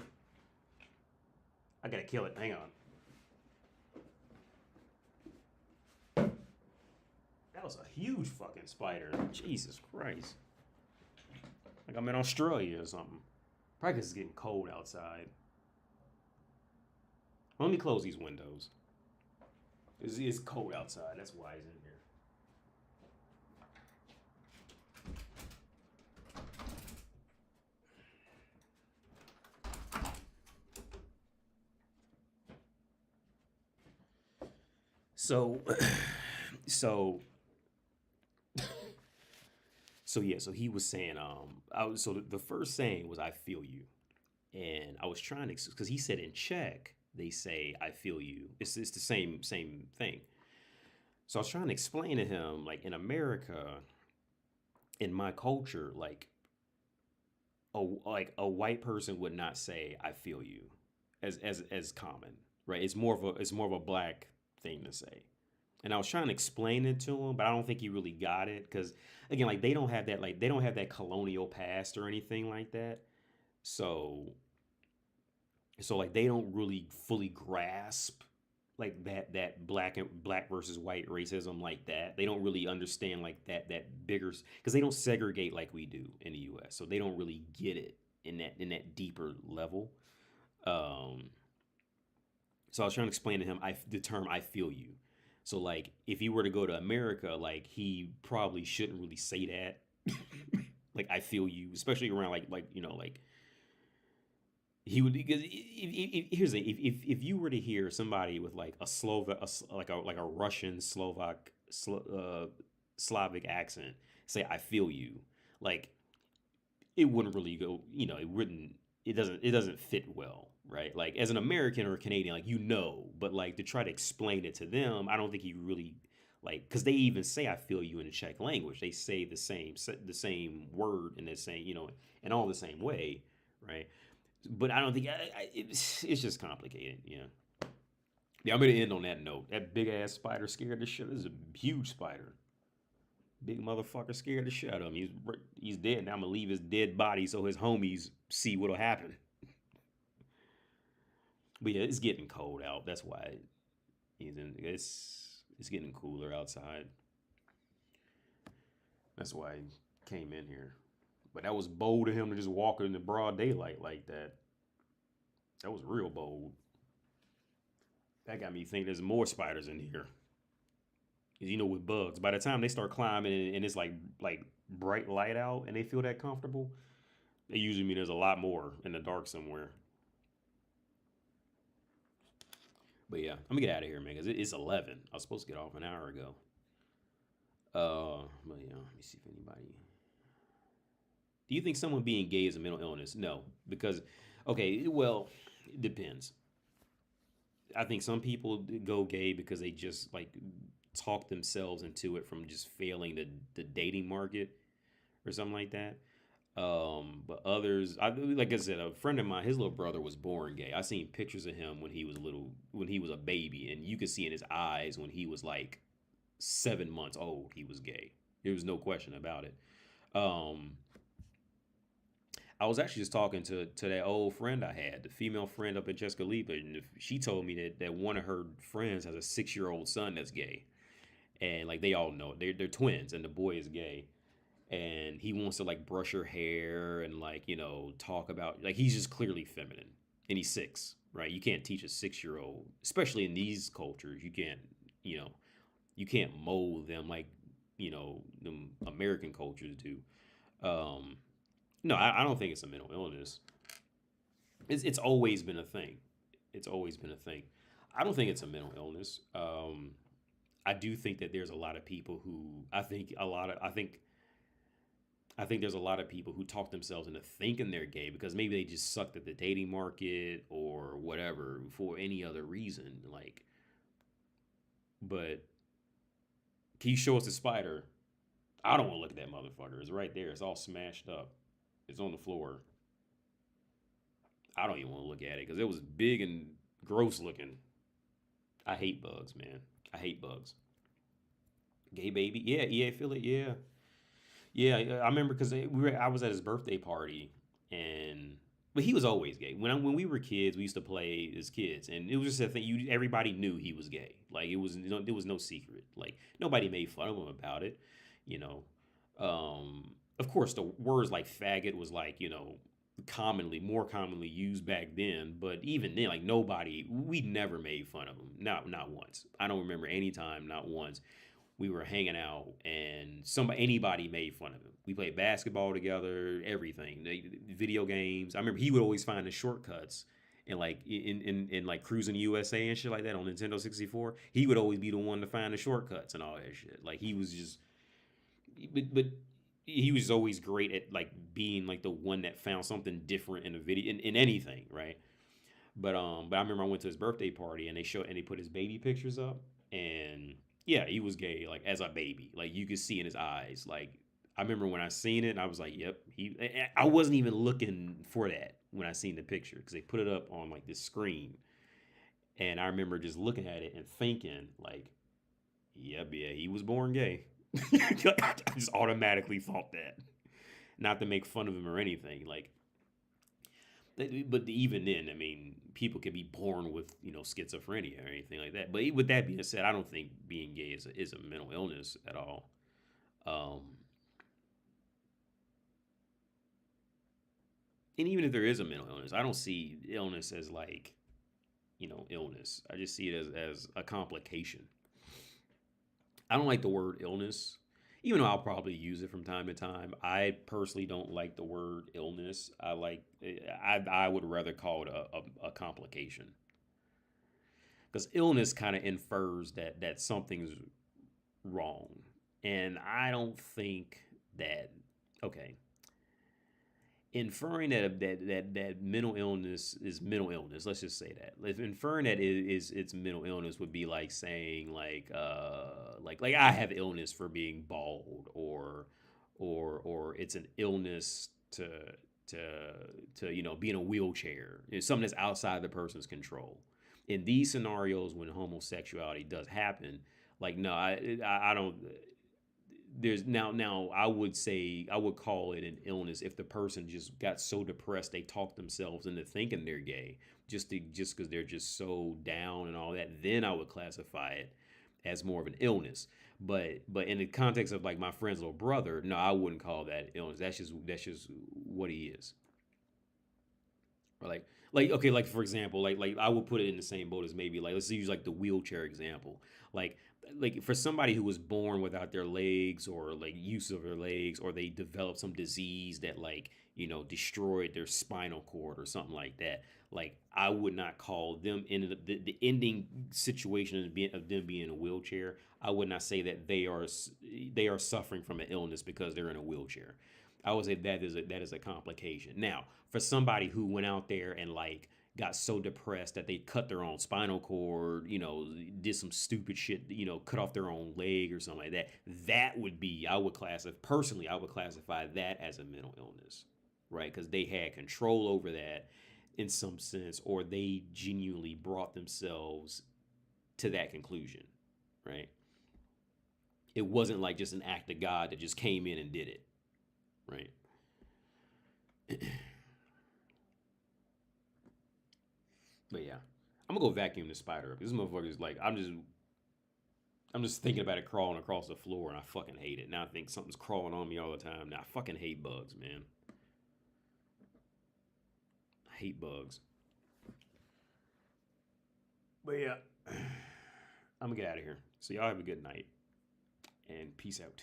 I gotta kill it. Hang on. That was a huge fucking spider. Jesus Christ. Like I'm in Australia or something. Probably because it's getting cold outside. Let me close these windows. It's cold outside. That's why he's in here. So, so, so he was saying, the first saying was, "I feel you," and I was trying to, because he said in Czech they say, "I feel you." It's the same thing. So I was trying to explain to him, like in America, in my culture, like a white person would not say "I feel you" as common, right? It's more of a black thing to say. And I was trying to explain it to him, but I don't think he really got it because again, like they don't have that colonial past or anything like that. So like they don't really fully grasp like that black versus white racism like that. They don't really understand like that bigger because they don't segregate like we do in the U.S. So they don't really get it in that deeper level. Um, so I was trying to explain to him the term "I feel you." So like if he were to go to America, like he probably shouldn't really say that. Like "I feel you," especially around like He would because here's the thing, if you were to hear somebody with like a Slovak like a Russian Slavic accent say "I feel you," like it wouldn't really go. It wouldn't. It doesn't fit well, right? Like as an American or a Canadian, like but like to try to explain it to them, I don't think you really like because they even say "I feel you" in the Czech language. They say the same word in the same in all the same way, right? But I don't think it's just complicated. Yeah. Yeah, I'm gonna end on that note. That big ass spider scared the shit. This is a huge spider. Big motherfucker scared the shit out of him. He's dead. Now I'm gonna leave his dead body so his homies see what'll happen. But yeah, it's getting cold out. That's why it's getting cooler outside. That's why he came in here. But that was bold of him to just walk in the broad daylight like that. That was real bold. That got me thinking there's more spiders in here. Cause with bugs, by the time they start climbing and it's like bright light out and they feel that comfortable, they usually mean there's a lot more in the dark somewhere. But yeah, I'm gonna get out of here, man, because it's 11. I was supposed to get off an hour ago. But yeah, let me see if anybody. Do you think someone being gay is a mental illness? No, because okay, well, it depends. I think some people go gay because they just like talk themselves into it from just failing the dating market or something like that. But others, like I said, a friend of mine, his little brother was born gay. I seen pictures of him when he was little, when he was a baby, and you could see in his eyes when he was like 7 months old, he was gay. There was no question about it. Um, I was actually just talking to that old friend I had, the female friend up in Chescalipa, and she told me that one of her friends has a 6-year-old son that's gay, and like they all know it. They're twins, and the boy is gay, and he wants to like brush her hair and like talk about like he's just clearly feminine, and he's 6, right? You can't teach a 6-year-old, especially in these cultures. You know, you can't mold them like the American cultures do. Um, no, I don't think it's a mental illness. It's always been a thing. It's always been a thing. I don't think it's a mental illness. I do think that there's a lot of people who I think there's a lot of people who talk themselves into thinking they're gay because maybe they just sucked at the dating market or whatever for any other reason. Like, but can you show us the spider? I don't want to look at that motherfucker. It's right there. It's all smashed up. It's on the floor. I don't even want to look at it because it was big and gross looking. I hate bugs, man. I hate bugs. Gay baby, yeah, EA Philly, yeah, yeah. I remember because I was at his birthday party, and but he was always gay. When we were kids, we used to play as kids, and it was just a thing. Everybody knew he was gay. Like there was no secret. Like nobody made fun of him about it. You know, of course, the words like faggot was like more commonly used back then. But even then, like we never made fun of him. Not once. I don't remember any time, not once we were hanging out and anybody made fun of him. We played basketball together, everything, video games. I remember he would always find the shortcuts and like in like Cruising USA and shit like that on Nintendo 64. He would always be the one to find the shortcuts and all that shit. Like he was just, but he was always great at like being like the one that found something different in a video in anything, right? But I remember I went to his birthday party and they put his baby pictures up and yeah, he was gay like as a baby. Like you could see in his eyes. Like I remember when I seen it, I was like, "Yep." I wasn't even looking for that when I seen the picture because they put it up on like this screen, and I remember just looking at it and thinking like, "Yep, yeah, he was born gay." I just automatically thought that, not to make fun of him or anything. Like but even then, I mean, people can be born with schizophrenia or anything like that. But with that being said, I don't think being gay is a mental illness at all. Um, and even if there is a mental illness, I don't see illness as like illness. I just see it as a complication. I don't like the word illness. even though I'll probably use it from time to time. I personally don't like the word illness. I would rather call it a complication, because illness kind of infers that something's wrong, and I don't think that. Okay, inferring that mental illness is mental illness. Let's just say that. If inferring that it's mental illness would be like saying like I have illness for being bald, or it's an illness to be in a wheelchair. It's something that's outside the person's control. In these scenarios, when homosexuality does happen, like no, I don't. There's now I would say I would call it an illness if the person just got so depressed they talk themselves into thinking they're gay, just because they're just so down and all that. Then I would classify it as more of an illness. But in the context of like my friend's little brother, no, I wouldn't call that illness. That's just what he is. Or like okay, like for example, like I would put it in the same boat as maybe like let's use like the wheelchair example. Like like for somebody who was born without their legs, or like use of their legs, or they developed some disease that like destroyed their spinal cord or something like that. Like I would not call them in the ending situation of them being in a wheelchair. I would not say that they are suffering from an illness because they're in a wheelchair. I would say that is a complication. Now, for somebody who went out there and like got so depressed that they cut their own spinal cord, did some stupid shit, cut off their own leg or something like that, that would be, I would classify that as a mental illness, right? Because they had control over that in some sense, or they genuinely brought themselves to that conclusion, right? It wasn't like just an act of God that just came in and did it, right? But yeah, I'm gonna go vacuum the spider up. This motherfucker's like, I'm just thinking about it crawling across the floor, and I fucking hate it. Now I think something's crawling on me all the time. Now I fucking hate bugs, man. I hate bugs. But yeah, I'm gonna get out of here. So y'all have a good night, and peace out.